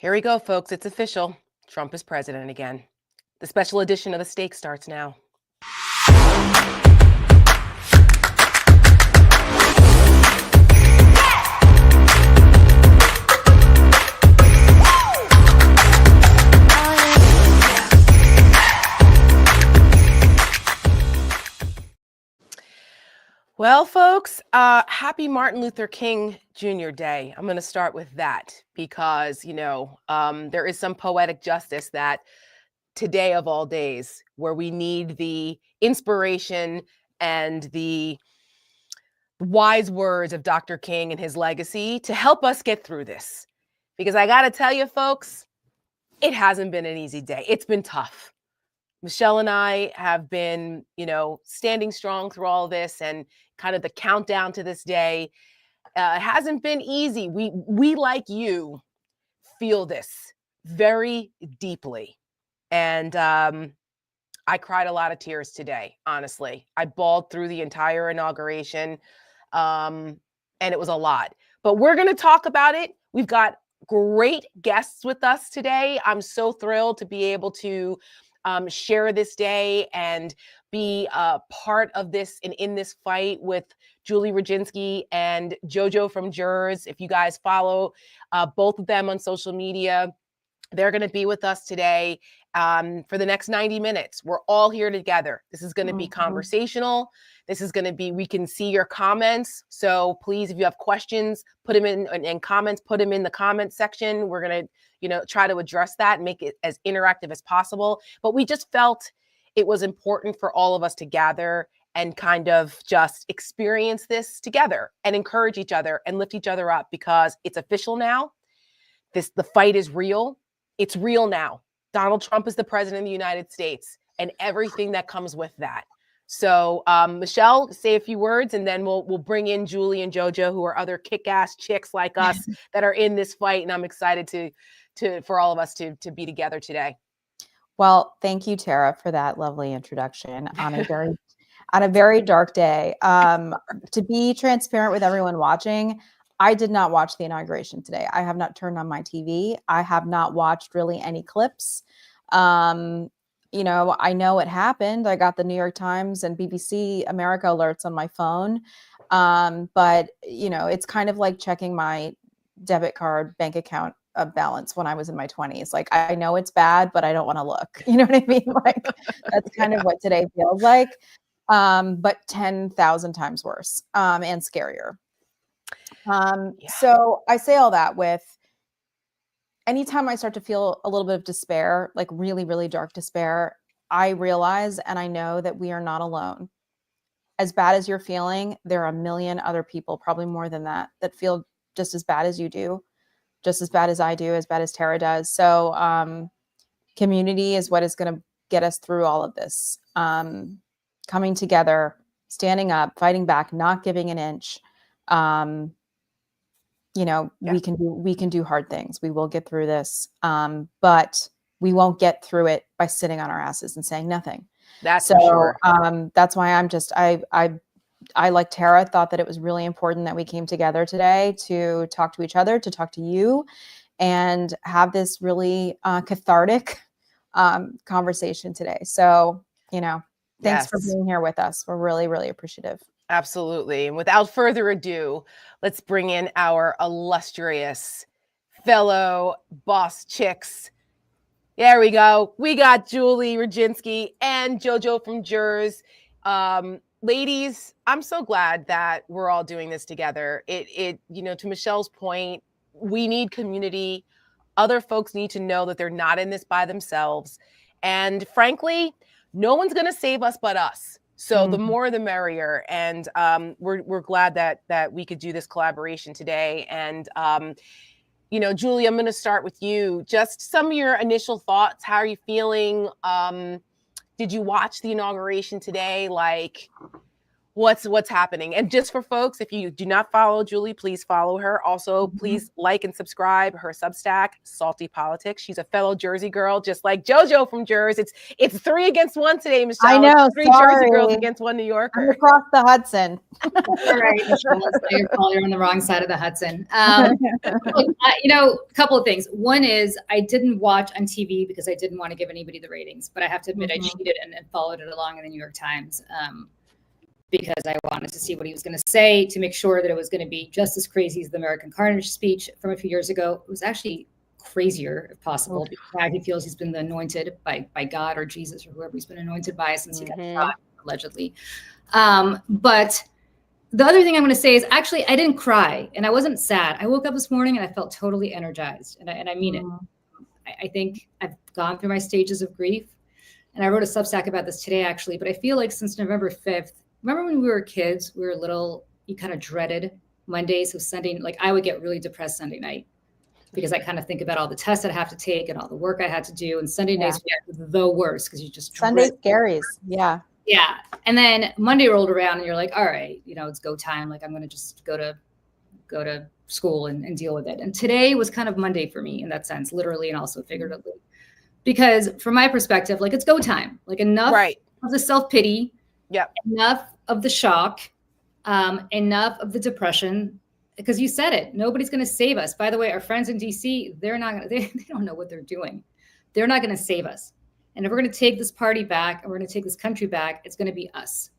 Here we go, folks. It's official. Trump is president again. The special edition of The Stake starts now. Well, folks, happy Martin Luther King Jr. Day. I'm going to start with that because, there is some poetic justice that today of all days where we need the inspiration and the wise words of Dr. King and his legacy to help us get through this. Because I got to tell you, folks, it hasn't been an easy day. It's been tough. Michelle and I have been, standing strong through all this and kind of the countdown to this day. It hasn't been easy. We like you feel this very deeply. And I cried a lot of tears today, honestly. I bawled through the entire inauguration, and it was a lot. But we're going to talk about it. We've got great guests with us today. I'm so thrilled to be able to share this day and be a part of this and in this fight with Julie Rodzinski and JoJoFromJerz. If you guys follow both of them on social media, they're going to be with us today for the next 90 minutes. We're all here together. This is going to be conversational. This is going to be, we can see your comments. So please, if you have questions, put them in comments, put them in the comments section. We're going to, try to address that and make it as interactive as possible. But we just felt it was important for all of us to gather and kind of just experience this together and encourage each other and lift each other up because it's official now. The fight is real. It's real now. Donald Trump is the president of the United States and everything that comes with that. So Michelle, say a few words and then we'll bring in Julie and JoJo, who are other kick-ass chicks like us that are in this fight. And I'm excited for all of us to be together today. Well, thank you, Tara, for that lovely introduction on a very dark day. To be transparent with everyone watching, I did not watch the inauguration today. I have not turned on my TV. I have not watched really any clips. I know it happened. I got the New York Times and BBC America alerts on my phone. But it's kind of like checking my debit card bank account balance when I was in my 20s. Like, I know it's bad, but I don't want to look. You know what I mean? Like, that's kind of what today feels like. But 10,000 times worse and scarier. So I say all that with anytime I start to feel a little bit of despair, like really, really dark despair, I realize and I know that we are not alone. As bad as you're feeling, there are a million other people, probably more than that feel just as bad as you do, just as bad as I do, as bad as Tara does. So community is what is going to get us through all of this. Coming together, standing up, fighting back, not giving an inch. We can do hard things. We will get through this. But we won't get through it by sitting on our asses and saying nothing. That's so, for sure. That's why I like Tara thought that it was really important that we came together today to talk to each other, to talk to you and have this really cathartic conversation today. So, thanks for being here with us. We're really, really appreciative. Absolutely. And without further ado, let's bring in our illustrious fellow boss chicks. There we go. We got Julie Rodzinski and JoJoFromJerz. Ladies, I'm so glad that we're all doing this together. To Michelle's point, we need community. Other folks need to know that they're not in this by themselves. And frankly, no one's going to save us but us. So the more the merrier. And we're glad that we could do this collaboration today. And, Julie, I'm going to start with you. Just some of your initial thoughts. How are you feeling? Did you watch the inauguration today? Like, what's happening. And just for folks, if you do not follow Julie, please follow her. Also, please like and subscribe her Substack, Salty Politics. She's a fellow Jersey girl, just like JoJo from Jerz. It's 3 against 1 today, Michelle. I know. It's 3 Jersey girls against 1 New Yorker. I'm across the Hudson. All right, Michelle, you're on the wrong side of the Hudson. You know, a couple of things. One is I didn't watch on TV because I didn't want to give anybody the ratings, but I have to admit I cheated and followed it along in the New York Times. Because I wanted to see what he was going to say to make sure that it was going to be just as crazy as the American Carnage speech from a few years ago. It was actually crazier, if possible, because he feels he's been anointed by God or Jesus or whoever he's been anointed by since he got shot, allegedly. But the other thing I'm going to say is actually I didn't cry and I wasn't sad. I woke up this morning and I felt totally energized, and I mean it. I think I've gone through my stages of grief, and I wrote a Substack about this today, actually. But I feel like since November 5th, remember when we were kids, we were little, you kind of dreaded Mondays. So Sunday, like I would get really depressed Sunday night because I kind of think about all the tests I'd have to take and all the work I had to do. And Sunday nights were the worst because you just Sunday scaries. Yeah. Yeah. And then Monday rolled around and you're like, all right, you know, it's go time. Like I'm going to just go to school and deal with it. And today was kind of Monday for me in that sense, literally and also figuratively, because from my perspective, like it's go time, like enough of the self-pity, enough of the shock, enough of the depression, because you said it, nobody's going to save us. By the way, our friends in DC, they're not going to, they don't know what they're doing. They're not going to save us. And if we're going to take this party back and we're going to take this country back, it's going to be us.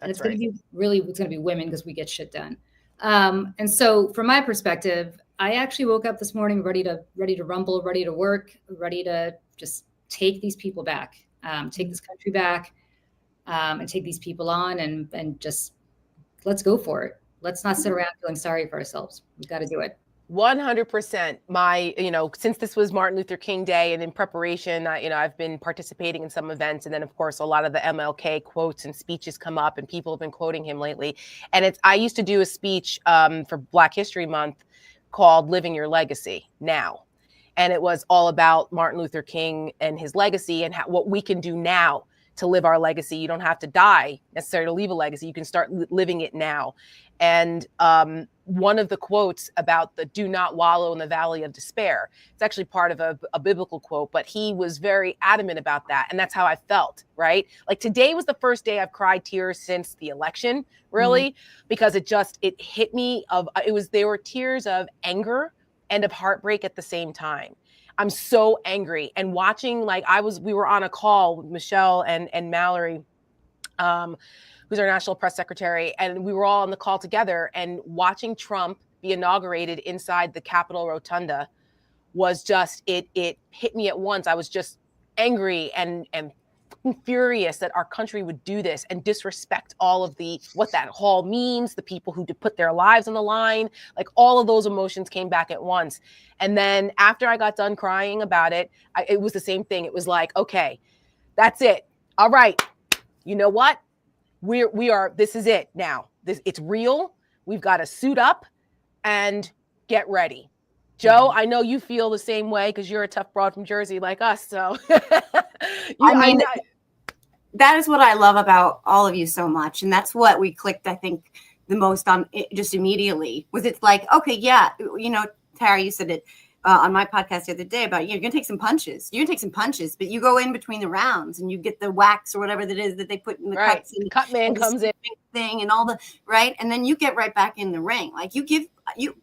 And it's going to be it's going to be women because we get shit done. And so from my perspective, I actually woke up this morning ready to rumble, ready to work, ready to just take these people back, take this country back, and take these people on and just let's go for it. Let's not sit around feeling sorry for ourselves. We've got to do it. 100%. Since this was Martin Luther King Day and in preparation, I've been participating in some events. And then, of course, a lot of the MLK quotes and speeches come up and people have been quoting him lately. And I used to do a speech for Black History Month called Living Your Legacy Now. And it was all about Martin Luther King and his legacy and what we can do now to live our legacy. You don't have to die necessarily to leave a legacy. You can start living it now. And one of the quotes about the do not wallow in the valley of despair, it's actually part of a biblical quote, but he was very adamant about that. And that's how I felt, right? Like today was the first day I've cried tears since the election, really, because it hit me they were tears of anger and of heartbreak at the same time. I'm so angry and watching, we were on a call with Michelle and Mallory, who's our national press secretary. And we were all on the call together, and watching Trump be inaugurated inside the Capitol Rotunda was just, it hit me at once. I was just angry and furious that our country would do this and disrespect all of what that hall means, the people who put their lives on the line, like all of those emotions came back at once. And then after I got done crying about it, it was the same thing. It was like, okay, that's it. All right. You know what? This is it now. It's real. We've got to suit up and get ready. Joe, I know you feel the same way because you're a tough broad from Jersey like us. So that is what I love about all of you so much. And that's what we clicked, I think, the most on just immediately was it's like, okay, yeah, Tara, you said it on my podcast the other day about you're going to take some punches. You're going to take some punches, but you go in between the rounds and you get the wax or whatever that is that they put in the cuts. And cut man comes in thing and all the right. And then you get right back in the ring. Like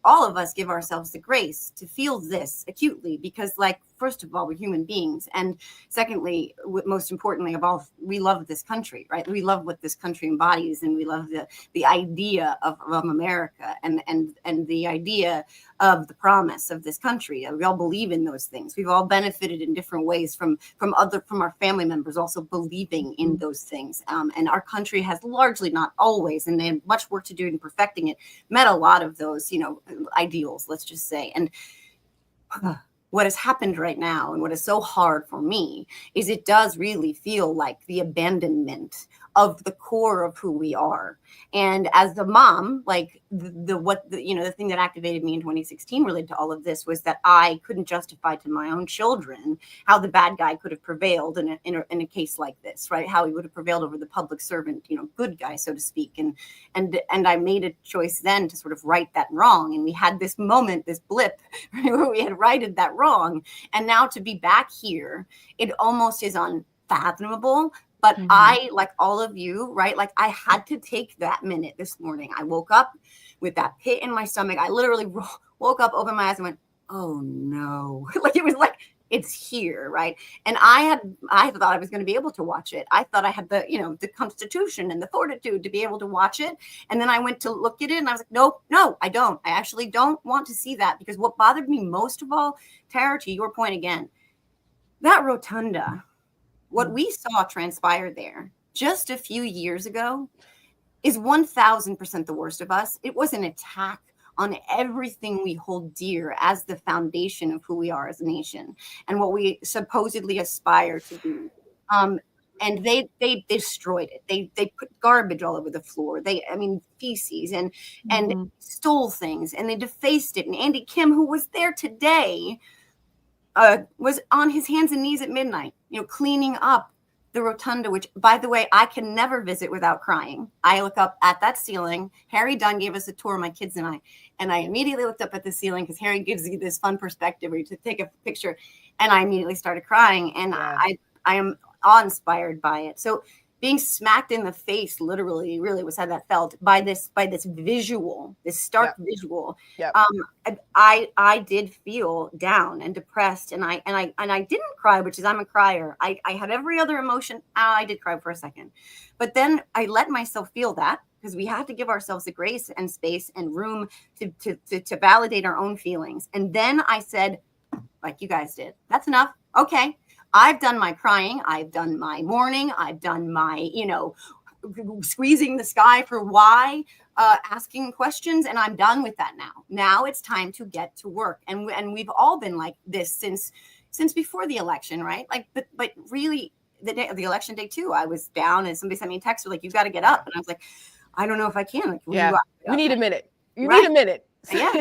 all of us give ourselves the grace to feel this acutely because first of all, we're human beings. And secondly, most importantly of all, we love this country, right? We love what this country embodies. And we love the idea of America and the idea of the promise of this country. We all believe in those things. We've all benefited in different ways from our family members also believing in those things. And our country has largely, not always, and they have much work to do in perfecting it, met a lot of those, ideals, let's just say. And what has happened right now and what is so hard for me is it does really feel like the abandonment of the core of who we are. And as the mom, like the thing that activated me in 2016 related to all of this was that I couldn't justify to my own children how the bad guy could have prevailed in a case like this, right? How he would have prevailed over the public servant, good guy, so to speak. And I made a choice then to sort of right that wrong. And we had this moment, this blip, right, where we had righted that wrong. And now to be back here, it almost is unfathomable. But I, like all of you, right, like I had to take that minute this morning. I woke up with that pit in my stomach. I literally woke up, opened my eyes and went, oh no. Like it was like, it's here, right? And I thought I was going to be able to watch it. I thought I had the constitution and the fortitude to be able to watch it. And then I went to look at it and I was like, no, I don't. I actually don't want to see that, because what bothered me most of all, Tara, to your point again, that rotunda, what we saw transpire there just a few years ago is 1000% the worst of us. It was an attack on everything we hold dear as the foundation of who we are as a nation and what we supposedly aspire to be. And they destroyed it. They put garbage all over the floor. Feces and stole things, and they defaced it. And Andy Kim, who was there today, was on his hands and knees at midnight, cleaning up the rotunda, which, by the way, I can never visit without crying. I look up at that ceiling. Harry Dunn gave us a tour, my kids and I immediately looked up at the ceiling because Harry gives you this fun perspective where you take a picture, and I immediately started crying, and I am awe-inspired by it. So being smacked in the face, literally, really was how that felt by this visual, this stark visual. Yep. I did feel down and depressed, and I didn't cry, which is, I'm a crier. I had every other emotion. I did cry for a second, but then I let myself feel that, because we have to give ourselves the grace and space and room to validate our own feelings. And then I said, like you guys did, that's enough. Okay. I've done my crying. I've done my mourning. I've done my, squeezing the sky for why, asking questions. And I'm done with that now. Now it's time to get to work. And we've all been like this since before the election, right? Like, but really the day of the election day too, I was down and somebody sent me a text like, you got to get up. And I was like, I don't know if I can. Like, we need a minute. You right? need a minute. Yeah.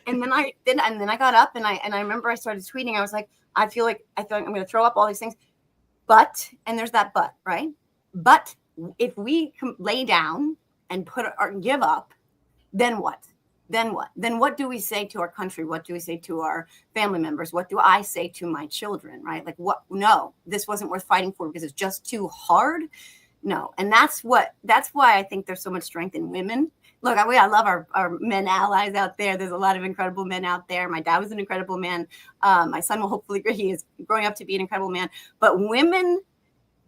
And then I got up and I remember I started tweeting. I was like, I feel like I'm going to throw up all these things, but, and there's that but, right? But if we lay down and give up, then what? Then what? Then what do we say to our country? What do we say to our family members? What do I say to my children, right? Like, what? No, this wasn't worth fighting for because it's just too hard. No. And that's why I think there's so much strength in women. Look, I love our men allies out there. There's a lot of incredible men out there. My dad was an incredible man. My son will hopefully agree. He is growing up to be an incredible man. But women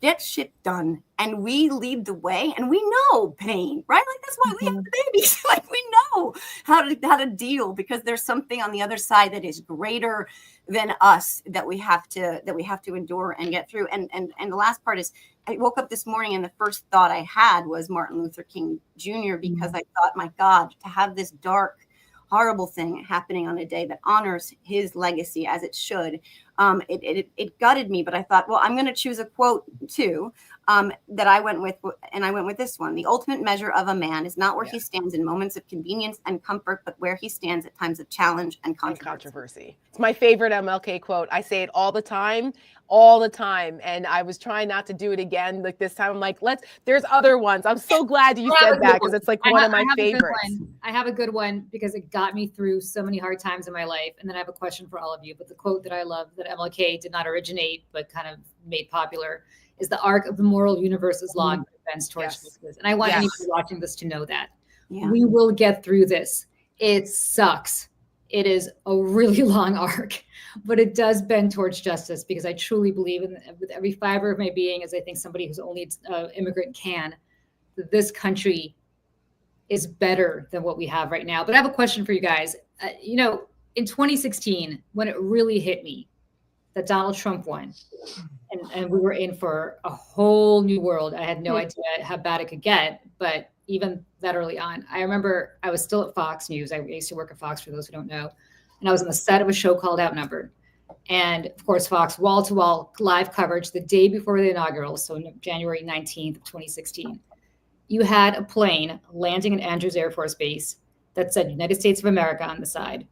get shit done, and we lead the way, and we know pain, right? Like, that's why we have the babies. Like, we know how to deal, because there's something on the other side that is greater than us that we have to endure and get through. And the last part is, I woke up this morning and the first thought I had was Martin Luther King Jr., because I thought, my God, to have this dark, horrible thing happening on a day that honors his legacy as it should, it gutted me. But I thought, well, I'm going to choose a quote too, that I went with, and I went with this one: "The ultimate measure of a man is not where he stands in moments of convenience and comfort, but where he stands at times of challenge and controversy." It's my favorite MLK quote. I say it all the time. And I was trying not to do it again. Like this time, I'm like, there's other ones. I'm so glad you said that, because it's like one of my favorites. I have a good one because it got me through so many hard times in my life. And then I have a question for all of you. But the quote that I love, that MLK did not originate, but kind of made popular, is "The arc of the moral universe is long, but it bends towards justice." And I want anybody watching this to know that. We will get through this. It sucks. It is a really long arc, but it does bend towards justice, because I truly believe with every fiber of my being, as I think somebody who's only immigrant can, that this country is better than what we have right now. But I have a question for you guys. In 2016, when it really hit me that Donald Trump won, and we were in for a whole new world, I had no idea how bad it could get, but even that early on, I remember I was still at Fox News. I used to work at Fox, for those who don't know. and I was on the set of a show called Outnumbered. And of course, Fox wall-to-wall live coverage the day before the inaugural, so January 19th of 2016. You had a plane landing at Andrews Air Force Base that said United States of America on the side.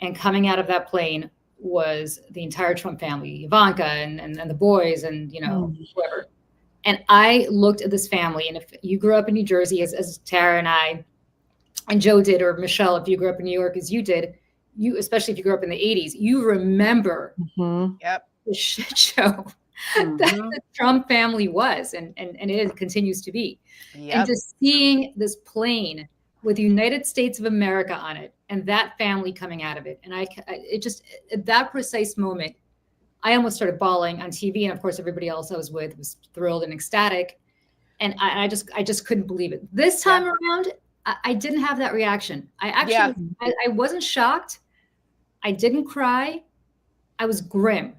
And coming out of that plane was the entire Trump family, Ivanka and the boys and, whoever. And I looked at this family, and if you grew up in New Jersey, as Tara and I and Joe did, or Michelle, if you grew up in New York as you did, you, especially if you grew up in the 80s, you remember the shit show that the Trump family was, and it continues to be. And just seeing this plane with the United States of America on it, and that family coming out of it, and it just, at that precise moment, I almost started bawling on TV, and of course, everybody else I was with was thrilled and ecstatic, and I just couldn't believe it. This time around, I didn't have that reaction. I actually, I wasn't shocked. I didn't cry. I was grim.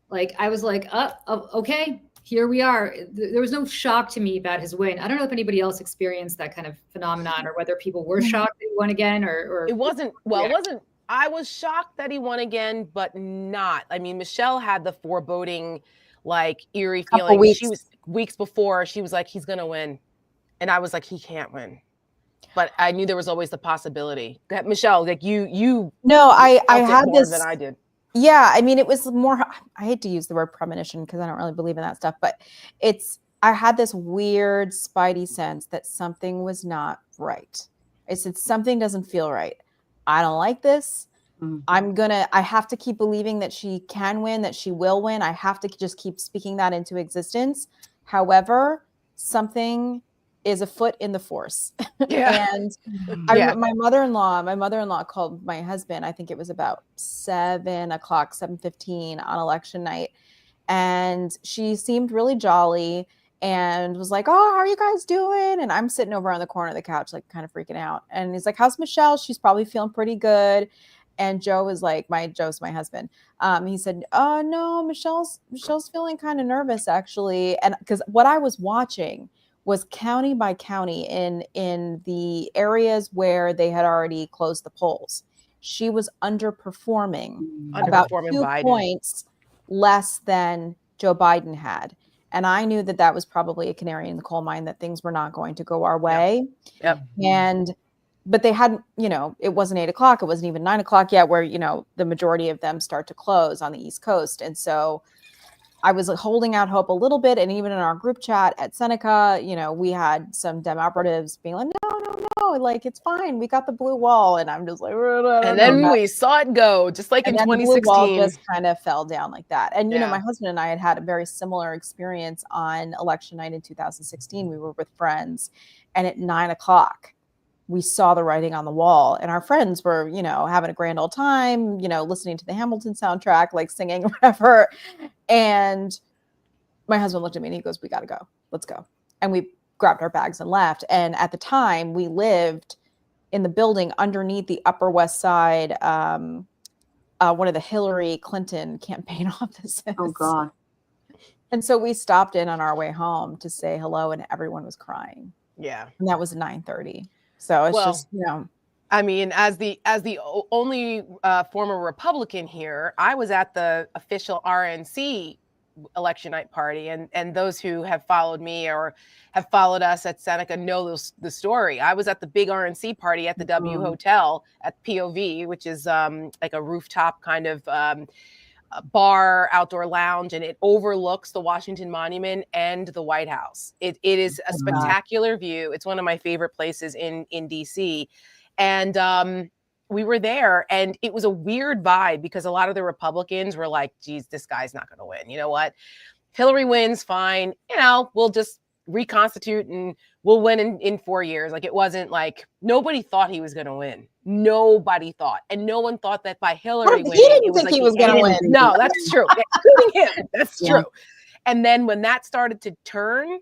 Like, I was like, okay, here we are. There was no shock to me about his win. I don't know if anybody else experienced that kind of phenomenon, or whether people were shocked that he won again, or it wasn't, well, it wasn't, I was shocked that he won again, but not. I mean, Michelle had the foreboding, like, eerie feeling. She was weeks before, she was like, he's going to win. And I was like, he can't win. But I knew there was always the possibility. Michelle, like you. No, I had this than I did. Yeah, I mean, it was more, I hate to use the word premonition because I don't really believe in that stuff, but I had this weird spidey sense that something was not right. I said, something doesn't feel right. I don't like this. I have to keep believing that she can win, that she will win. I have to just keep speaking that into existence. However, something is afoot in the force. And my mother-in-law called my husband, I think it was about 7:15 on election night. And she seemed really jolly and was like, oh, how are you guys doing? And I'm sitting over on the corner of the couch, like kind of freaking out. And he's like, how's Michelle? She's probably feeling pretty good. And Joe was like, Joe's my husband. He said, oh no, Michelle's feeling kind of nervous actually. And because what I was watching was county by county in the areas where they had already closed the polls. She was underperforming about 2 Biden. Points less than Joe Biden had. And I knew that was probably a canary in the coal mine, that things were not going to go our way. But they hadn't, it wasn't 8 o'clock. It wasn't even 9 o'clock yet where, the majority of them start to close on the East Coast. And so I was holding out hope a little bit. And even in our group chat at Seneca, we had some Dem operatives being like, no, like, it's fine. We got the blue wall. And I'm just like, and then we saw it go, just like in 2016. The blue wall just kind of fell down like that. And, my husband and I had a very similar experience on election night in 2016. We were with friends, and at 9 o'clock, we saw the writing on the wall, and our friends were, having a grand old time, listening to the Hamilton soundtrack, like singing or whatever. And my husband looked at me and he goes, we got to go. Let's go. And we grabbed our bags and left. And at the time we lived in the building underneath the Upper West Side, one of the Hillary Clinton campaign offices. Oh God. And so we stopped in on our way home to say hello, and everyone was crying. Yeah. And that was 9:30. So it's just, I mean, as the only former Republican here, I was at the official RNC election night party, and those who have followed me or have followed us at Seneca know the story. I was at the big RNC party at the W Hotel at POV, which is like a rooftop kind of bar, outdoor lounge, and it overlooks the Washington Monument and the White House. It is a spectacular view. It's one of my favorite places in DC. And we were there, and it was a weird vibe because a lot of the Republicans were like, geez, this guy's not going to win. You know what? Hillary wins, fine. We'll just reconstitute and we'll win in 4 years. Like, it wasn't like, nobody thought he was going to win. Nobody thought. And no one thought that by Hillary winning, he didn't think like he was going to win. No, that's true. Including him. That's true. And then when that started to turn,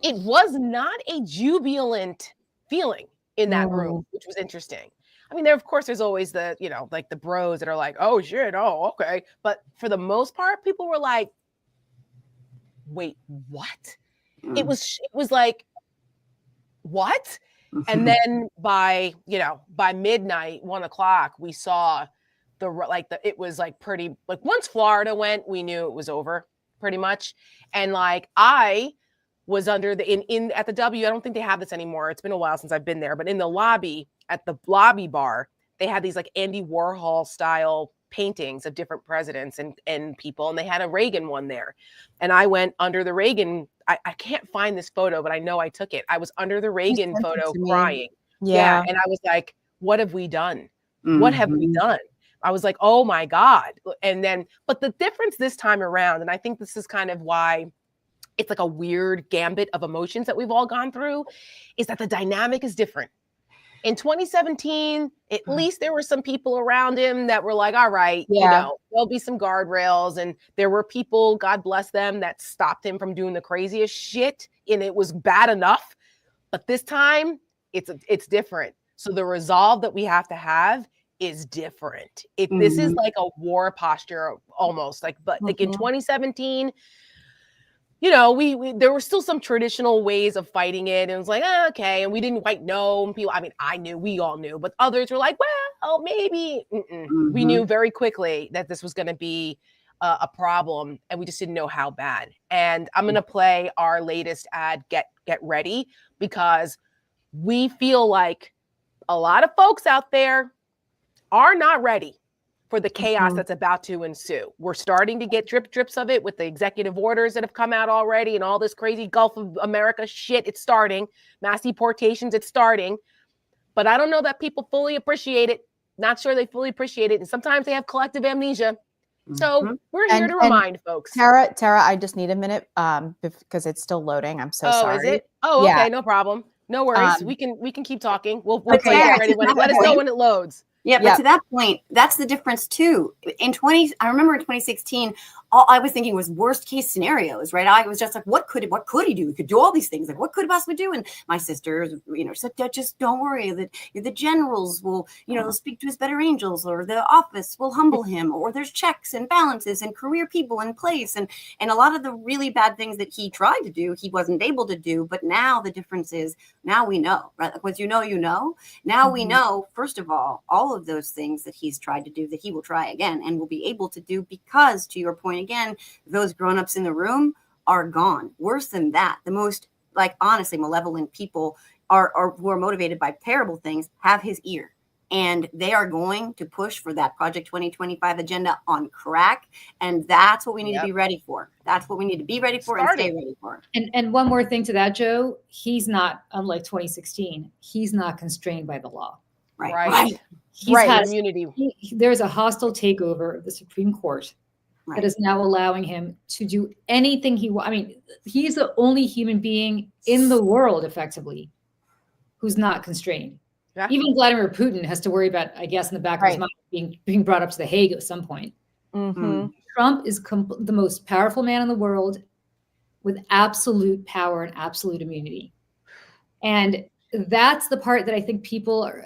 it was not a jubilant feeling in that room, which was interesting. I mean, of course, there's always the, like the bros that are like, oh shit, oh, okay. But for the most part, people were like, wait, what? It was like, what? And then by midnight, 1:00, we saw it was like pretty, like once Florida went, we knew it was over pretty much. And like I was under the at the W, I don't think they have this anymore. It's been a while since I've been there, but in the lobby, at the lobby bar, they had these like Andy Warhol style paintings of different presidents and people, and they had a Reagan one there. And I went under the Reagan. I can't find this photo, but I know I took it. I was under the Reagan photo crying. Yeah. And I was like, what have we done? What have we done? I was like, oh my God. And then, but the difference this time around, and I think this is kind of why it's like a weird gambit of emotions that we've all gone through, is that the dynamic is different. In 2017, at least there were some people around him that were like, all right, there'll be some guardrails. And there were people, God bless them, that stopped him from doing the craziest shit. And it was bad enough. But this time, it's different. So the resolve that we have to have is different. This is like a war posture almost, like in 2017, we there were still some traditional ways of fighting it, and it was like, okay, and we didn't quite know. And people, I mean, I knew, we all knew, but others were like, well, maybe. We knew very quickly that this was going to be a problem, and we just didn't know how bad. And I'm going to play our latest ad, Get Ready, because we feel like a lot of folks out there are not ready for the chaos that's about to ensue. We're starting to get drips of it with the executive orders that have come out already and all this crazy Gulf of America shit. It's starting. Mass deportations, it's starting. But I don't know that people fully appreciate it. Not sure they fully appreciate it. And sometimes they have collective amnesia. So we're here to remind folks. Tara, I just need a minute because it's still loading. I'm so sorry. Oh, is it? Oh, okay, yeah. No problem. No worries. We can keep talking. We'll get ready when let us know when it loads. Yeah, but to that point, that's the difference too. I remember in 2016, all I was thinking was worst case scenarios, right? I was just like, what could he do? He could do all these things. Like, what could he possibly do? And my sisters, said, just don't worry. That the generals will, they'll speak to his better angels, or the office will humble him, or there's checks and balances and career people in place. And a lot of the really bad things that he tried to do, he wasn't able to do. But now the difference is, now we know, right? Like, once now we know, first of all of those things that he's tried to do, that he will try again and will be able to do, because, to your point again, those grown-ups in the room are gone. Worse than that, the most, honestly, malevolent people are who are motivated by terrible things have his ear, and they are going to push for that Project 2025 agenda on crack, and that's what we need to be ready for. That's what we need to be ready for and stay ready for. And one more thing to that, Joe, he's not, unlike 2016, he's not constrained by the law. Right. There's a hostile takeover of the Supreme Court that is now allowing him to do anything he wants. I mean, he's the only human being in the world, effectively, who's not constrained. Yeah. Even Vladimir Putin has to worry about, I guess, in the back of his mind, being brought up to The Hague at some point. Trump is the most powerful man in the world with absolute power and absolute immunity. And that's the part that I think people are,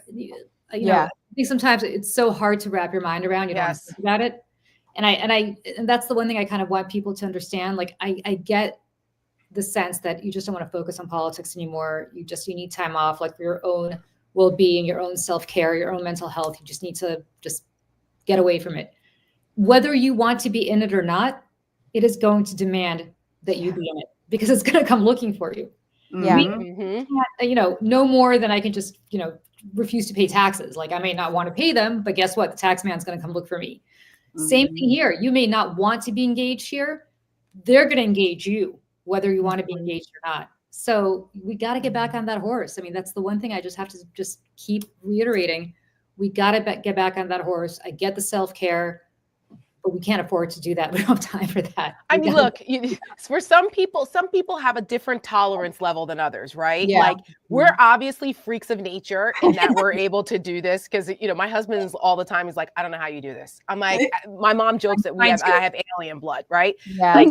I think sometimes it's so hard to wrap your mind around. You don't think about it. And that's the one thing I kind of want people to understand. Like, I get the sense that you just don't want to focus on politics anymore. You need time off, like, for your own well-being, your own self-care, your own mental health. You just need to just get away from it. Whether you want to be in it or not, it is going to demand that you be in it, because it's going to come looking for you. No more than I can just, refuse to pay taxes. Like, I may not want to pay them, but guess what? The tax man's going to come look for me. Same thing here. You may not want to be engaged here. They're going to engage you, whether you want to be engaged or not. So we got to get back on that horse. I mean, that's the one thing I just have to just keep reiterating. We got to get back on that horse. I get the self-care, but we can't afford to do that. We don't have time for that. I mean, look, for some people have a different tolerance level than others, right? Yeah. Like, we're obviously freaks of nature in that we're able to do this, because, my husband is all the time, he's like, I don't know how you do this. I'm like, my mom jokes that I have alien blood, right? Yeah.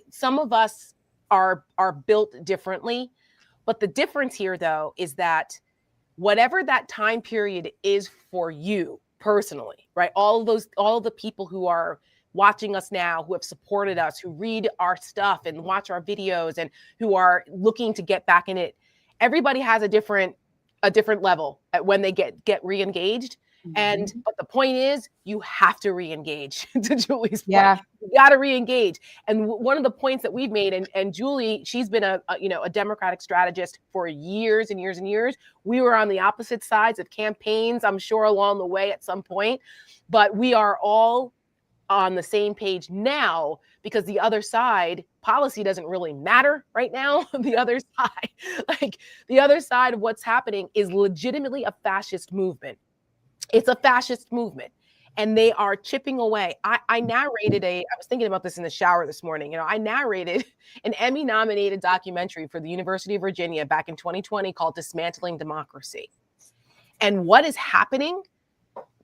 Some of us are built differently, but the difference here, though, is that whatever that time period is for you personally, right? All of the people who are watching us now, who have supported us, who read our stuff and watch our videos, and who are looking to get back in it. everybody has a different level at when they get re-engaged. And but the point is, you have to re-engage. To Julie's point, you got to re-engage. And one of the points that we've made, and Julie, she's been a Democratic strategist for years and years and years. We were on the opposite sides of campaigns, I'm sure, along the way at some point, but we are all on the same page now, because the other side policy doesn't really matter right now. The other side of what's happening is legitimately a fascist movement. It's a fascist movement, and they are chipping away. I narrated I was thinking about this in the shower this morning. I narrated an Emmy-nominated documentary for the University of Virginia back in 2020 called Dismantling Democracy. And what is happening?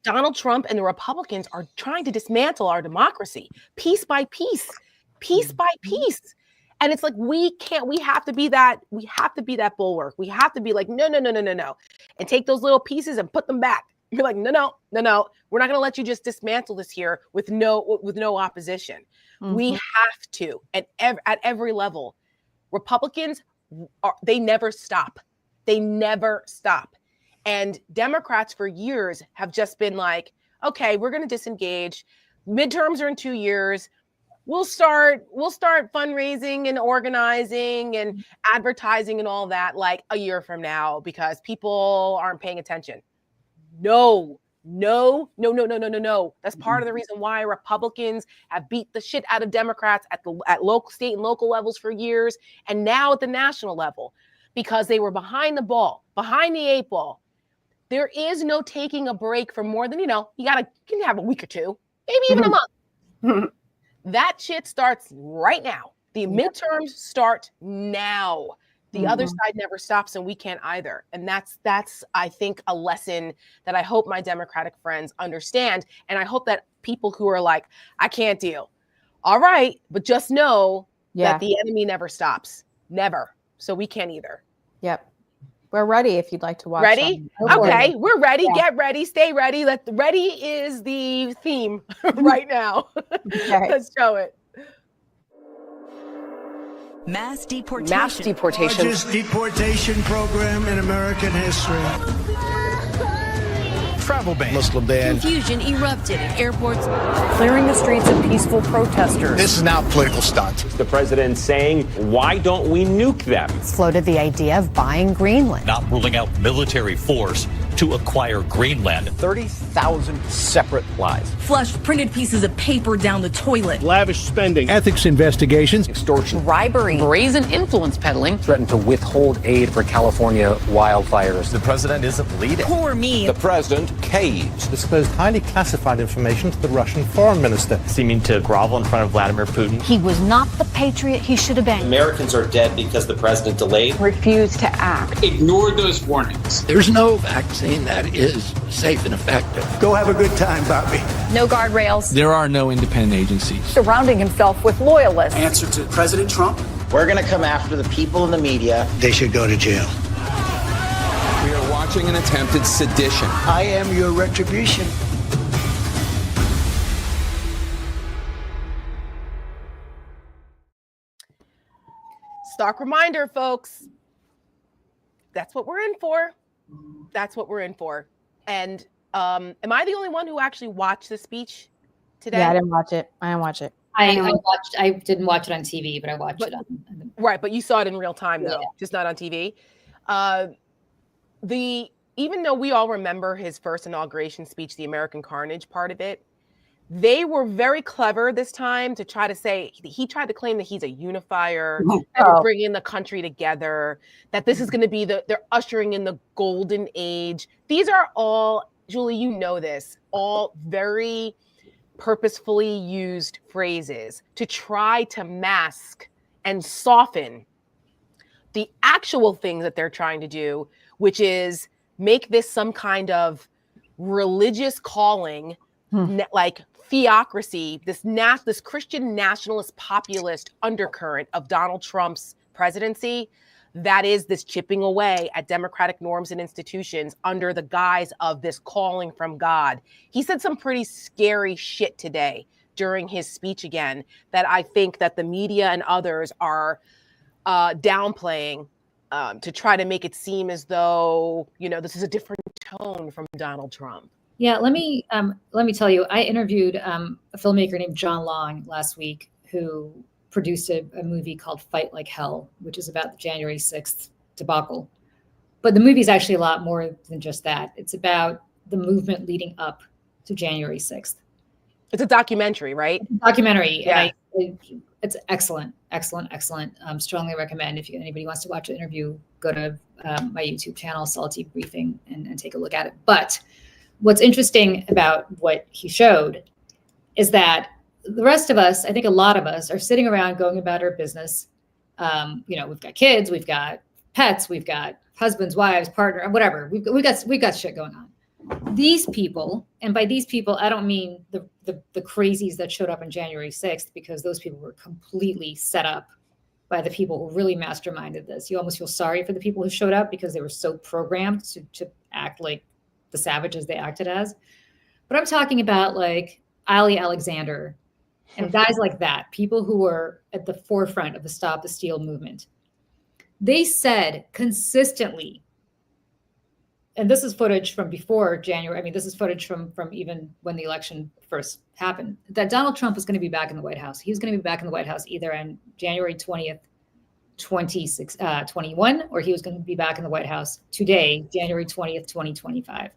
Donald Trump and the Republicans are trying to dismantle our democracy piece by piece, piece by piece. And it's like, we have to be that bulwark. We have to be like, no, and take those little pieces and put them back. You're like, no. We're not going to let you just dismantle this here with no opposition. We have to, at every level. Republicans, they never stop. They never stop. And Democrats for years have just been like, okay, we're going to disengage. Midterms are in 2 years. We'll start fundraising and organizing and advertising and all that like a year from now, because people aren't paying attention. No. That's part of the reason why Republicans have beat the shit out of Democrats at local, state, and local levels for years, and now at the national level, because they were behind the eight ball. There is no taking a break for more than, you can have a week or two, maybe even a month. That shit starts right now. The midterms start now. The other side never stops, and we can't either. And that's I think, a lesson that I hope my Democratic friends understand. And I hope that people who are like, I can't deal. All right, but just know that the enemy never stops. Never. So we can't either. Yep. We're ready if you'd like to watch. Ready? Okay, we're ready. Yeah. Get ready. Stay ready. Ready is the theme right now. Okay. Let's show it. Mass deportation. Largest deportation program in American history. Travel ban. Muslim ban. Confusion erupted at airports. Clearing the streets of peaceful protesters. This is now a political stunt. The president saying, why don't we nuke them? Floated the idea of buying Greenland. Not ruling out military force to acquire Greenland. 30,000 separate lies. Flushed printed pieces of paper down the toilet. Lavish spending. Ethics investigations. Extortion. Bribery. Brazen influence peddling. Threatened to withhold aid for California wildfires. The president isn't leading. Poor me. The president caved. Disclosed highly classified information to the Russian foreign minister. Seeming to grovel in front of Vladimir Putin. He was not the patriot he should have been. Americans are dead because the president delayed. Refused to act. Ignored those warnings. There's no vaccine that is safe and effective. Go have a good time, Bobby. No guardrails. There are no independent agencies. Surrounding himself with loyalists. Answer to President Trump. We're going to come after the people in the media. They should go to jail. We are watching an attempted sedition. I am your retribution. Stark reminder, folks. That's what we're in for. That's what we're in for. And am I the only one who actually watched the speech today? Yeah, I didn't watch it. I didn't watch it on TV, but I watched it on. Right, but you saw it in real time though, just not on TV. Even though we all remember his first inauguration speech, the American Carnage part of it, they were very clever this time to try to say, he tried to claim that he's a unifier, that we're bringing the country together, that this is going to be they're ushering in the golden age. These are all, Julie, you know this, all very purposefully used phrases to try to mask and soften the actual things that they're trying to do, which is make this some kind of religious calling, like theocracy, this Christian nationalist populist undercurrent of Donald Trump's presidency, that is this chipping away at democratic norms and institutions under the guise of this calling from God. He said some pretty scary shit today during his speech again, that I think that the media and others are downplaying to try to make it seem as though, this is a different tone from Donald Trump. Yeah, let me tell you, I interviewed a filmmaker named John Long last week who produced a movie called Fight Like Hell, which is about the January 6th debacle. But the movie is actually a lot more than just that. It's about the movement leading up to January 6th. It's a documentary, right? Documentary. Yeah. And it's excellent. Strongly recommend if anybody wants to watch the interview, go to my YouTube channel, Salty Briefing, and take a look at it. But what's interesting about what he showed is that the rest of us, I think a lot of us, are sitting around going about our business. We've got kids, we've got pets, we've got husbands, wives, partner, whatever. We've got shit going on. These people, and by these people, I don't mean the crazies that showed up on January 6th, because those people were completely set up by the people who really masterminded this. You almost feel sorry for the people who showed up because they were so programmed to act like the savages they acted as. But I'm talking about like Ali Alexander and guys like that, people who were at the forefront of the Stop the Steal movement. They said consistently, and this is footage from before January, I mean, this is footage from even when the election first happened, that Donald Trump was going to be back in the White House. He was going to be back in the White House either on January 20th, 2021, or he was going to be back in the White House today, January 20th, 2025.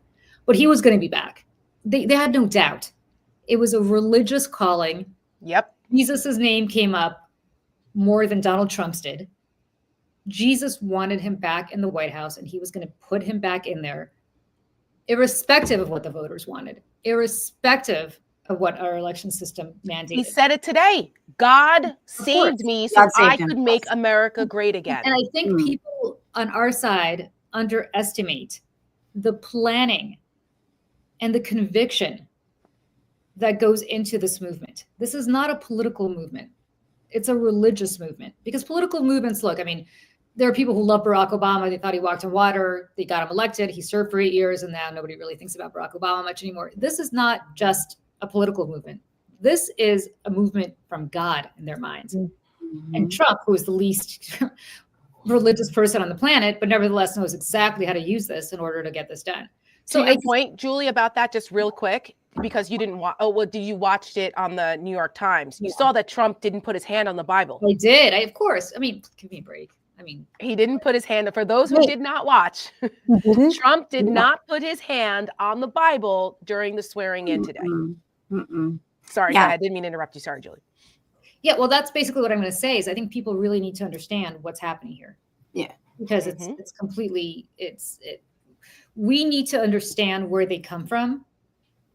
But he was going to be back. They had no doubt. It was a religious calling. Yep. Jesus's name came up more than Donald Trump's did. Jesus wanted him back in the White House, and he was going to put him back in there, irrespective of what the voters wanted, irrespective of what our election system mandated. He said it today. God saved me so I could make America great again. And I think people on our side underestimate the planning and the conviction that goes into this movement. This is not a political movement. It's a religious movement, because political movements, look, I mean, there are people who love Barack Obama. They thought he walked on water. They got him elected. He served for 8 years, and now nobody really thinks about Barack Obama much anymore. This is not just a political movement. This is a movement from God in their minds. Mm-hmm. And Trump, who is the least religious person on the planet, but nevertheless knows exactly how to use this in order to get this done. So a point, Julie, about that, just real quick, because you didn't watch. Oh, well, did you watched it on the New York Times? You saw that Trump didn't put his hand on the Bible. I did. Of course. I mean, give me a break. I mean, he didn't put his hand. For those who did not watch, Trump did not put his hand on the Bible during the swearing in today. Sorry, I didn't mean to interrupt you. Sorry, Julie. Yeah, well, that's basically what I'm going to say. Is I think people really need to understand what's happening here. Yeah, because it's completely we need to understand where they come from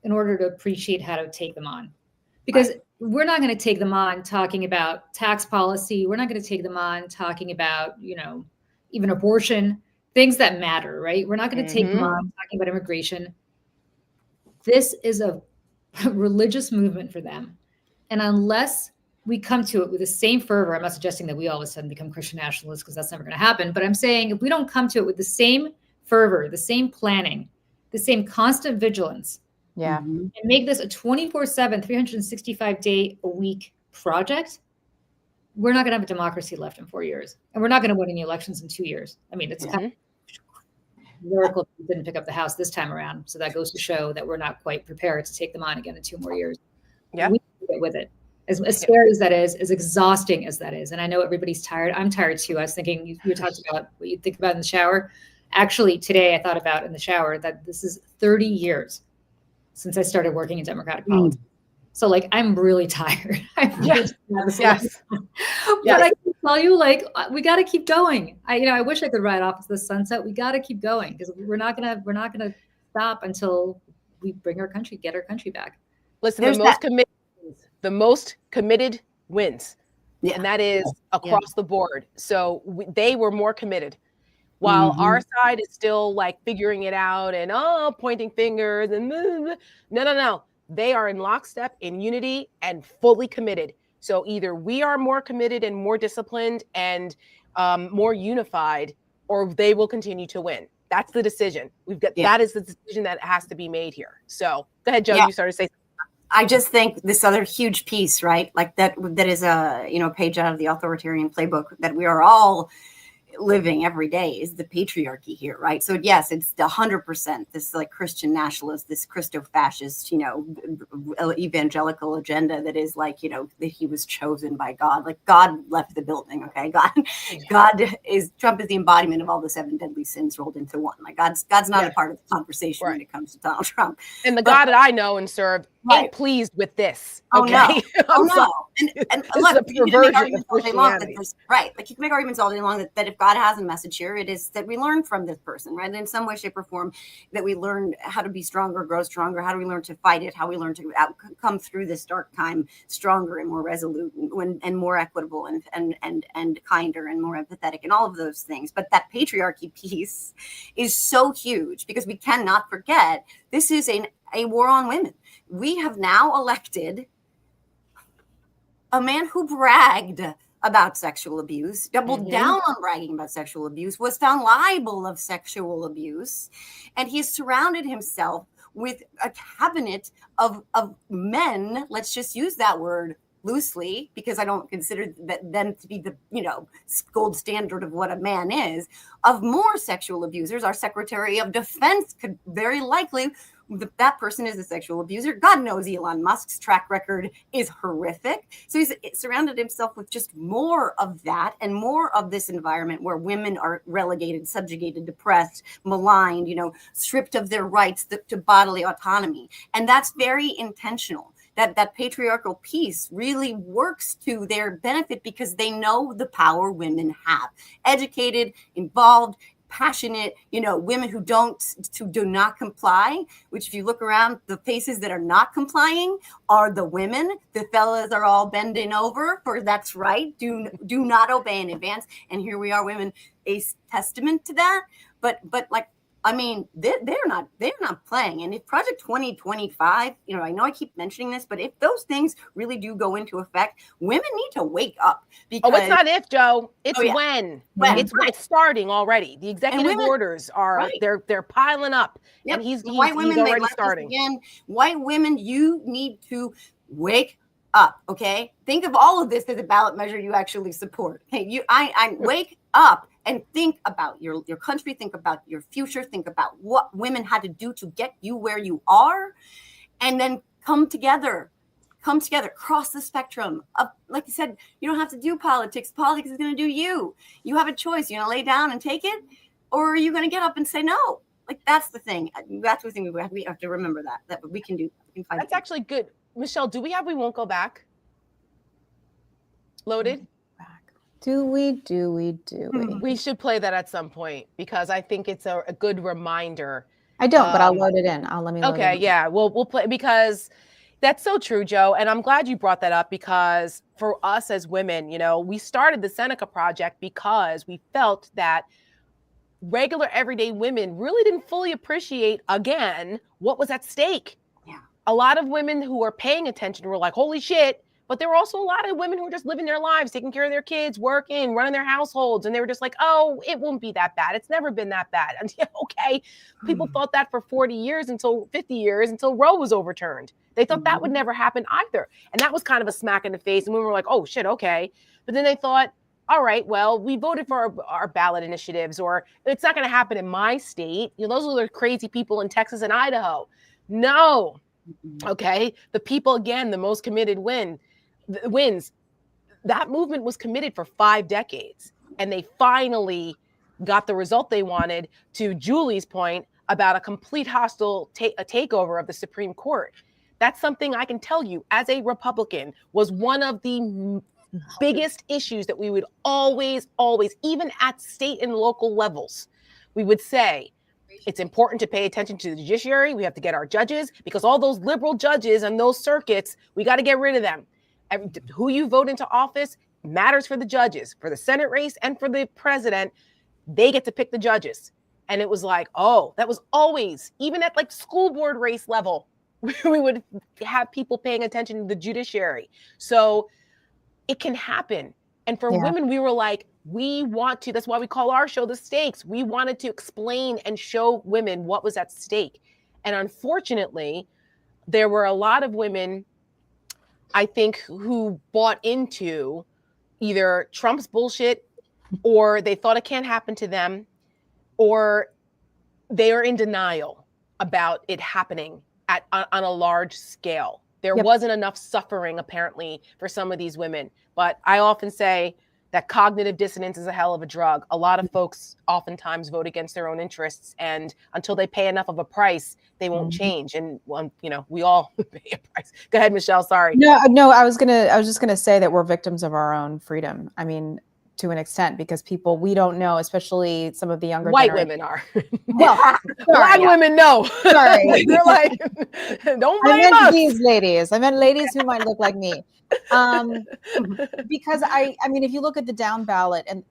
in order to appreciate how to take them on, because we're not going to take them on talking about tax policy. We're not going to take them on talking about, even abortion, things that matter, right? We're not going to take them on talking about immigration. This is a religious movement for them. And unless we come to it with the same fervor, I'm not suggesting that we all of a sudden become Christian nationalists, because that's never going to happen. But I'm saying if we don't come to it with the same fervor, the same planning, the same constant vigilance, and make this a 24/7, 365-day-a-week project, we're not going to have a democracy left in 4 years. And we're not going to win any elections in 2 years. I mean, it's kind of miracle that didn't pick up the House this time around. So that goes to show that we're not quite prepared to take them on again in 2 more years. Yeah, we need to get with it. As scary as that is, as exhausting as that is. And I know everybody's tired. I'm tired too. I was thinking, you were talking about what you think about in the shower. Actually, today I thought about in the shower that this is 30 years since I started working in Democratic politics. So I'm really tired. Yes. But I can tell you, we got to keep going. I wish I could ride off to the sunset. We got to keep going, because we're not gonna stop until we get our country back. Listen, the most committed wins, and that is across the board. So they were more committed. While our side is still figuring it out and pointing fingers and no. They are in lockstep, in unity, and fully committed. So either we are more committed and more disciplined and more unified, or they will continue to win. That's the decision. That is the decision that has to be made here. So go ahead, Joe. You started to say something. I just think this other huge piece, right? That is a page out of the authoritarian playbook, that we are all living every day is the patriarchy here, right? So yes, it's 100% this like Christian nationalist, this Christo-fascist, evangelical agenda that is like, that he was chosen by God. Like God left the building, okay? Trump is the embodiment of all the 7 deadly sins rolled into one. Like God's not a part of the conversation when it comes to Donald Trump. And the God that I know and serve ain't pleased with this. Okay. Oh no. And look, you can make arguments all day long that there's right. Like you can make arguments all day long that if God has a message here, it is that we learn from this person, right? In some way, shape, or form, that we learn how to be stronger, grow stronger. How do we learn to fight it? How we learn to come through this dark time stronger and more resolute and more equitable and kinder and more empathetic and all of those things. But that patriarchy piece is so huge because we cannot forget this is a war on women. We have now elected a man who bragged about sexual abuse, doubled down on bragging about sexual abuse, was found liable of sexual abuse, and he's surrounded himself with a cabinet of men, let's just use that word loosely because I don't consider them to be the gold standard of what a man is, of more sexual abusers. Our Secretary of Defense could very likely, that person is a sexual abuser. God knows Elon Musk's track record is horrific. So he's surrounded himself with just more of that and more of this environment where women are relegated, subjugated, depressed, maligned, stripped of their rights to bodily autonomy. And that's very intentional. That patriarchal piece really works to their benefit because they know the power women have. Educated, involved, passionate, women who do not comply, which if you look around, the faces that are not complying are the women. The fellas are all bending over for that's right. Do not obey in advance. And here we are, women, a testament to that. But like, I mean, they're not playing. And if Project 2025, I know I keep mentioning this, but if those things really do go into effect, women need to wake up. Because, it's not if, Joe. It's when. It's starting already. The executive orders are they're piling up. Yep. And he's women, already starting. Again, white women, you need to wake up. Okay, think of all of this as a ballot measure you actually support. Okay, I wake up. And think about your country, think about your future, think about what women had to do to get you where you are, and then come together, cross the spectrum. Like you said, you don't have to do politics. Politics is going to do you. You have a choice. You're going to lay down and take it, or are you going to get up and say no? Like, that's the thing. That's the thing we have to remember that we can do. We can find That's actually good. Michelle, do we have We Won't Go Back loaded? Do we? We should play that at some point because I think it's a good reminder. I don't, but I'll load it in. Let me load it in. Okay, yeah. We'll play because that's so true, Joe. And I'm glad you brought that up because for us as women, we started the Seneca Project because we felt that regular everyday women really didn't fully appreciate, again, what was at stake. Yeah. A lot of women who are paying attention were like, holy shit. But there were also a lot of women who were just living their lives, taking care of their kids, working, running their households. And they were just like, oh, it won't be that bad. It's never been that bad. And okay, people thought that for 40 years until 50 years until Roe was overturned. They thought that would never happen either. And that was kind of a smack in the face. And we were like, oh, shit, okay. But then they thought, all right, well, we voted for our ballot initiatives, or it's not going to happen in my state. Those are the crazy people in Texas and Idaho. No. Okay. The people, again, the most committed wins. That movement was committed for 5 decades, and they finally got the result they wanted. To Julie's point about a complete hostile takeover of the Supreme Court, that's something I can tell you as a Republican was one of the biggest issues that we would always, even at state and local levels, we would say it's important to pay attention to the judiciary. We have to get our judges because all those liberal judges and those circuits, we got to get rid of them. Who you vote into office matters for the judges, for the Senate race and for the president. They get to pick the judges. And it was like, oh, that was always, even at like school board race level, we would have people paying attention to the judiciary. So it can happen. And for women, we were like, we want to, that's why we call our show The Stakes. We wanted to explain and show women what was at stake. And unfortunately, there were a lot of women, I think, who bought into either Trump's bullshit or they thought it can't happen to them, or they are in denial about it happening on a large scale. There wasn't enough suffering, apparently, for some of these women. But I often say that cognitive dissonance is a hell of a drug. A lot of folks oftentimes vote against their own interests, and until they pay enough of a price, they won't change. And we all pay a price. Go ahead, Michelle. Sorry. No. I was just gonna say that we're victims of our own freedom. I mean, to an extent, because we don't know, especially some of the younger white women are. Well, black women know. Sorry, they're like, don't blame I meant us. These ladies. I meant ladies who might look like me. Because I mean, if you look at the down ballot and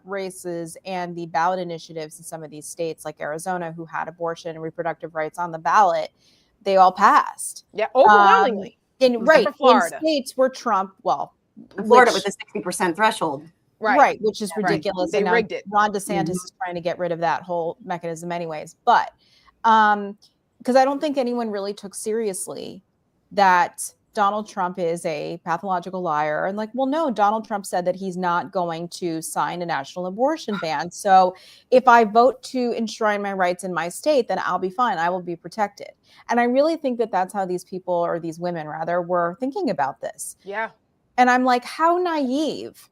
races and the ballot initiatives in some of these states, like Arizona, who had abortion and reproductive rights on the ballot, they all passed. Yeah, overwhelmingly. In states where Trump, Florida with a 60% threshold. Right, which is ridiculous. They rigged it. Ron DeSantis is trying to get rid of that whole mechanism anyways. But because I don't think anyone really took seriously that Donald Trump is a pathological liar. And no, Donald Trump said that he's not going to sign a national abortion ban. So if I vote to enshrine my rights in my state, then I'll be fine. I will be protected. And I really think that that's how these people, or these women rather, were thinking about this. Yeah. And I'm like, how naive,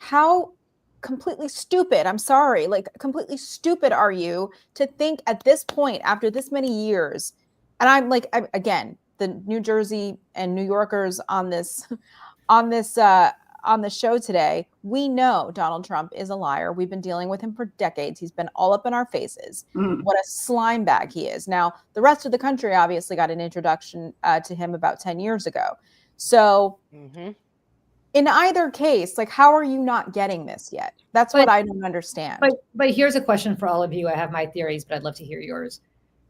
how completely stupid, I'm sorry, completely stupid are you to think at this point, after this many years, and I'm like, again, the New Jersey and New Yorkers on the show today, we know Donald Trump is a liar. We've been dealing with him for decades. He's been all up in our faces. What a slime bag he is. Now, the rest of the country obviously got an introduction to him about 10 years ago. So in either case, how are you not getting this yet? That's what I don't understand. But here's a question for all of you. I have my theories, but I'd love to hear yours.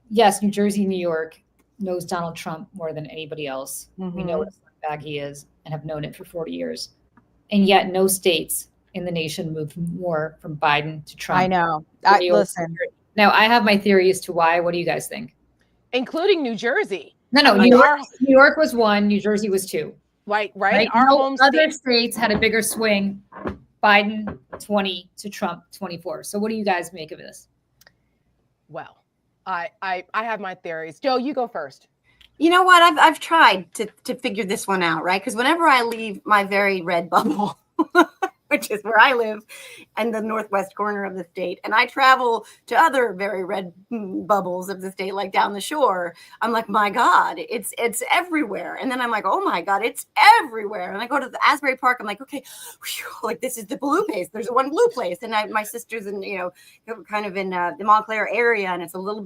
Yes, New Jersey, New York knows Donald Trump more than anybody else. We know what a slime bag he is and have known it for 40 years. And yet no states in the nation moved more from Biden to Trump. I know. Listen. Now, I have my theory as to why. What do you guys think? Including New Jersey. No. New York was 1. New Jersey was 2. Right. Our home other states had a bigger swing. Biden 20 to Trump 24. So what do you guys make of this? Well, I have my theories. Joe, you go first. You know what? I've tried to figure this one out, right? Because whenever I leave my very red bubble, which is where I live, and the northwest corner of the state, and I travel to other very red bubbles of the state, like down the shore, I'm like, my God, it's everywhere. And then I'm like, oh my God, it's everywhere. And I go to the Asbury Park, I'm like, okay, whew, this is the blue place. There's one blue place, and my sister's in kind of in the Montclair area, and it's a little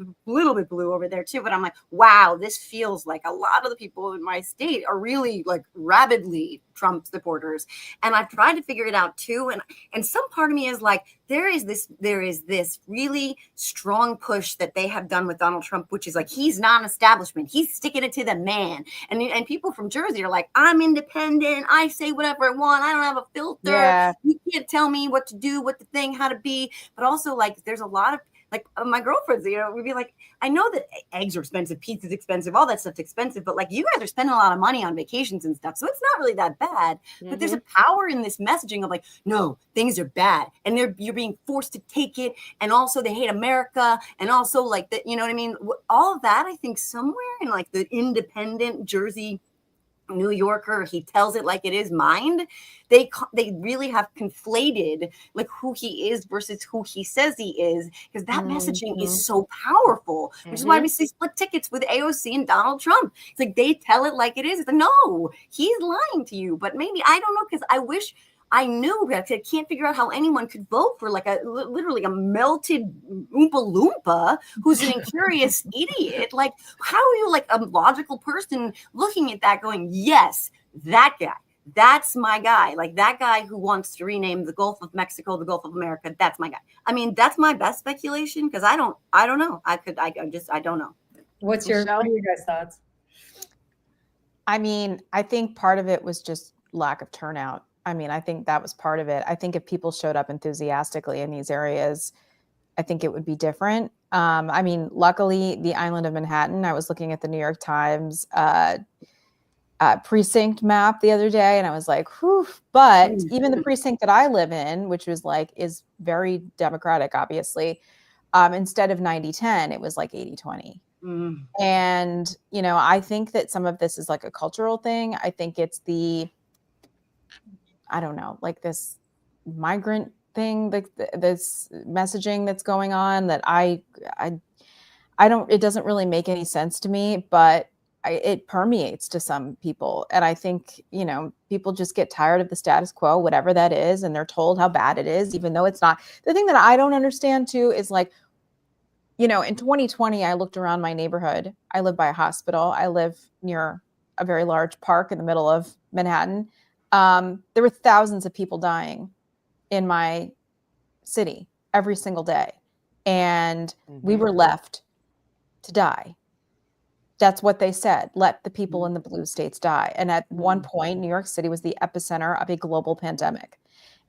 bit blue over there too. But I'm like, wow, this feels like a lot of the people in my state are really rabidly Trump supporters. And I've tried to figure it out too. And some part of me is like, there is this really strong push that they have done with Donald Trump, which is he's non-establishment. He's sticking it to the man. And people from Jersey are like, I'm independent. I say whatever I want. I don't have a filter. Yeah. You can't tell me what to do, what to think, how to be. But also there's a lot of my girlfriends, we'd be like, I know that eggs are expensive, pizza's expensive, all that stuff's expensive, but you guys are spending a lot of money on vacations and stuff. So it's not really that bad. But there's a power in this messaging of no, things are bad. And you're being forced to take it. And also they hate America. And also that, you know what I mean? All of that, I think somewhere in the independent Jersey New Yorker, he tells it like it is mind. They really have conflated who he is versus who he says he is, because that messaging is so powerful, which is why we see split tickets with AOC and Donald Trump. It's they tell it like it is. It's no, he's lying to you. But maybe, I don't know, because I wish I knew that. I can't figure out how anyone could vote for literally a melted Oompa Loompa who's an incurious idiot. How are you a logical person looking at that going, yes, that guy, that's my guy. That guy who wants to rename the Gulf of Mexico, the Gulf of America. That's my guy. I mean, that's my best speculation, because I don't know. I don't know. What are your guys' thoughts? I mean, I think part of it was just lack of turnout. I mean, I think that was part of it. I think if people showed up enthusiastically in these areas, I think it would be different. I mean, luckily, the island of Manhattan, I was looking at the New York Times precinct map the other day, and I was like, whew. But even the precinct that I live in, which was like, is very Democratic, obviously, instead of 90-10, it was like 80-20. And, you know, I think that some of this is like a cultural thing. I think it's I don't know, like this migrant thing, like this messaging that's going on that I don't, it doesn't really make any sense to me, but it permeates to some people. And I think, you know, people just get tired of the status quo, whatever that is, and they're told how bad it is, even though it's not. The thing that I don't understand too is like, you know, in 2020, I looked around my neighborhood. I live by a hospital. I live near a very large park in the middle of Manhattan. There were thousands of people dying in my city every single day. And we were left to die. That's what they said. Let the people in the blue states die. And at one point, New York City was the epicenter of a global pandemic.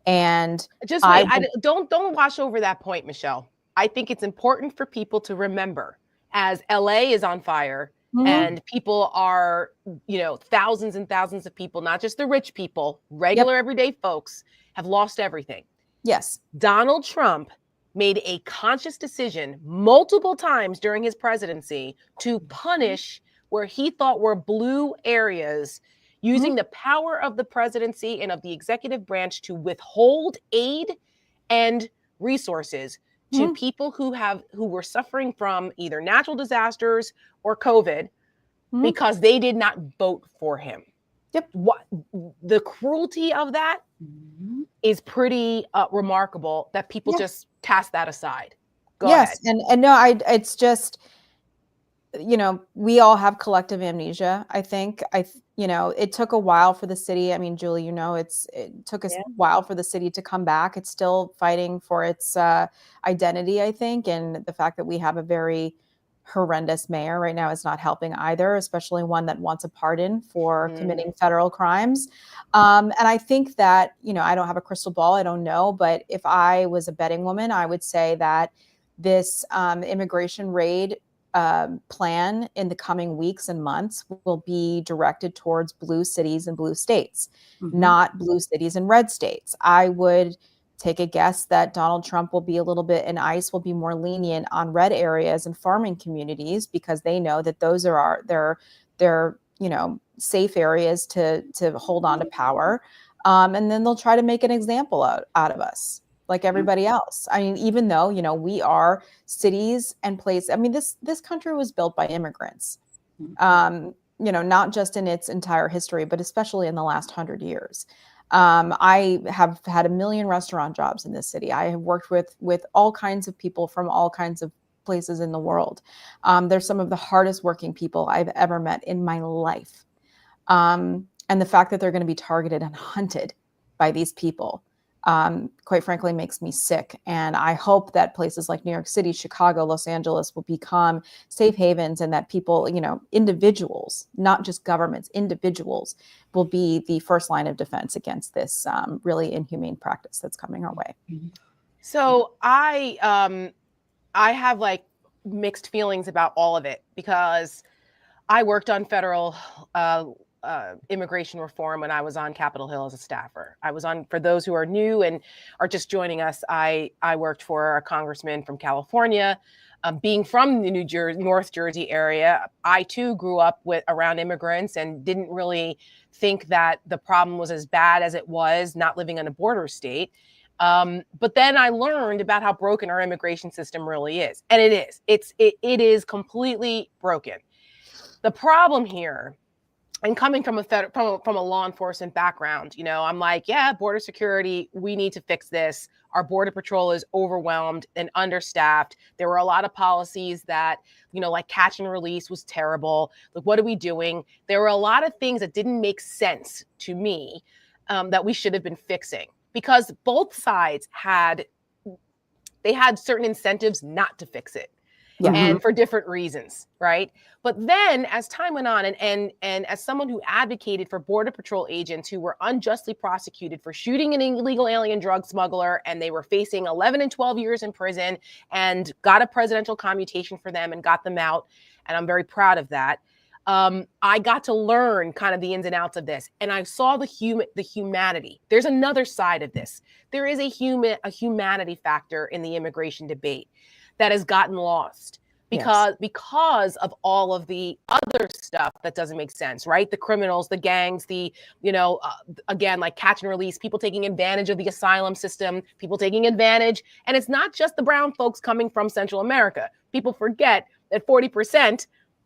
And just wait, don't wash over that point, Michelle. I think it's important for people to remember, as LA is on fire and people are, you know, thousands and thousands of people, not just the rich people, regular everyday folks have lost everything. Yes. Donald Trump made a conscious decision multiple times during his presidency to punish where he thought were blue areas, using the power of the presidency and of the executive branch to withhold aid and resources to people who were suffering from either natural disasters or COVID because they did not vote for him. Yep. What the cruelty of that is pretty remarkable that people just cast that aside. Go ahead. And no, it's just, you know, we all have collective amnesia. I think you know, it took a while for the city. I mean, Julie, you know, it took a while for the city to come back. It's still fighting for its identity, I think. And the fact that we have a very horrendous mayor right now is not helping either, especially one that wants a pardon for committing federal crimes. And I think that, you know, I don't have a crystal ball. I don't know. But if I was a betting woman, I would say that this immigration raid plan in the coming weeks and months will be directed towards blue cities and blue states, not blue cities and red states. I would take a guess that Donald Trump will be a little bit, and ICE will be more lenient on red areas and farming communities because they know that those are their you know, safe areas to hold on to power. And then they'll try to make an example out of us, like everybody else. I mean, even though, you know, we are cities and places. I mean, this country was built by immigrants, you know, not just in its entire history, but especially in the last 100 years. I have had 1 million restaurant jobs in this city. I have worked with all kinds of people from all kinds of places in the world. They're some of the hardest working people I've ever met in my life. And the fact that they're going to be targeted and hunted by these people, quite frankly, makes me sick. And I hope that places like New York City, Chicago, Los Angeles will become safe havens, and that people, you know, individuals, not just governments, individuals will be the first line of defense against this really inhumane practice that's coming our way. So I have like mixed feelings about all of it because I worked on federal immigration reform when I was on Capitol Hill as a staffer. I was on, for those who are new and are just joining us, I worked for a congressman from California. Being from the North Jersey area, I too grew up around immigrants and didn't really think that the problem was as bad as it was not living in a border state. But then I learned about how broken our immigration system really is. And it is. It is completely broken. The problem here, and coming from a law enforcement background, you know, I'm like, yeah, border security, we need to fix this. Our border patrol is overwhelmed and understaffed. There were a lot of policies that, you know, like catch and release was terrible. Like, what are we doing? There were a lot of things that didn't make sense to me that we should have been fixing, because both sides had certain incentives not to fix it. And for different reasons, right? But then as time went on, and as someone who advocated for Border Patrol agents who were unjustly prosecuted for shooting an illegal alien drug smuggler, and they were facing 11 and 12 years in prison, and got a presidential commutation for them and got them out, and I'm very proud of that. I got to learn kind of the ins and outs of this, and I saw the humanity. There's another side of this. There is a humanity factor in the immigration debate that has gotten lost because of all of the other stuff that doesn't make sense, right? The criminals, the gangs, again, like catch and release, people taking advantage of the asylum system, people taking advantage. And it's not just the brown folks coming from Central America. People forget that 40%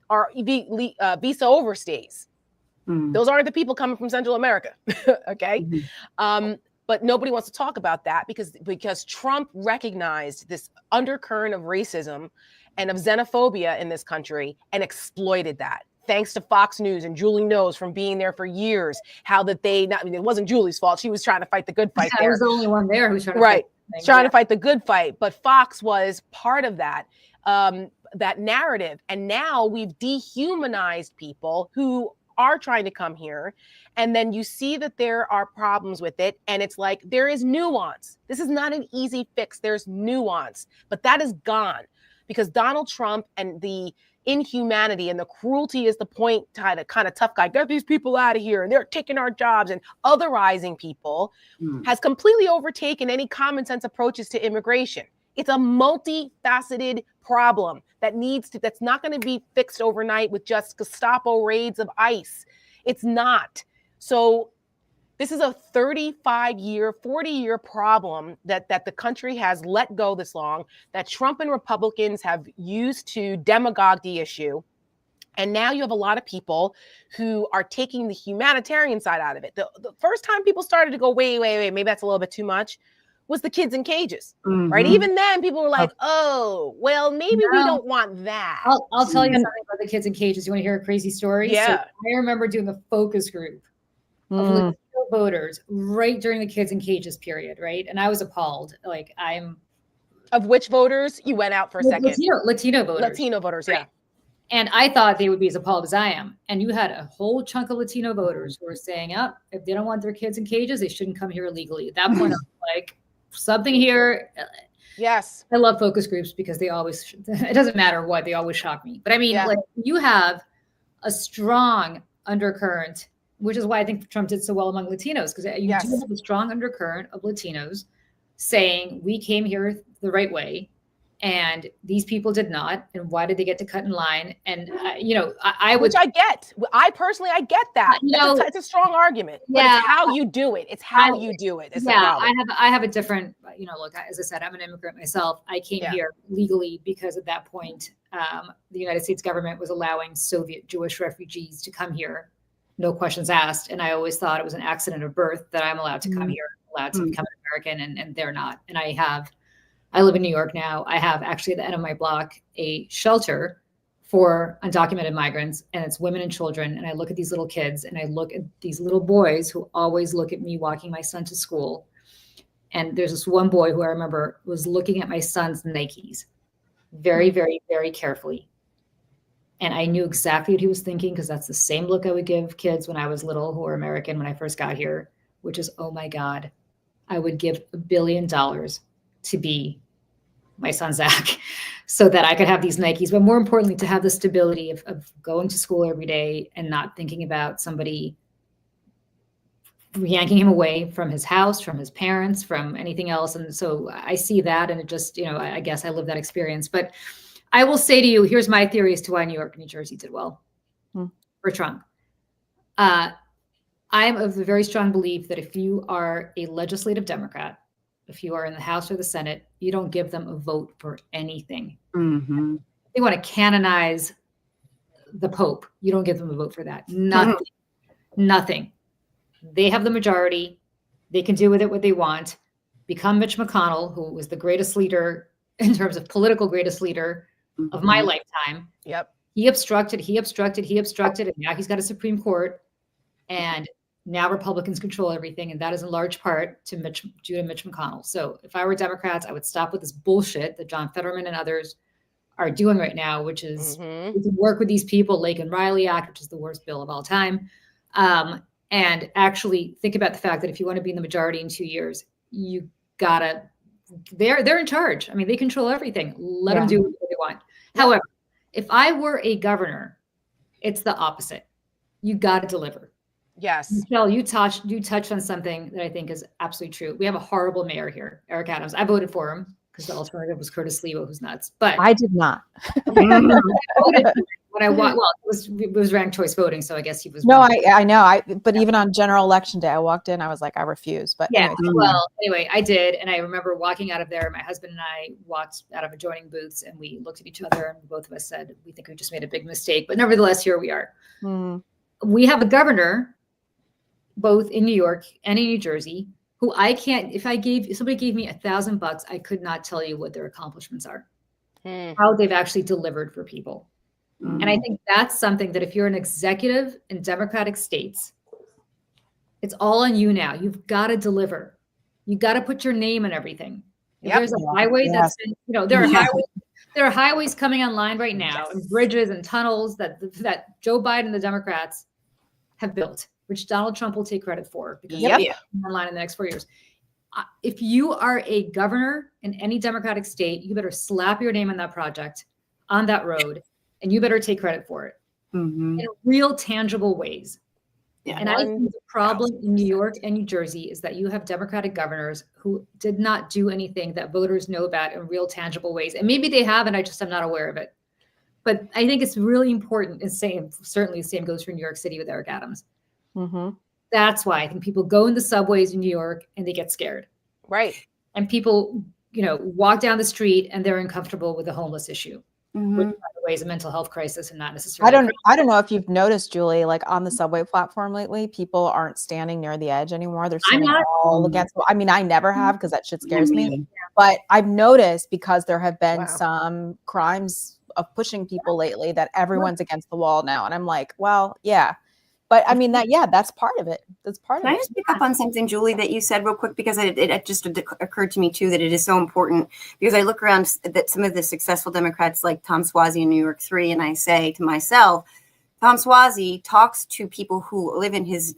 are visa overstays. Those aren't the people coming from Central America, okay? But nobody wants to talk about that because Trump recognized this undercurrent of racism and of xenophobia in this country and exploited that. Thanks to Fox News and Julie knows from being there for years, it wasn't Julie's fault. She was trying to fight the good fight there. I was the only one there who's trying to fight the good fight. But Fox was part of that, that narrative. And now we've dehumanized people who are trying to come here. And then you see that there are problems with it. And it's like, there is nuance. This is not an easy fix. There's nuance, but that is gone because Donald Trump and the inhumanity and the cruelty is the point kind of tough guy, get these people out of here and they're taking our jobs and otherizing people has completely overtaken any common sense approaches to immigration. It's a multifaceted problem that's not going to be fixed overnight with just Gestapo raids of ICE. It's not. So this is a 35-year, 40-year problem that the country has let go this long, that Trump and Republicans have used to demagogue the issue. And now you have a lot of people who are taking the humanitarian side out of it. The first time people started to go, wait, maybe that's a little bit too much, was the kids in cages, right? Even then people were like, oh, well, maybe we don't want that. I'll tell you something about the kids in cages. You want to hear a crazy story? Yeah. So I remember doing a focus group of Latino voters right during the kids in cages period, right? And I was appalled. Of which voters? You went out for a second. Latino voters. Latino voters, yeah. And I thought they would be as appalled as I am. And you had a whole chunk of Latino voters who were saying, if they don't want their kids in cages, they shouldn't come here illegally. At that point, I was like, something here. Yes. I love focus groups because it doesn't matter what, they always shock me. But I mean, you have a strong undercurrent, which is why I think Trump did so well among Latinos, because you do have a strong undercurrent of Latinos saying we came here the right way and these people did not, and why did they get to cut in line? And which I get. I personally get that. It's a strong argument. But it's how you do it. It's how you do it. I have a different. Look, as I said, I'm an immigrant myself. I came here legally because at that point, the United States government was allowing Soviet Jewish refugees to come here, no questions asked. And I always thought it was an accident of birth that I'm allowed to come here, allowed to become an American, and they're not. And I live in New York now. I have actually at the end of my block a shelter for undocumented migrants, and it's women and children. And I look at these little kids and I look at these little boys who always look at me walking my son to school. And there's this one boy who I remember was looking at my son's Nikes very, very, very carefully. And I knew exactly what he was thinking because that's the same look I would give kids when I was little who were American when I first got here, which is, oh my God, I would give $1 billion to be my son Zach so that I could have these Nikes, but more importantly, to have the stability of going to school every day and not thinking about somebody yanking him away from his house, from his parents, from anything else. And so I see that, and it just, I guess I live that experience. But I will say to you, here's my theory as to why New York and New Jersey did well for Trump. I am of the very strong belief that if you are a legislative Democrat, if you are in the House or the Senate, you don't give them a vote for anything. They want to canonize the Pope. You don't give them a vote for that. Nothing. They have the majority. They can do with it what they want. Become Mitch McConnell, who was the greatest leader in terms of political greatest leader of my lifetime. Yep. He obstructed, and now he's got a Supreme Court. And now Republicans control everything, and that is in large part due to Mitch McConnell. So if I were Democrats, I would stop with this bullshit that John Fetterman and others are doing right now, which is we can work with these people, Lake and Riley Act, which is the worst bill of all time, and actually think about the fact that if you want to be in the majority in 2 years, you gotta. They're in charge. I mean, they control everything. Let them do what they want. However, if I were a governor It's the opposite. You got to deliver. Yes. Michelle, you touched on something that I think is absolutely true. We have a horrible mayor here, Eric Adams. I voted for him because the alternative was Curtis Lewa, who's nuts. But I did not. It was ranked choice voting, so I guess he was. No, I know. But even on general election day, I walked in. I was like, I refuse. But yeah. Anyway, I did, and I remember walking out of there. My husband and I walked out of adjoining booths, and we looked at each other, and both of us said, "We think we just made a big mistake." But nevertheless, here we are. We have a governor, both in New York and in New Jersey, who I can't. If somebody gave me $1,000, I could not tell you what their accomplishments are, how they've actually delivered for people. And I think that's something that if you're an executive in democratic states, it's all on you now. You've got to deliver. You got to put your name on everything. If there's a highway that's been, there are highways coming online right now, and bridges and tunnels that Joe Biden and the Democrats have built, which Donald Trump will take credit for because they'll be online in the next 4 years. If you are a governor in any democratic state, you better slap your name on that project, on that road. And you better take credit for it in real tangible ways. Yeah. And I think the problem in New York and New Jersey is that you have Democratic governors who did not do anything that voters know about in real tangible ways. And maybe they have, and I just am not aware of it. But I think it's really important, and certainly the same goes for New York City with Eric Adams. That's why I think people go in the subways in New York and they get scared. Right. And people, walk down the street and they're uncomfortable with the homeless issue. Which, by the way, is a mental health crisis and not necessarily. I don't know if you've noticed, Julie, like on the subway platform lately, people aren't standing near the edge anymore. They're standing all against. I mean, I never have because that shit scares me. But I've noticed because there have been some crimes of pushing people lately that everyone's against the wall now, and I'm like, well, yeah. But I mean that's part of it. That's part of it. Can I just pick up on something, Julie, that you said real quick, because it just occurred to me too that it is so important, because I look around at some of the successful Democrats like Tom Suozzi in New York 3, and I say to myself, Tom Suozzi talks to people who live in his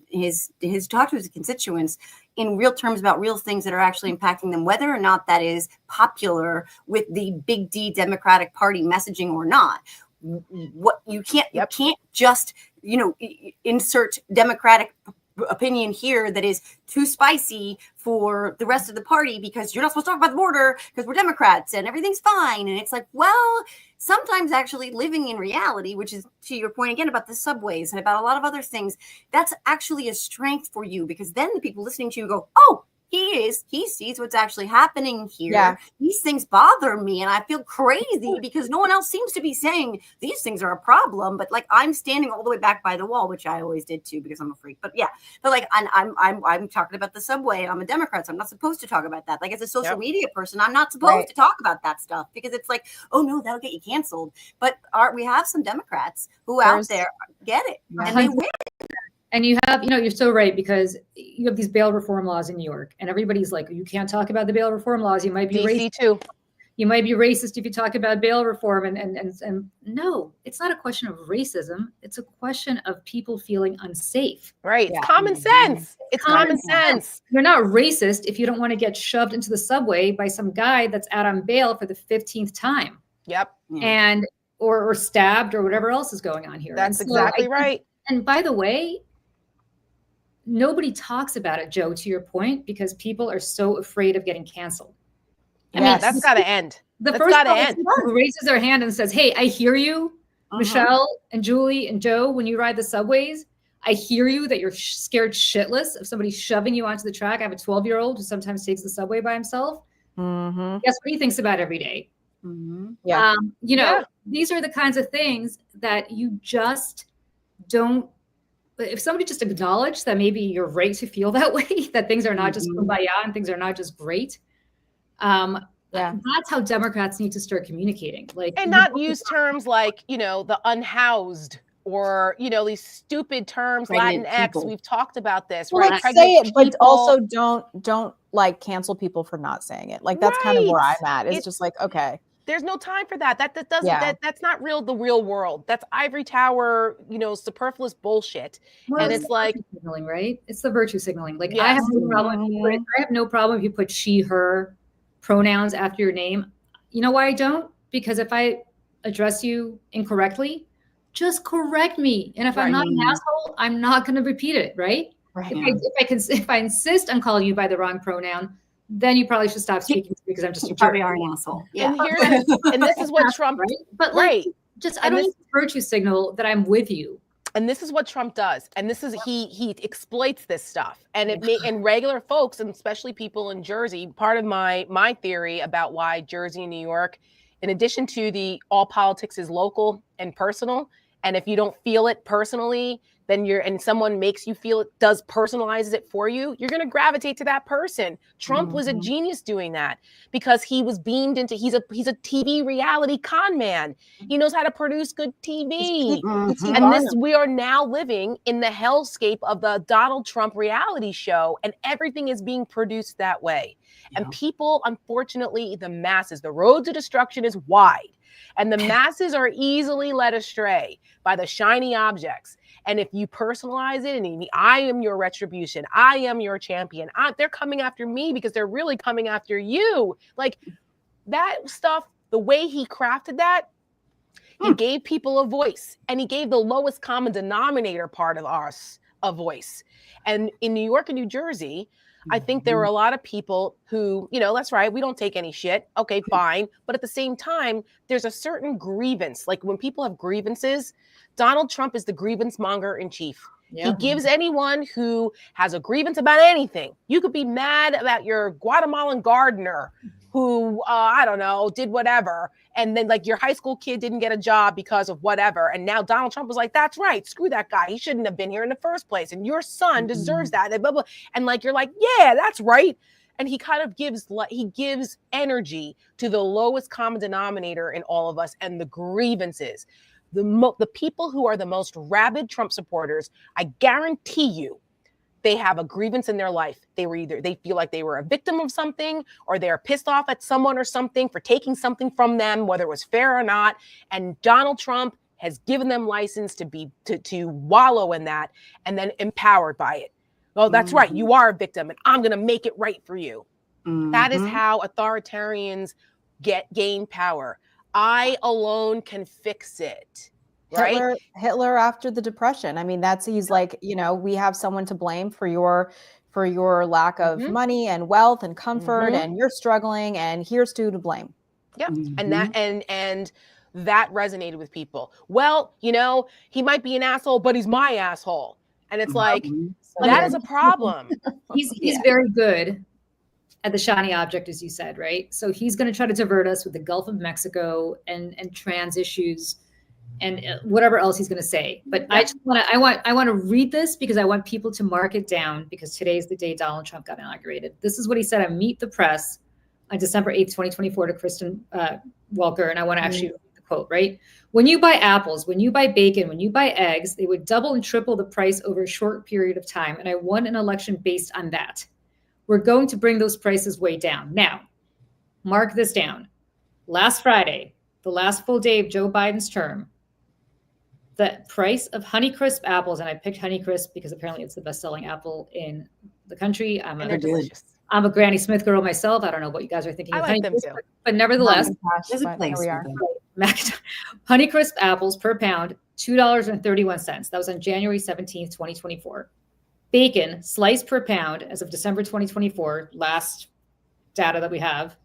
talk to his constituents in real terms about real things that are actually impacting them, whether or not that is popular with the big D Democratic Party messaging or not. What you can't just insert Democratic opinion here that is too spicy for the rest of the party, because you're not supposed to talk about the border because we're Democrats and everything's fine. And it's like, well, sometimes actually living in reality, which is to your point again about the subways and about a lot of other things, that's actually a strength for you, because then the people listening to you go, oh, he sees what's actually happening here. Yeah. These things bother me and I feel crazy because no one else seems to be saying these things are a problem. But like, I'm standing all the way back by the wall, which I always did too, because I'm a freak. But yeah, but like I'm talking about the subway and I'm a Democrat, so I'm not supposed to talk about that. Like, as a social media person, I'm not supposed to talk about that stuff, because it's like, oh no, that'll get you canceled. But we have some Democrats who out there get it and they win. And you have, you're so right, because you have these bail reform laws in New York, and everybody's like, you can't talk about the bail reform laws. You might be racist too. You might be racist if you talk about bail reform. And no, it's not a question of racism. It's a question of people feeling unsafe. Right. It's common sense. It's common sense. You're not racist if you don't want to get shoved into the subway by some guy that's out on bail for the 15th time. Yep. And or stabbed or whatever else is going on here. That's exactly right. And by the way, nobody talks about it, Joe, to your point, because people are so afraid of getting canceled. I mean, that's got to end. The first person who raises their hand and says, hey, I hear you, Michelle and Julie and Joe, when you ride the subways, I hear you that you're scared shitless of somebody shoving you onto the track. I have a 12-year-old who sometimes takes the subway by himself. Guess what he thinks about every day? These are the kinds of things that you just don't. If somebody just acknowledged that maybe you're right to feel that way, that things are not just kumbaya and things are not just great. That's how Democrats need to start communicating. And not use terms like, the unhoused or, these stupid terms, Latinx. We've talked about this, right? Like, say it, but also don't like cancel people for not saying it. Like, that's kind of where I'm at. It's just like, okay. There's no time for that. That doesn't that's not the real world. That's ivory tower, superfluous bullshit. Well, and it's like signaling, right? It's the virtue signaling. Like, I have no problem. I have no problem if you put she, her pronouns after your name. You know why I don't? Because if I address you incorrectly, just correct me. And if I'm not an asshole, I'm not going to repeat it, right? Right. If I insist on calling you by the wrong pronoun, then you probably should stop speaking to me because I'm just You a jerk. probably are an asshole. Yeah. And this is what Trump, right? But like, I don't need to virtue signal that I'm with you. And this is what Trump does. And this is, he exploits this stuff. And and regular folks, and especially people in Jersey, part of my theory about why Jersey and New York, in addition to the all politics is local and personal, and if you don't feel it personally, then and someone makes you feel it, personalizes it for you, you're going to gravitate to that person. Trump was a genius doing that because he was beamed into, he's a TV reality con man. He knows how to produce good TV. And we are now living in the hellscape of the Donald Trump reality show, and everything is being produced that way. And people, unfortunately, the masses, the road to destruction is wide. And the masses are easily led astray by the shiny objects. And if you personalize it, and I am your retribution, I am your champion, they're coming after me because they're really coming after you. Like that stuff, the way he crafted that, he gave people a voice, and he gave the lowest common denominator part of us a voice. And in New York and New Jersey, I think there were a lot of people who, that's right, we don't take any shit. Okay, fine. But at the same time, there's a certain grievance. Like when people have grievances, Donald Trump is the grievance monger in chief. He gives anyone who has a grievance about anything. You could be mad about your Guatemalan gardener who, I don't know, did whatever. And then like your high school kid didn't get a job because of whatever. And now Donald Trump was like, that's right. Screw that guy. He shouldn't have been here in the first place. And your son deserves that. And blah, blah. And like, you're like, yeah, that's right. And he kind of gives energy to the lowest common denominator in all of us and the grievances. The people who are the most rabid Trump supporters, I guarantee you, they have a grievance in their life. They feel like they were a victim of something, or they're pissed off at someone or something for taking something from them, whether it was fair or not. And Donald Trump has given them license to wallow in that, and then empowered by it. Oh, that's right. You are a victim, and I'm going to make it right for you. That is how authoritarians gain power. I alone can fix it. Right? Hitler after the Depression. I mean, he's like, we have someone to blame for your lack of money and wealth and comfort, and you're struggling, and here's to blame. Yeah. And that resonated with people. Well, he might be an asshole, but he's my asshole. And it's like, that is a problem. He's very good at the shiny object, as you said, right? So he's going to try to divert us with the Gulf of Mexico and trans issues and whatever else he's going to say. But I want to read this because I want people to mark it down, because today's the day Donald Trump got inaugurated. This is what he said on Meet the Press on December 8th, 2024 to Kristen Welker. And I want to actually read the quote, right? When you buy apples, when you buy bacon, when you buy eggs, they would double and triple the price over a short period of time. And I won an election based on that. We're going to bring those prices way down. Now, mark this down. Last Friday, the last full day of Joe Biden's term, the price of Honeycrisp apples, and I picked Honeycrisp because apparently it's the best-selling apple in the country. I'm a Granny Smith girl myself. I don't know what you guys are thinking. I like them too. But nevertheless, there's a place. Honeycrisp apples per pound, $2.31. That was on January 17th, 2024. Bacon, sliced per pound, as of December 2024, last data that we have,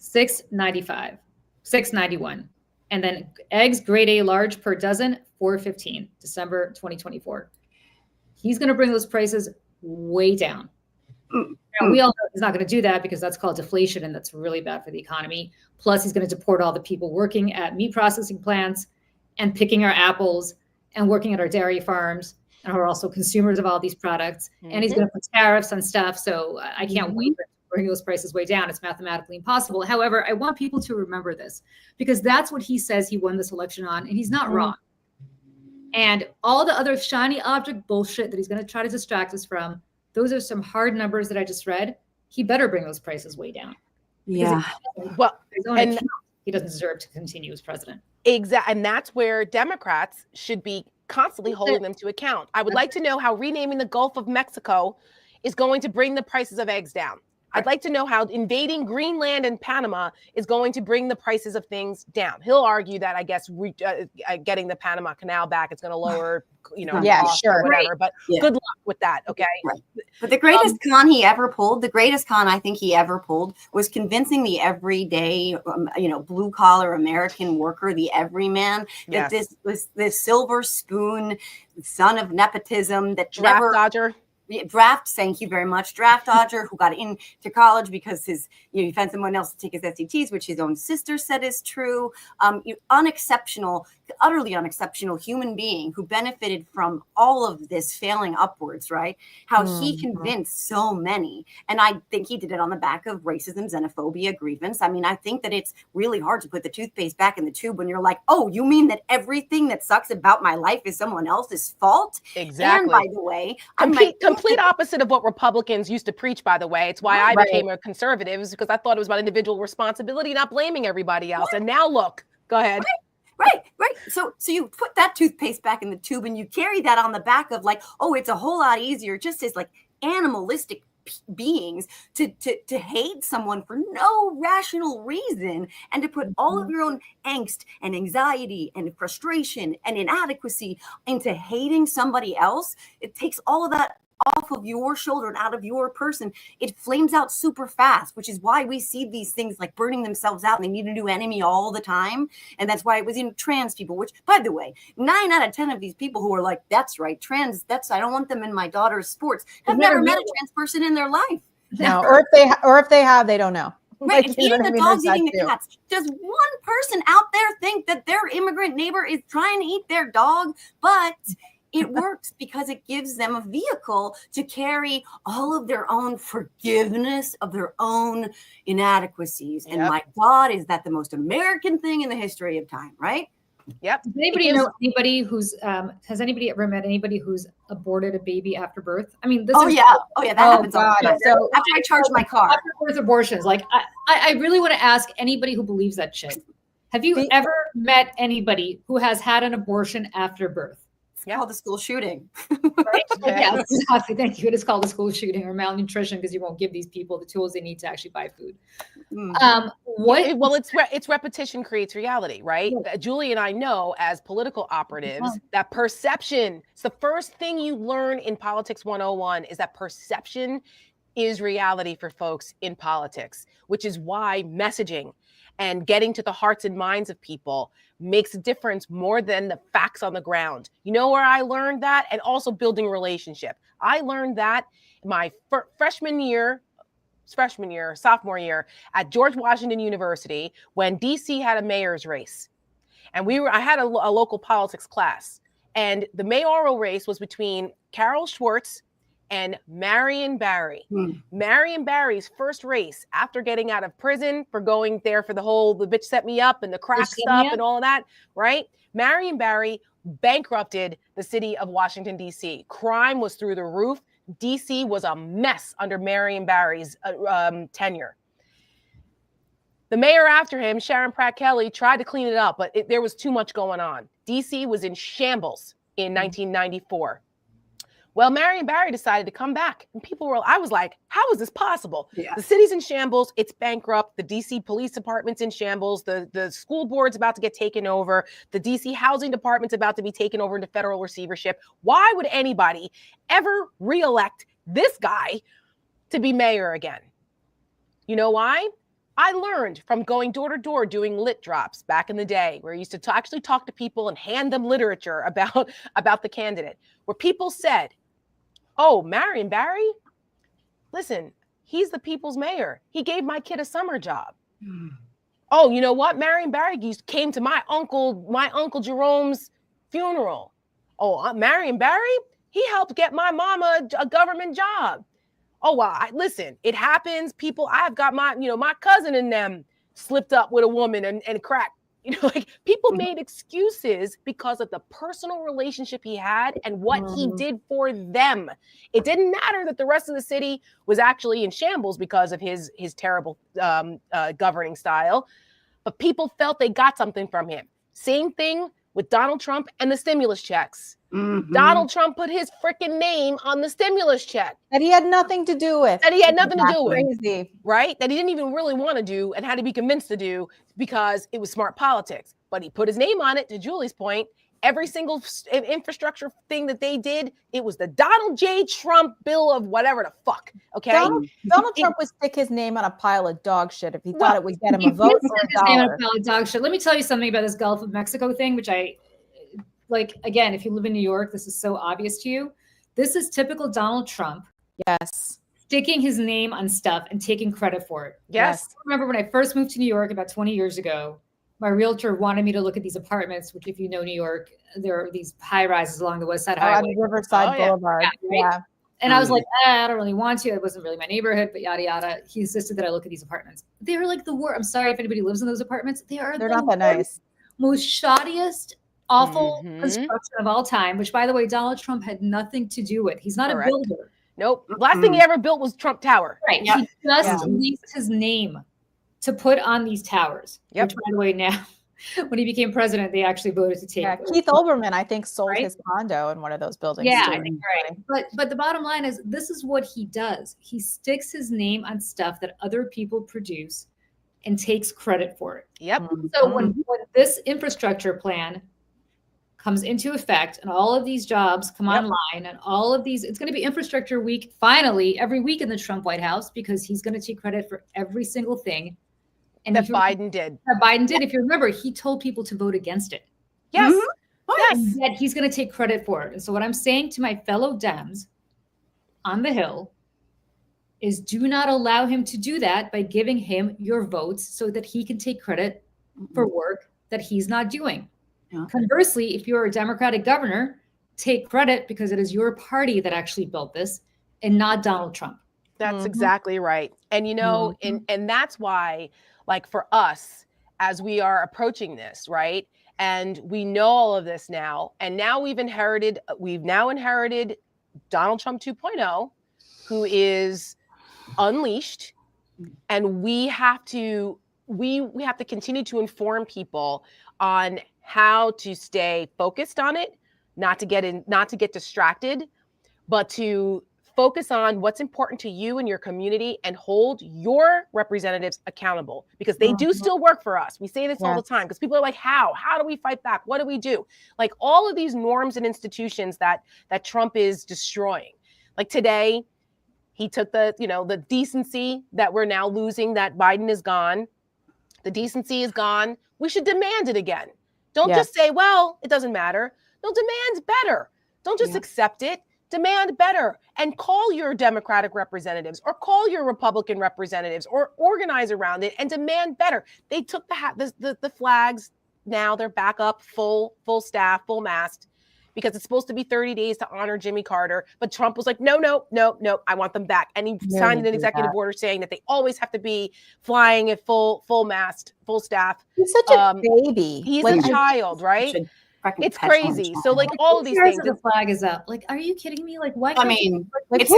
$6.95, $6.91. And then eggs, grade A large per dozen, $4.15, December 2024. He's going to bring those prices way down. Now, we all know he's not going to do that because that's called deflation, and that's really bad for the economy. Plus, he's going to deport all the people working at meat processing plants and picking our apples and working at our dairy farms, and who are also consumers of all these products. And he's going to put tariffs on stuff. So I can't wait for him to bring those prices way down. It's mathematically impossible. However, I want people to remember this, because that's what he says he won this election on, and he's not wrong. And all the other shiny object bullshit that he's going to try to distract us from, those are some hard numbers that I just read. He better bring those prices way down. Yeah. Well, and he doesn't deserve to continue as president. Exactly. And that's where Democrats should be constantly holding them to account. I would like to know how renaming the Gulf of Mexico is going to bring the prices of eggs down. I'd like to know how invading Greenland and Panama is going to bring the prices of things down. He'll argue that, I guess, getting the Panama Canal back, it's going to lower, costs or whatever. But good luck with that, okay? Right. But the greatest con he ever pulled, the greatest con I think he ever pulled, was convincing the everyday, blue collar American worker, the everyman, that this was this silver spoon, son of nepotism, that draft dodger. Thank you very much, draft dodger, who got into college because he found someone else to take his SATs, which his own sister said is true. Unexceptional, utterly unexceptional human being who benefited from all of this failing upwards, right? How he convinced so many. And I think he did it on the back of racism, xenophobia, grievance. I mean, I think that it's really hard to put the toothpaste back in the tube when you're like, oh, you mean that everything that sucks about my life is someone else's fault? Exactly. And by the way, complete opposite of what Republicans used to preach, by the way. It's why I became a conservative, is because I thought it was about individual responsibility, not blaming everybody else. And now look, go ahead. Right. So you put that toothpaste back in the tube and you carry that on the back of like, oh, it's a whole lot easier just as like animalistic beings to hate someone for no rational reason and to put all of your own angst and anxiety and frustration and inadequacy into hating somebody else. It takes all of that off of your shoulder and out of your person. It flames out super fast, which is why we see these things like burning themselves out and they need a new enemy all the time. And that's why it was in trans people, which, by the way, 9 out of 10 of these people who are like, that's right, trans, I don't want them in my daughter's sports, have never met a trans person in their life. No, or if they have, they don't know. Right, it's eating the dogs, eating the cats. Does one person out there think that their immigrant neighbor is trying to eat their dog? But it works because it gives them a vehicle to carry all of their own forgiveness of their own inadequacies. And my God, is that the most American thing in the history of time, right? Yep. Does anybody know anybody who's has anybody ever met anybody who's aborted a baby after birth? I mean, that happens all the time. So after I charge my car, after birth abortions, like I really want to ask anybody who believes that shit. Have you ever met anybody who has had an abortion after birth? It's called a school shooting. Right? Yes, exactly. Thank you. It is called a school shooting or malnutrition because you won't give these people the tools they need to actually buy food. Well, it's repetition creates reality, right? Yeah. Julie and I know as political operatives that perception, it's the first thing you learn in Politics 101 is that perception is reality for folks in politics, which is why messaging and getting to the hearts and minds of people makes a difference more than the facts on the ground. You know where I learned that? And also building relationship. I learned that my sophomore year at George Washington University when DC had a mayor's race. And I had a local politics class. And the mayoral race was between Carol Schwartz and Marion Barry. Marion Barry's first race after getting out of prison for going there for the bitch set me up and the crack stuff and all of that, right? Marion Barry bankrupted the city of Washington, D.C. Crime was through the roof. D.C. was a mess under Marion Barry's tenure. The mayor after him, Sharon Pratt Kelly, tried to clean it up, but there was too much going on. D.C. was in shambles in 1994. Well, Marion Barry decided to come back. And I was like, how is this possible? Yeah. The city's in shambles. It's bankrupt. The DC police department's in shambles. The school board's about to get taken over. The DC housing department's about to be taken over into federal receivership. Why would anybody ever reelect this guy to be mayor again? You know why? I learned from going door to door doing lit drops back in the day, where I used to actually talk to people and hand them literature about the candidate, where people said, oh, Marion Barry, listen, he's the people's mayor. He gave my kid a summer job. Oh, you know what? Marion Barry came to my uncle Jerome's funeral. Oh, Marion Barry, he helped get my mama a government job. Oh, well, listen, it happens. People, I've got my cousin and them slipped up with a woman and cracked. Like people made excuses because of the personal relationship he had and what he did for them. It didn't matter that the rest of the city was actually in shambles because of his terrible governing style, but people felt they got something from him. Same thing with Donald Trump and the stimulus checks. Donald Trump put his freaking name on the stimulus check. That he had nothing to do with. That he had nothing to do with. Crazy. Right? That he didn't even really want to do and had to be convinced to do because it was smart politics. But he put his name on it, to Julie's point. Every single infrastructure thing that they did, it was the Donald J. Trump bill of whatever the fuck. Okay. Donald Trump would stick his name on a pile of dog shit if he thought it would get him a vote or a dollar. Dog shit. Let me tell you something about this Gulf of Mexico thing, which I like. Again, if you live in New York, this is so obvious to you. This is typical Donald Trump. Yes. Sticking his name on stuff and taking credit for it. Yes. I remember when I first moved to New York about 20 years ago, my realtor wanted me to look at these apartments, which if you know New York, there are these high rises along the West Side Highway. Riverside Boulevard. Yeah. And I was like, I don't really want to. It wasn't really my neighborhood, but yada, yada. He insisted that I look at these apartments. They are like the worst. I'm sorry if anybody lives in those apartments. They're not that nice. Most shoddiest, awful construction of all time, which by the way, Donald Trump had nothing to do with. He's not a builder. Nope. Last thing he ever built was Trump Tower. Right. He just leased his name to put on these towers. Yep. Which, by the way, now when he became president, they actually voted to take. Yeah, Keith Olbermann, I think, sold his condo in one of those buildings. Yeah, I think right. But the bottom line is, this is what he does. He sticks his name on stuff that other people produce and takes credit for it. Yep. So when this infrastructure plan comes into effect and all of these jobs come online and all of these, it's going to be infrastructure week, finally, every week in the Trump White House, because he's going to take credit for every single thing. And that Biden did. That Biden did. If you remember, he told people to vote against it. Yes. Yes. And yet he's going to take credit for it. And so what I'm saying to my fellow Dems on the Hill is, do not allow him to do that by giving him your votes so that he can take credit for work that he's not doing. Yeah. Conversely, if you're a Democratic governor, take credit because it is your party that actually built this and not Donald Trump. That's exactly right. And, you know, and that's why, like, for us, as we are approaching this, right? And we know all of this now. And now we've now inherited Donald Trump 2.0, who is unleashed. And we have to continue to inform people on how to stay focused on it, not to get distracted, but to focus on what's important to you and your community and hold your representatives accountable, because they do still work for us. We say this all the time because people are like, how do we fight back? What do we do? Like all of these norms and institutions that Trump is destroying. Like today, he took the decency that we're now losing, that Biden is gone. The decency is gone. We should demand it again. Don't just say, well, it doesn't matter. No, demand better. Don't just accept it. Demand better and call your Democratic representatives or call your Republican representatives or organize around it and demand better. They took the flags. Now they're back up, full staff, full mast, because it's supposed to be 30 days to honor Jimmy Carter. But Trump was like, no, I want them back. And he signed an executive order saying that they always have to be flying at full mast, full staff. He's such a baby. He's a child, right? It's crazy. So like all of these things. The flag is up. Like, are you kidding me? Like, why? I mean, it's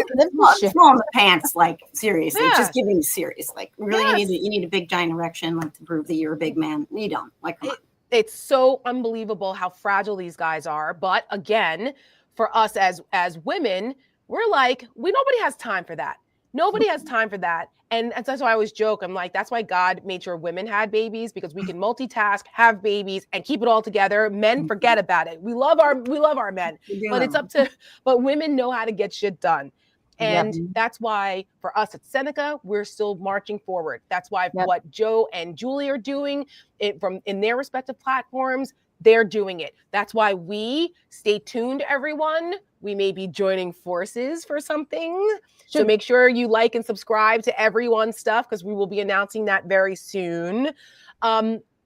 small in the pants. Like, seriously, just giving serious. Like, really, you need a big giant erection, like, to prove that you're a big man. You don't. Like, come on. It's so unbelievable how fragile these guys are. But again, for us as women, we're like, nobody has time for that. Nobody has time for that. And that's why I always joke. I'm like, that's why God made sure women had babies, because we can multitask, have babies, and keep it all together. Men forget about it. We love our men, but women know how to get shit done. And that's why for us at Seneca, we're still marching forward. That's why what Joe and Julie are doing in their respective platforms, they're doing it. That's why we stay tuned, everyone. We may be joining forces for something. So make sure you like and subscribe to everyone's stuff, because we will be announcing that very soon.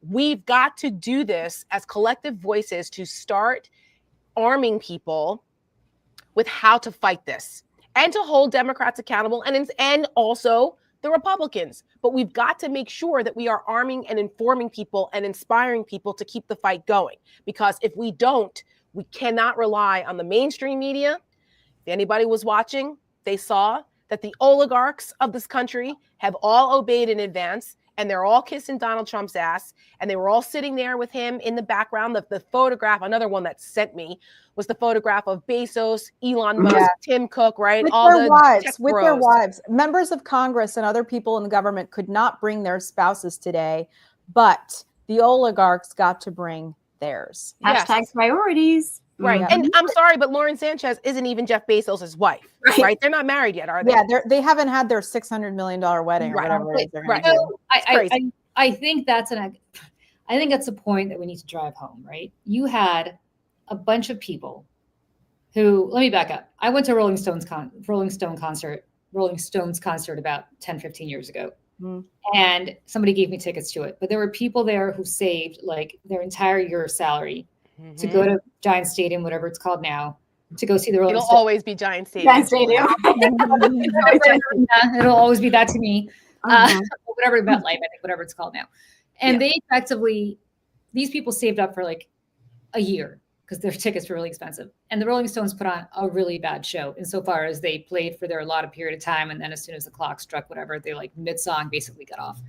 We've got to do this as collective voices to start arming people with how to fight this and to hold Democrats accountable and also the Republicans. But we've got to make sure that we are arming and informing people and inspiring people to keep the fight going. Because if we don't, we cannot rely on the mainstream media. If anybody was watching, they saw that the oligarchs of this country have all obeyed in advance, and they're all kissing Donald Trump's ass, and they were all sitting there with him in the background. The photograph, another one that sent me, was the photograph of Bezos, Elon Musk, Tim Cook, right? With all their the wives, with their bros. wives. Members of Congress and other people in the government could not bring their spouses today, but the oligarchs got to bring theirs. Hashtag priorities. Right. And I'm sorry, but Lauren Sanchez isn't even Jeff Bezos' wife, right? They're not married yet, are they? Yeah, they haven't had their $600 million wedding or whatever it is they're going to do. I think that's a point that we need to drive home, right? You had a bunch of people who, let me back up. I went to Rolling Stones concert about 10, 15 years ago. And somebody gave me tickets to it. But there were people there who saved like their entire year's salary to go to Giant Stadium, whatever it's called now, to go see the Rolling Stones. It'll always be Giant Stadium. Giant Stadium. It'll always be that to me. Whatever MetLife, I think, whatever it's called now. And they effectively, these people saved up for like a year because their tickets were really expensive. And the Rolling Stones put on a really bad show insofar as they played for their allotted period of time. And then as soon as the clock struck, whatever, they like mid-song basically got off.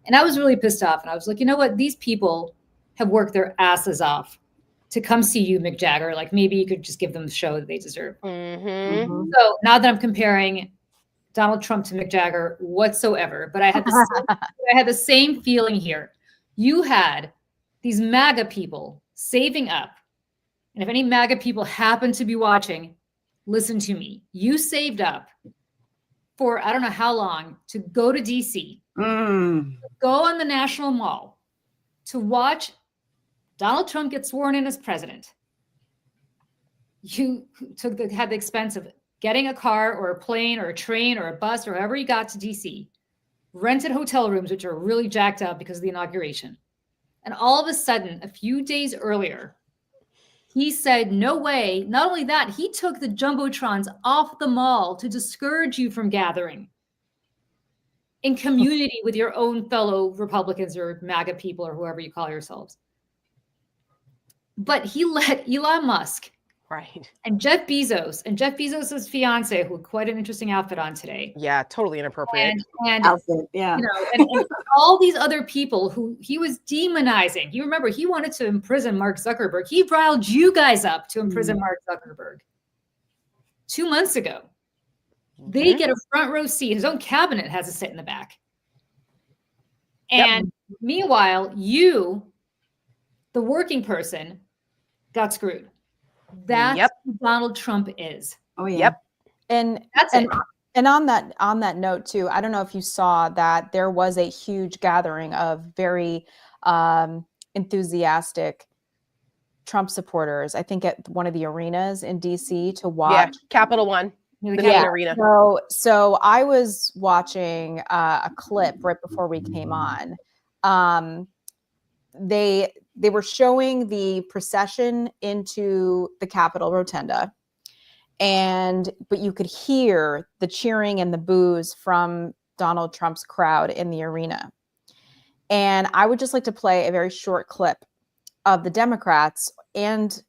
And I was really pissed off. And I was like, you know what? These people have worked their asses off to come see you, Mick Jagger. Like maybe you could just give them the show that they deserve. So not that I'm comparing Donald Trump to Mick Jagger whatsoever, but I had the same feeling here. You had these MAGA people saving up. And if any MAGA people happen to be watching, listen to me. You saved up for I don't know how long to go to DC, go on the National Mall to watch Donald Trump get sworn in as president. You had the expense of getting a car or a plane or a train or a bus or however you got to DC, rented hotel rooms, which are really jacked up because of the inauguration. And all of a sudden, a few days earlier, he said, no way. Not only that, he took the Jumbotrons off the mall to discourage you from gathering in community with your own fellow Republicans or MAGA people or whoever you call yourselves. But he let Elon Musk and Jeff Bezos' fiance, who had quite an interesting outfit on today. Yeah, totally inappropriate. And outfit, yeah. You know, and all these other people who he was demonizing. You remember he wanted to imprison Mark Zuckerberg. He riled you guys up to imprison Mark Zuckerberg 2 months ago. They get a front row seat. His own cabinet has a sit in the back. And meanwhile, you, the working person, got screwed. That's who Donald Trump is. Oh yeah. And that's it. And on that note too, I don't know if you saw that there was a huge gathering of very enthusiastic Trump supporters, I think at one of the arenas in DC to watch. Yeah, Capital One, the main arena. So I was watching a clip right before we came on. They were showing the procession into the Capitol Rotunda, but you could hear the cheering and the boos from Donald Trump's crowd in the arena. And I would just like to play a very short clip of the Democrats and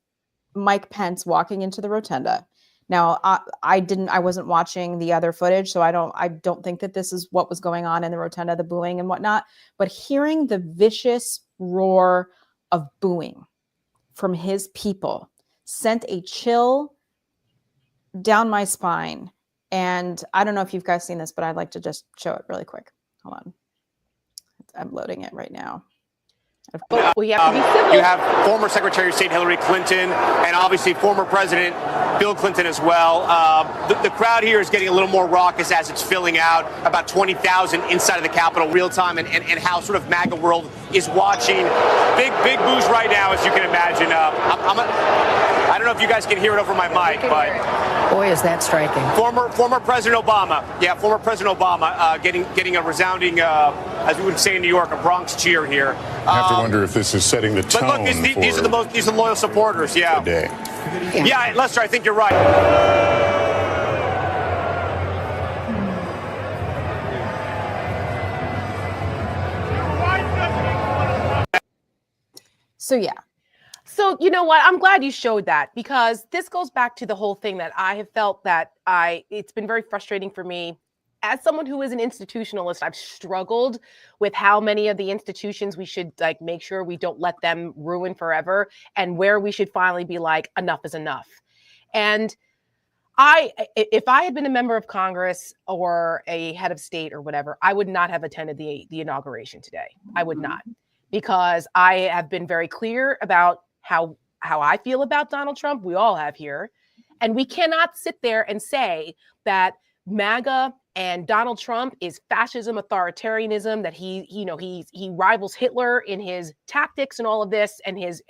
Mike Pence walking into the Rotunda. Now, I wasn't watching the other footage, so I don't think that this is what was going on in the Rotunda, the booing and whatnot, but hearing the vicious roar of booing from his people sent a chill down my spine. And I don't know if you guys seen this, but I'd like to just show it really quick. Hold on. I'm loading it right now. We have to be civil. You have former Secretary of State Hillary Clinton and obviously former President Bill Clinton as well. The crowd here is getting a little more raucous as it's filling out. About 20,000 inside of the Capitol real time, and how sort of MAGA world is watching. Big boos right now, as you can imagine. I don't know if you guys can hear it over my mic, but boy, is that striking. Former President Obama, former President Obama getting a resounding, as we would say in New York, a Bronx cheer here. I have to wonder if this is setting the tone. But look, these are the loyal supporters. Yeah. Today. Yeah, Lester, I think you're right. So yeah. So you know what? I'm glad you showed that, because this goes back to the whole thing that I have felt that it's been very frustrating for me as someone who is an institutionalist, I've struggled with how many of the institutions we should like make sure we don't let them ruin forever, and where we should finally be like, enough is enough. And if I had been a member of Congress or a head of state or whatever, I would not have attended the inauguration today. I would not, because I have been very clear about how I feel about Donald Trump. We all have here. And we cannot sit there and say that MAGA and Donald Trump is fascism, authoritarianism, that he rivals Hitler in his tactics and all of this and his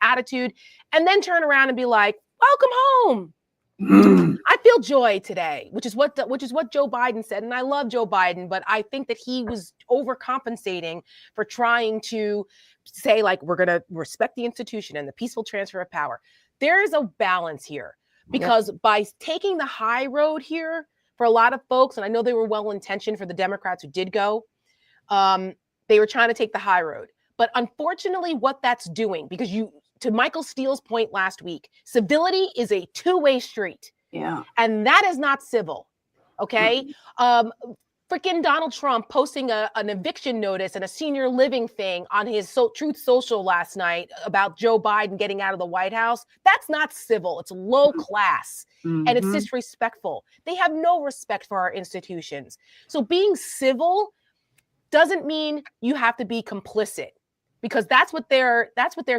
attitude, and then turn around and be like, welcome home. I feel joy today, which is what Joe Biden said. And I love Joe Biden, but I think that he was overcompensating for trying to say, like, we're going to respect the institution and the peaceful transfer of power. There is a balance here, because by taking the high road here for a lot of folks, and I know they were well-intentioned for the Democrats who did go, they were trying to take the high road. But unfortunately, what that's doing, because to Michael Steele's point last week, civility is a two-way street. Yeah. And that is not civil. Okay. Freaking Donald Trump posting an eviction notice and a senior living thing on his Truth Social last night about Joe Biden getting out of the White House. That's not civil. It's low class and it's disrespectful. They have no respect for our institutions. So being civil doesn't mean you have to be complicit, because that's what they're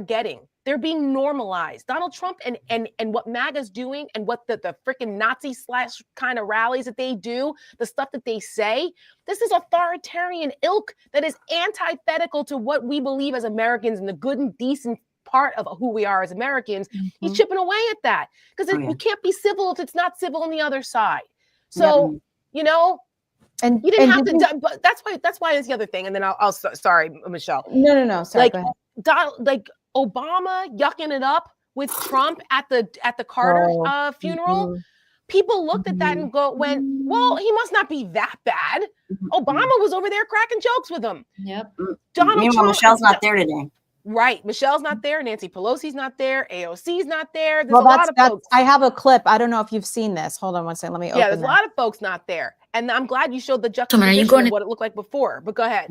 getting. They're being normalized. Donald Trump and what MAGA's doing, and what the freaking Nazi / kind of rallies that they do, the stuff that they say, this is authoritarian ilk that is antithetical to what we believe as Americans and the good and decent part of who we are as Americans. He's chipping away at that, because you can't be civil if it's not civil on the other side. So, and you didn't have to, but that's why it's the other thing. And then I'll sorry, Michelle. No. Sorry. Like Obama yucking it up with Trump at the Carter funeral. People looked at that and went, well, he must not be that bad. Obama was over there cracking jokes with him. Yep. Meanwhile, Trump, Michelle's not there today. Right. Michelle's not there. Nancy Pelosi's not there. AOC's not there. There's a lot of folks. I have a clip. I don't know if you've seen this. Hold on one second. Let me open there's a lot of folks not there. And I'm glad you showed the juxtaposition of what it looked like before. But go ahead.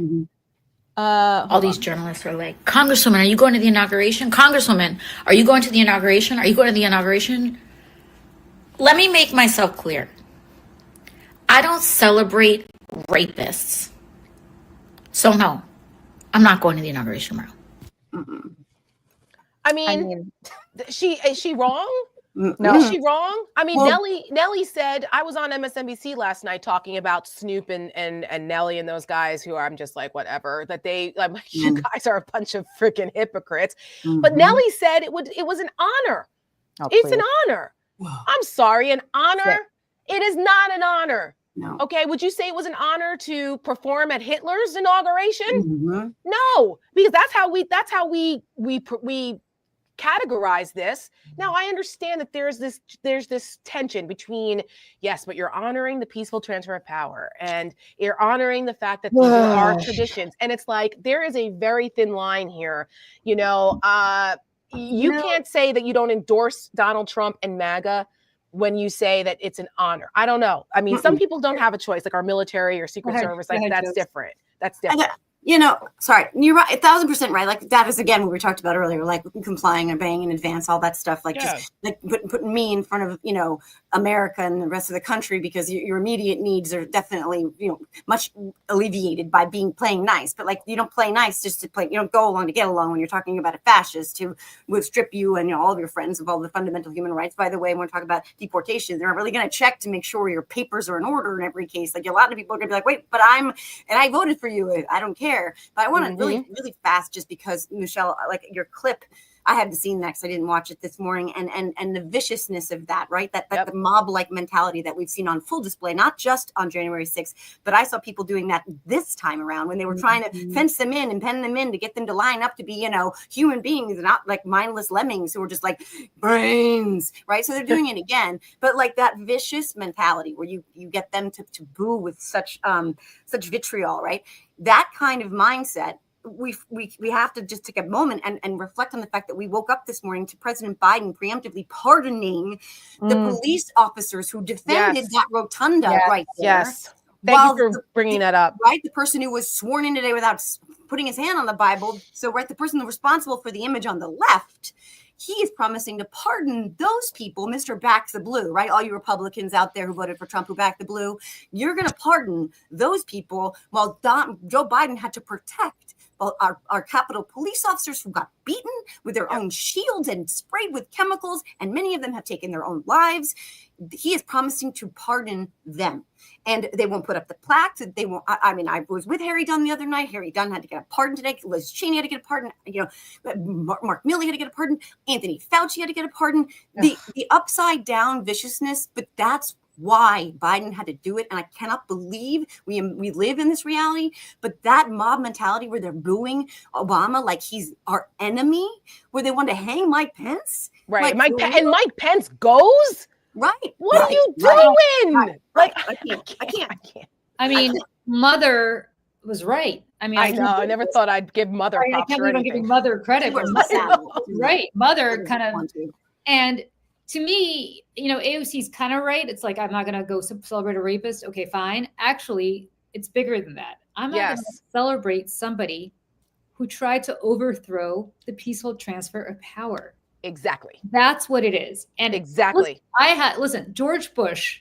All these journalists are like, Congresswoman, are you going to the inauguration? Congresswoman, are you going to the inauguration? Are you going to the inauguration? Let me make myself clear. I don't celebrate rapists. So no, I'm not going to the inauguration tomorrow. I mean, is she wrong? No. Is she wrong? I mean, Nelly said, I was on MSNBC last night talking about Snoop and Nelly and those guys who I'm just like, whatever, that you guys are a bunch of freaking hypocrites. But Nelly said it was an honor. It's an honor. I'm sorry, an honor. It is not an honor. No. Okay, would you say it was an honor to perform at Hitler's inauguration? No, because that's how we categorize this. Now, I understand that there's this tension between, yes, but you're honoring the peaceful transfer of power and you're honoring the fact that these are our traditions. And it's like, there is a very thin line here. You can't say that you don't endorse Donald Trump and MAGA when you say that it's an honor. I don't know. I mean, some people don't have a choice, like our military or Secret Service. Like, that's different. That's different. Sorry, you're right, 1,000% right. Like, that is again what we talked about earlier, like complying, obeying in advance, all that stuff. Like, just like putting me in front of America and the rest of the country, because your immediate needs are definitely much alleviated by playing nice. But like, you don't play nice just to play. You don't go along to get along when you're talking about a fascist who would strip you and all of your friends of all the fundamental human rights. By the way, when we talk about deportation, they're not really going to check to make sure your papers are in order in every case. Like, a lot of people are going to be like, wait, but I voted for you. I don't care. But I want to really, really fast, just because, Michelle, like your clip, I hadn't seen that because I didn't watch it this morning, and the viciousness of that, right? That the mob-like mentality that we've seen on full display, not just on January 6th, but I saw people doing that this time around when they were trying to fence them in and pen them in to get them to line up to be, human beings, not like mindless lemmings who are just like brains, right? So they're doing it again, but like that vicious mentality where you get them to boo with such vitriol, right? That kind of mindset, we have to just take a moment and reflect on the fact that we woke up this morning to President Biden preemptively pardoning the police officers who defended that rotunda right there. Thank you for bringing that up. Right, the person who was sworn in today without putting his hand on the Bible. So, right, the person responsible for the image on the left, he is promising to pardon those people. Mr. Backs the Blue, right? All you Republicans out there who voted for Trump, who backed the blue, you're going to pardon those people, while Joe Biden had to protect our Capitol police officers who got beaten with their own shields and sprayed with chemicals, and many of them have taken their own lives. He is promising to pardon them. And they won't put up the plaques. They won't. I mean, I was with Harry Dunn the other night. Harry Dunn had to get a pardon today. Liz Cheney had to get a pardon. You know, Mark Milley had to get a pardon. Anthony Fauci had to get a pardon. The upside down viciousness, but that's why Biden had to do it. And I cannot believe we live in this reality. But that mob mentality where they're booing Obama like he's our enemy, where they want to hang Mike Pence. Right. Mike Pence goes. Right. What are you doing? Right. Like, I can't. I mean, Mother was right. I mean, I know. I never thought I'd give Mother props. I can't believe I'm giving Mother credit. Right. Mother kind of, and to me, you know, AOC's kind of right. It's like, I'm not going to go celebrate a rapist. Okay, fine. Actually, it's bigger than that. I'm not going to celebrate somebody who tried to overthrow the peaceful transfer of power. Exactly. That's what it is. And exactly. Listen, George Bush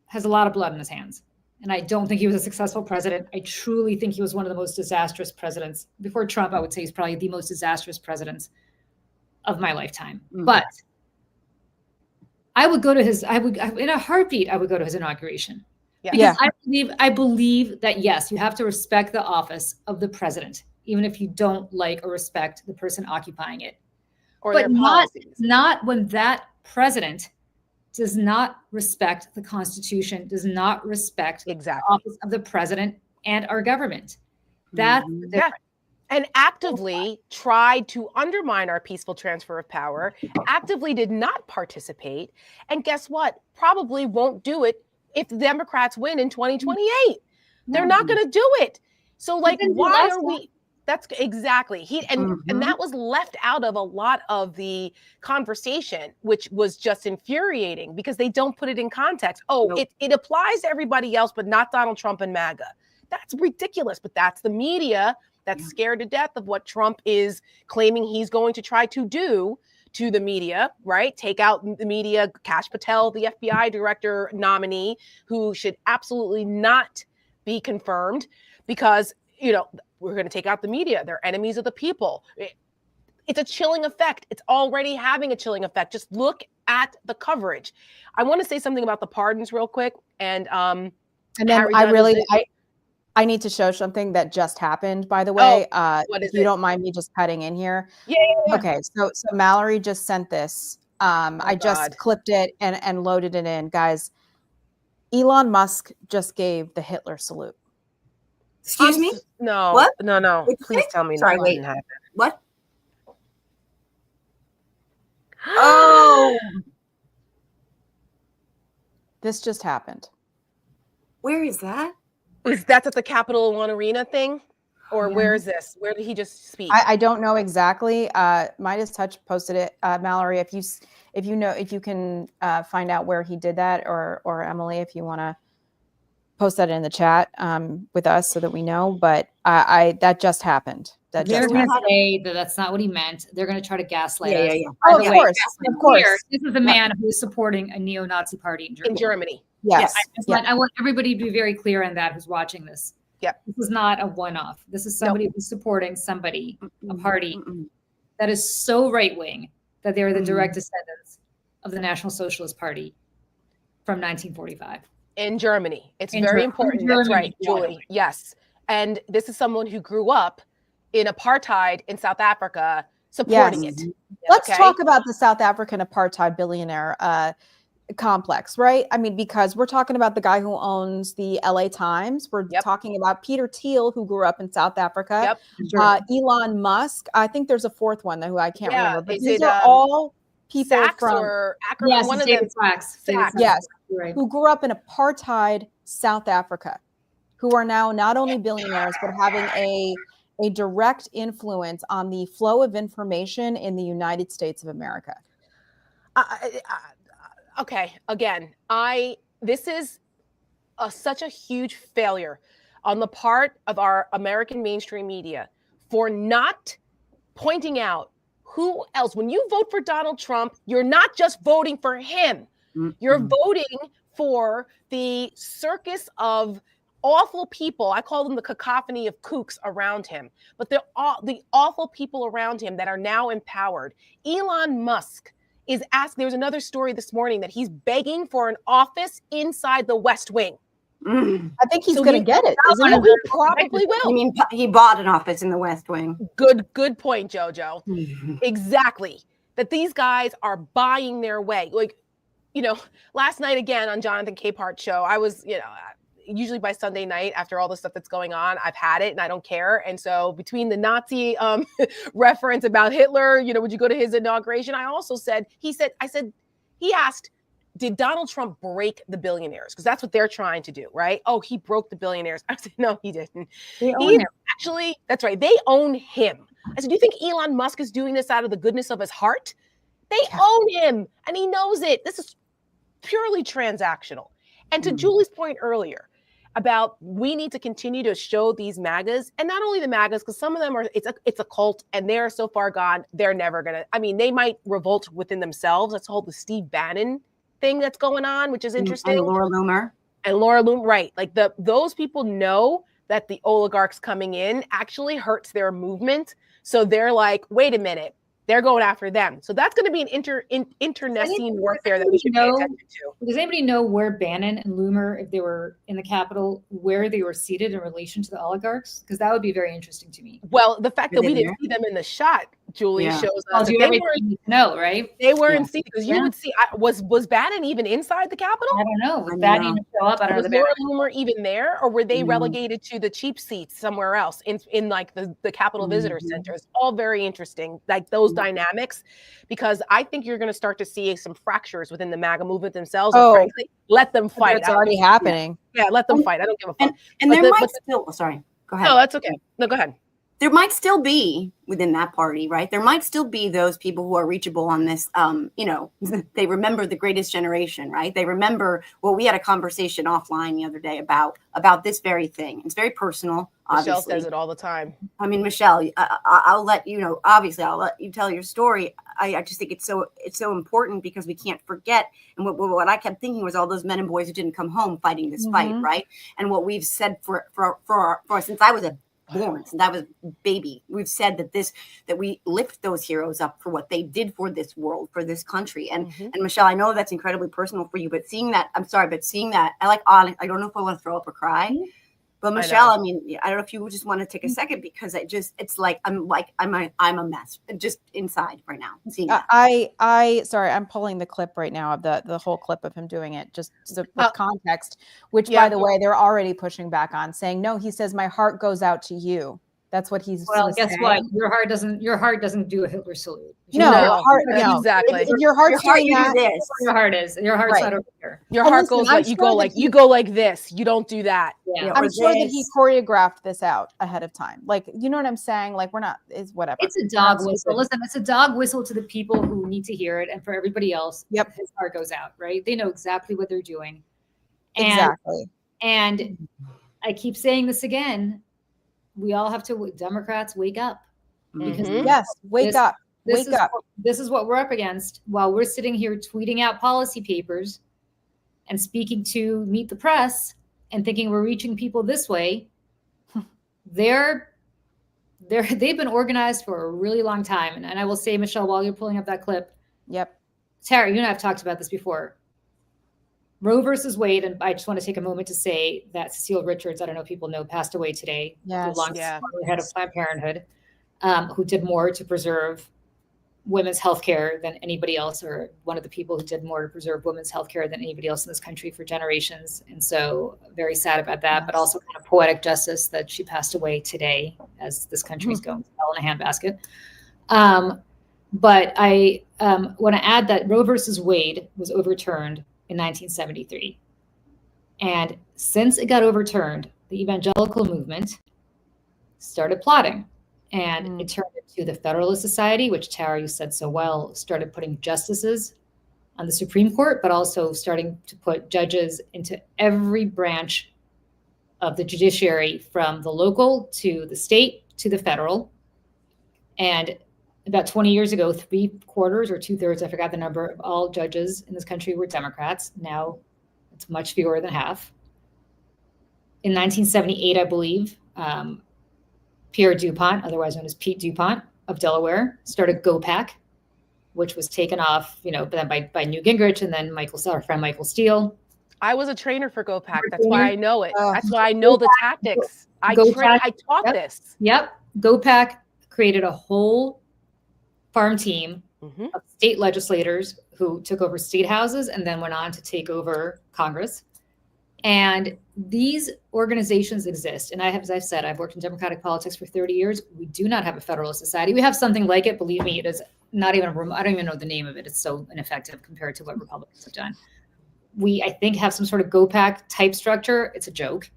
has a lot of blood in his hands. And I don't think he was a successful president. I truly think he was one of the most disastrous presidents. Before Trump, I would say he's probably the most disastrous president of my lifetime. Mm-hmm. But I would go to in a heartbeat, I would go to his inauguration. Because I believe that, yes, you have to respect the office of the president, even if you don't like or respect the person occupying it. But not when that president does not respect the Constitution, does not respect the office of the president and our government. That's the difference. And actively tried to undermine our peaceful transfer of power, actively did not participate. And guess what? Probably won't do it if the Democrats win in 2028. They're not going to do it. So, like, why are we? That's exactly and that was left out of a lot of the conversation, which was just infuriating because they don't put it in context. It applies to everybody else, but not Donald Trump and MAGA. That's ridiculous. But that's the media that's scared to death of what Trump is claiming he's going to try to do to the media, right? Take out the media. Kash Patel, the FBI director nominee, who should absolutely not be confirmed because, you know, we're going to take out the media. They're enemies of the people. It's a chilling effect. It's already having a chilling effect. Just look at the coverage. I want to say something about the pardons real quick. And then I need to show something that just happened, by the way. What is if you don't mind me just cutting in here. Yeah. Okay. So Mallory just sent this. I just clipped it and loaded it in. Guys, Elon Musk just gave the Hitler salute. Excuse me? No. What? No. Please tell me that didn't happen. What? Oh. This just happened. Where is that? Is that at the Capital One Arena thing? Or where is this? Where did he just speak? I don't know exactly. Midas Touch posted it. Mallory, if you can find out where he did that, or Emily, if you want to post that in the chat with us so that we know. But that just happened. They're going to say that that's not what he meant. They're going to try to gaslight us. Yeah. Oh, of course. This is a man who is supporting a neo-Nazi party in Germany. Yes. I want everybody to be very clear on that who's watching this. Yep. This is not a one-off. This is somebody who's supporting a party that is so right-wing that they are the direct descendants of the National Socialist Party from 1945. In Germany. It's very important. That's right, Julie. Yes. And this is someone who grew up in apartheid in South Africa supporting it. Let's talk about the South African apartheid billionaire complex, right? I mean, because we're talking about the guy who owns the LA Times. We're talking about Peter Thiel, who grew up in South Africa. Elon Musk. I think there's a fourth one who I can't remember. But these are all people from Ackerman, one of them. Sachs. Yes, who grew up in apartheid South Africa, who are now not only billionaires, but having a direct influence on the flow of information in the United States of America. Okay, again, this is such a huge failure on the part of our American mainstream media for not pointing out who else. When you vote for Donald Trump, you're not just voting for him. You're voting for the circus of awful people. I call them the cacophony of kooks around him, but the awful people around him that are now empowered. Elon Musk is asked. There was another story this morning that he's begging for an office inside the West Wing. I think he's going to get it. Isn't it? He probably will. I mean, he bought an office in the West Wing. Good point, JoJo. Exactly. That these guys are buying their way. Like, you know, last night again on Jonathan Capehart's show, I was, you know, usually by Sunday night after all the stuff that's going on, I've had it and I don't care. And so between the Nazi reference about Hitler, you know, would you go to his inauguration? I also said, he asked, did Donald Trump break the billionaires? Because that's what they're trying to do, right? Oh, he broke the billionaires. I said, no, he didn't. Actually, that's right. They own him. I said, do you think Elon Musk is doing this out of the goodness of his heart? They own him and he knows it. This is purely transactional. And to Julie's point earlier about we need to continue to show these MAGAs, and not only the MAGAs, because some of them are, it's a cult and they're so far gone, they're never going to, I mean, they might revolt within themselves. That's all the Steve Bannon thing that's going on, which is interesting. And Laura Loomer, right? Like those people know that the oligarchs coming in actually hurts their movement, so they're like, wait a minute, they're going after them. So that's going to be an internecine warfare that we should pay attention to. Does anybody know where Bannon and Loomer, if they were in the Capitol, where they were seated in relation to the oligarchs? Because that would be very interesting to me. Well, the fact that we didn't see them in the shot, Julie, shows us that they weren't. No, right? They weren't seated because you would see. Was Bannon even inside the Capitol? I don't know. Was Bannon show up? I don't know. Was Laura Loomer even there, or were they relegated to the cheap seats somewhere else in like the Capitol Visitor Center? It's all very interesting, like those dynamics, because I think you're going to start to see some fractures within the MAGA movement themselves. And frankly, let them fight. It's already happening. Yeah, let them fight. I don't give a fuck. And there might still. Sorry, go ahead. No, that's okay. No, go ahead. There might still be within that party, right? There might still be those people who are reachable on this. You know, they remember the greatest generation, right? They remember. Well, we had a conversation offline the other day about this very thing. It's very personal. Obviously. Michelle says it all the time. I mean, Michelle, I'll let you know. Obviously, I'll let you tell your story. I just think it's so important because we can't forget. And what I kept thinking was all those men and boys who didn't come home fighting this fight, right? And what we've said for since I was born, since I was a baby, we've said that we lift those heroes up for what they did for this world, for this country. And Michelle, I know that's incredibly personal for you, but seeing that, I don't know if I want to throw up or cry. But Michelle, I mean, I don't know if you just want to take a second because it's like I'm a mess just inside right now. Seeing that. Sorry, I'm pulling the clip right now of the whole clip of him doing it, just with context, which by the way, they're already pushing back on, saying, no, he says, my heart goes out to you. That's what he's guess saying. What? Your heart doesn't do a Hitler salute. No, exactly. If your heart's doing that, your heart is. Your heart's not over here. Your heart goes like you go like this. You don't do that. Yeah. I'm sure that he choreographed this out ahead of time. Like, you know what I'm saying? Like, it's whatever. It's a dog whistle. Listen, it's a dog whistle to the people who need to hear it, and for everybody else, his heart goes out. Right? They know exactly what they're doing. Exactly. And I keep saying this again. We all have to, Democrats, wake up. Because wake up. This is what we're up against while we're sitting here tweeting out policy papers and speaking to Meet the Press and thinking we're reaching people this way. They've been organized for a really long time. And I will say, Michelle, while you're pulling up that clip. Yep. Tara, you and I have talked about this before. Roe versus Wade, and I just want to take a moment to say that Cecile Richards, I don't know if people know, passed away today. Yes, head of Planned Parenthood, who did more to preserve women's health care than anybody else, or one of the people who did more to preserve women's health care than anybody else in this country for generations. And so very sad about that, but also kind of poetic justice that she passed away today as this country is going to hell in a handbasket. But I want to add that Roe versus Wade was overturned in 1973. And since it got overturned, the evangelical movement started plotting. And it turned into the Federalist Society, which Tara, you said so well, started putting justices on the Supreme Court, but also starting to put judges into every branch of the judiciary, from the local to the state to the federal. And about 20 years ago, 3/4 or 2/3, I forgot the number, of all judges in this country were Democrats. Now it's much fewer than half. In 1978, I believe, Pierre DuPont, otherwise known as Pete DuPont of Delaware, started GOPAC, which was taken off, but then by Newt Gingrich and then our friend Michael Steele. I was a trainer for GOPAC. That's why I know it. That's why I know the tactics. I taught this. Yep. GOPAC created a whole farm team of state legislators who took over state houses and then went on to take over Congress. And these organizations exist. And as I've said, I've worked in Democratic politics for 30 years. We do not have a Federalist Society. We have something like it. Believe me, it is not even I don't even know the name of it. It's so ineffective compared to what Republicans have done. We, I think, have some sort of GOPAC type structure. It's a joke.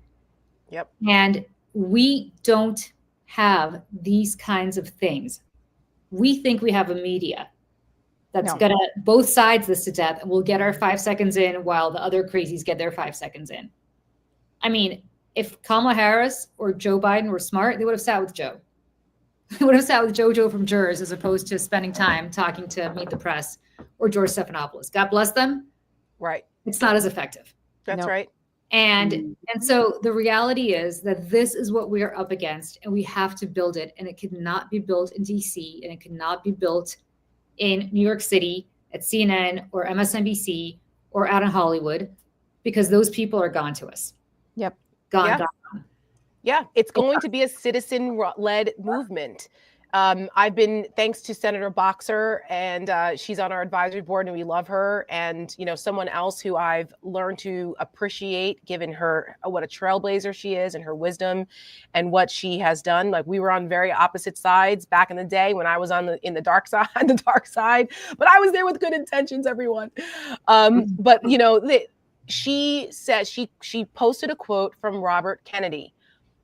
Yep. And we don't have these kinds of things. We think we have a media that's going to both sides this to death, and we'll get our 5 seconds in while the other crazies get their 5 seconds in. I mean, if Kamala Harris or Joe Biden were smart, they would have sat with Joe. They would have sat with JoJoFromJerz as opposed to spending time talking to Meet the Press or George Stephanopoulos. God bless them. Right. It's not as effective. That's right. And so the reality is that this is what we are up against, and we have to build it. And it cannot be built in DC, and it cannot be built in New York City at CNN or MSNBC or out in Hollywood, because those people are gone to us. Yep. Gone. Yeah, it's going to be a citizen-led movement. I've been, thanks to Senator Boxer, and she's on our advisory board, and we love her. And, someone else who I've learned to appreciate, given her what a trailblazer she is and her wisdom and what she has done. Like, we were on very opposite sides back in the day when I was in the dark side, but I was there with good intentions, everyone. But, she said, she posted a quote from Robert Kennedy,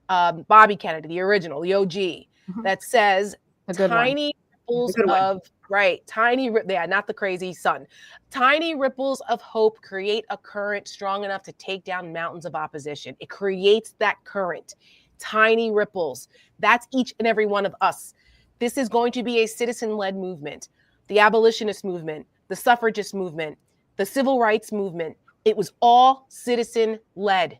Bobby Kennedy, the original, the OG, that says tiny ripples of not the crazy son. Tiny ripples of hope create a current strong enough to take down mountains of opposition. It creates that current. Tiny ripples. That's each and every one of us. This is going to be a citizen-led movement. The abolitionist movement, the suffragist movement, the civil rights movement. It was all citizen-led.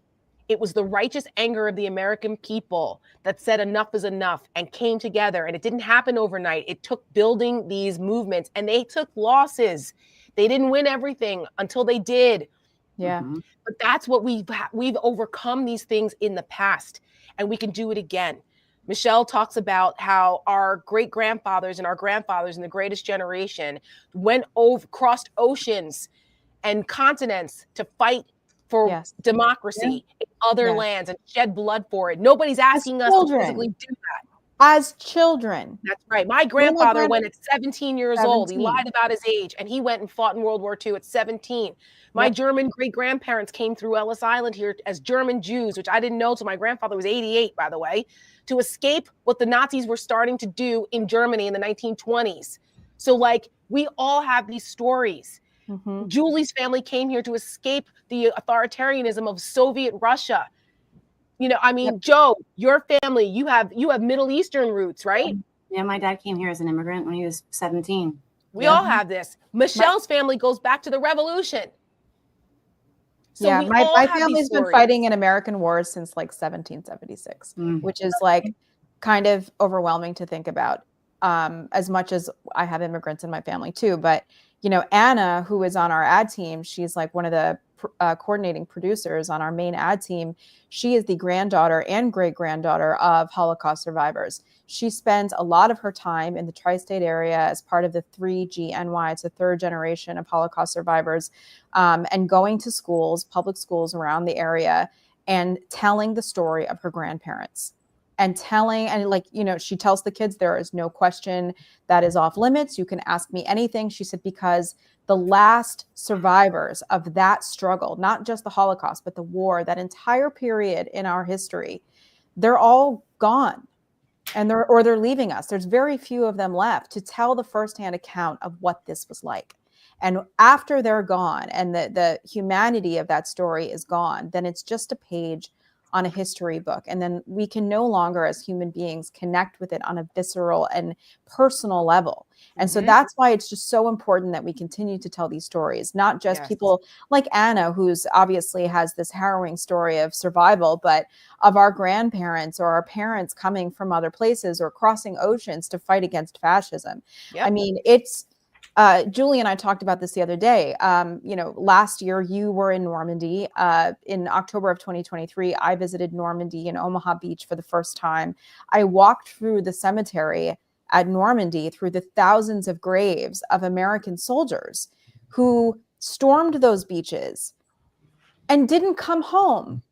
It was the righteous anger of the American people that said enough is enough and came together. And it didn't happen overnight. It took building these movements, and they took losses. They didn't win everything until they did. Yeah. But that's what we've overcome these things in the past, and we can do it again. Michelle talks about how our great-grandfathers and our grandfathers in the greatest generation crossed oceans and continents to fight for democracy in other lands and shed blood for it. Nobody's asking us to physically do that. As children. That's right. My grandfather went at 17 years old. He lied about his age, and he went and fought in World War II at 17. My German great-grandparents came through Ellis Island here as German Jews, which I didn't know till my grandfather was 88, by the way, to escape what the Nazis were starting to do in Germany in the 1920s. So, we all have these stories. Julie's family came here to escape the authoritarianism of Soviet Russia. Joe, your family, you have Middle Eastern roots, right? Yeah, my dad came here as an immigrant when he was 17. We all have this. Michelle's family goes back to the revolution. So my family's been fighting in American wars since 1776, which is kind of overwhelming to think about. As much as I have immigrants in my family too, but Anna, who is on our ad team, she's one of the coordinating producers on our main ad team. She is the granddaughter and great-granddaughter of Holocaust survivors. She spends a lot of her time in the tri-state area as part of the 3GNY. It's a third generation of Holocaust survivors, and going to schools, public schools around the area, and telling the story of her grandparents. And she tells the kids, there is no question that is off limits. You can ask me anything. She said, because the last survivors of that struggle, not just the Holocaust, but the war, that entire period in our history, they're all gone, and they're leaving us. There's very few of them left to tell the firsthand account of what this was like. And after they're gone and the humanity of that story is gone, then it's just a page on a history book. And then we can no longer, as human beings, connect with it on a visceral and personal level. And so that's why it's just so important that we continue to tell these stories, not just people like Anna, who's obviously has this harrowing story of survival, but of our grandparents or our parents coming from other places or crossing oceans to fight against fascism. I mean, it's, Julie and I talked about this the other day. Last year you were in Normandy. In October of 2023, I visited Normandy in Omaha Beach for the first time. I walked through the cemetery at Normandy through the thousands of graves of American soldiers who stormed those beaches and didn't come home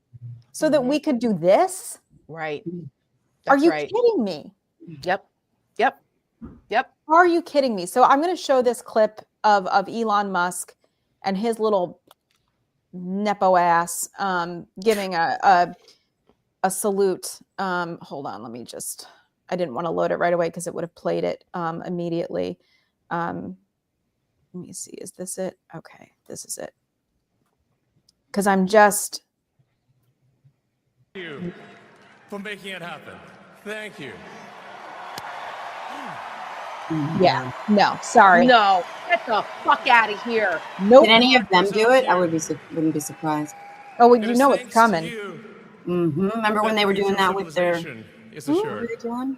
so that we could do this. Right. Are you kidding me? Yep. Are you kidding me? So I'm going to show this clip of Elon Musk and his little nepo ass giving a salute. Hold on, let me just, I didn't want to load it right away because it would have played it immediately. Let me see, is this it? Okay, this is it. Because I'm just... Thank you for making it happen. Thank you. Yeah, no, sorry. No, get the fuck out of here. Nope. Did any of them do it? I wouldn't be surprised. Oh, well, you know it's coming. Remember when they were doing that with their... Is What were they doing?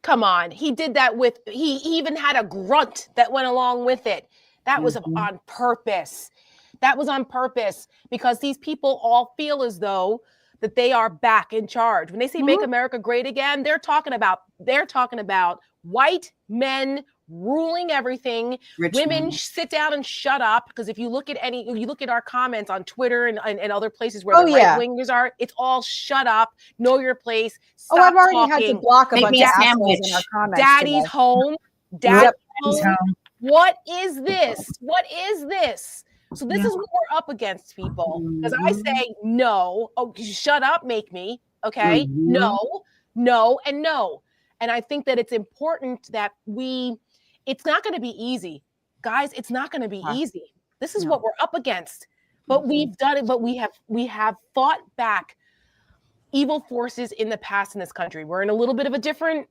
Come on, he did that with, he even had a grunt that went along with it. That was on purpose. That was on purpose because these people all feel as though that they are back in charge. When they say make America great again, they're talking about white men ruling everything. Women sit down and shut up. Because if you look at our comments on Twitter and other places where the right wingers are, it's all shut up, know your place. Stop I've already talking. had to block a bunch of assholes in our comments. Daddy's home. Daddy's home. What is this? What is this? So this is what we're up against, people. Because I say no. Oh, shut up, make me. Okay. No, and no. And I think that it's important that it's not going to be easy. Guys, it's not going to be easy. This is what we're up against. But we've done it, but we have fought back evil forces in the past in this country. We're in a little bit of a different,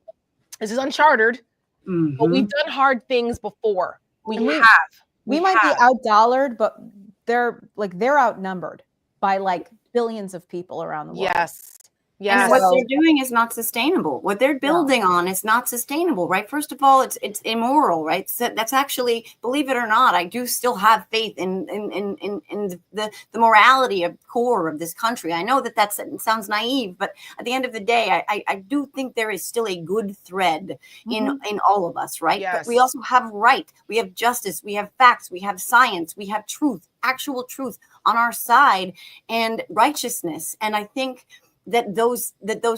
this is uncharted, but we've done hard things before. We might be out-dollared, but they're outnumbered by like billions of people around the world. Yes. And what they're doing is not sustainable. What they're building on is not sustainable, right? First of all, it's immoral, right? So that's actually, believe it or not, I do still have faith in the morality of core of this country. I know that sounds naive, but at the end of the day, I do think there is still a good thread in all of us, right? Yes. But we also have right, we have justice, we have facts, we have science, we have truth, actual truth on our side, and righteousness. And I think that those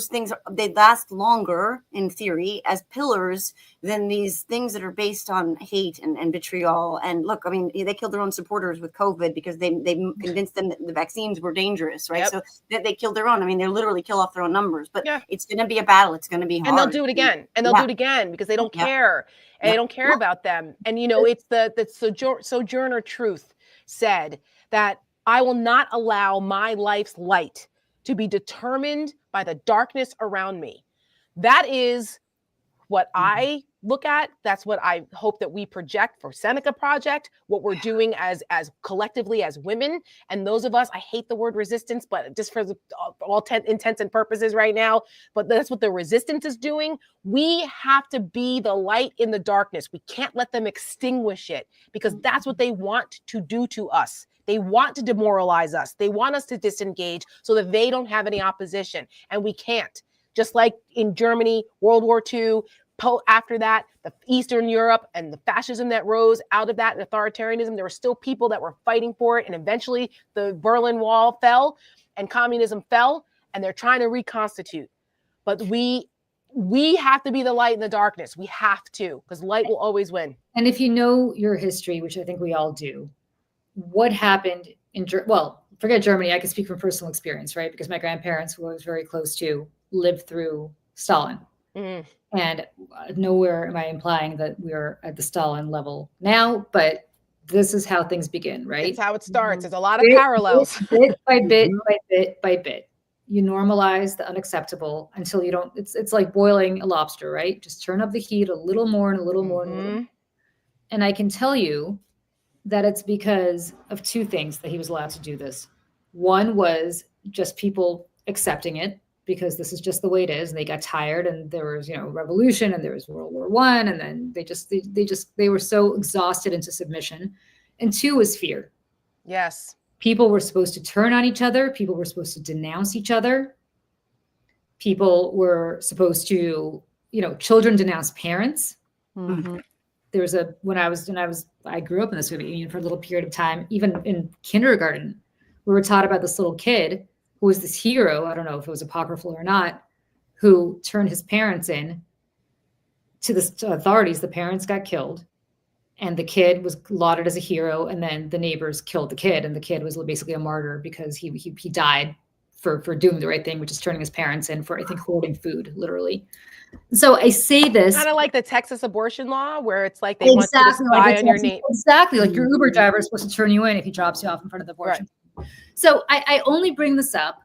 things, they last longer in theory as pillars than these things that are based on hate and vitriol. And look, I mean, they killed their own supporters with COVID because they convinced them that the vaccines were dangerous, right? So they killed their own. I mean, they literally kill off their own numbers. But it's going to be a battle. It's going to be hard. And they'll do it again. And they'll do it again because they don't care. And they don't care about them. And, it's the Sojourner Truth said that I will not allow my life's light to be determined by the darkness around me. That is what I look at. That's what I hope that we project for Seneca Project, what we're doing as collectively as women. And those of us, I hate the word resistance, but just for all intents and purposes right now, but that's what the resistance is doing. We have to be the light in the darkness. We can't let them extinguish it because that's what they want to do to us. They want to demoralize us. They want us to disengage so that they don't have any opposition. And we can't. Just like in Germany, World War II, after that, the Eastern Europe and the fascism that rose out of that and authoritarianism, there were still people that were fighting for it. And eventually the Berlin Wall fell and communism fell and they're trying to reconstitute. But we have to be the light in the darkness. We have to, because light will always win. And if you know your history, which I think we all do, what happened forget Germany. I can speak from personal experience, right? Because my grandparents, who I was very close to, lived through Stalin. And nowhere am I implying that we're at the Stalin level now, but this is how things begin, right? It's how it starts. There's a lot of parallels. Bit by bit by bit by bit. You normalize the unacceptable until you don't, it's like boiling a lobster, right? Just turn up the heat a little more and a little more. And a little more. And I can tell you that it's because of two things that he was allowed to do this. One was just people accepting it, because this is just the way it is. And they got tired, and there was, revolution, and there was World War I. And then they were so exhausted into submission. And two was fear. Yes. People were supposed to turn on each other. People were supposed to denounce each other. People were supposed to, children denounce parents. Mm-hmm. There was I grew up in the Soviet Union for a little period of time. Even in kindergarten, we were taught about this little kid who was this hero. I don't know if it was apocryphal or not, who turned his parents in to the authorities. The parents got killed, and the kid was lauded as a hero. And then the neighbors killed the kid, and the kid was basically a martyr because he died for doing the right thing, which is turning his parents in for, I think, hoarding food, literally. So I say this kind of like the Texas abortion law, where it's like they want you to spy on your name. Exactly, like your Uber driver is supposed to turn you in if he drops you off in front of the abortion. Right. So I only bring this up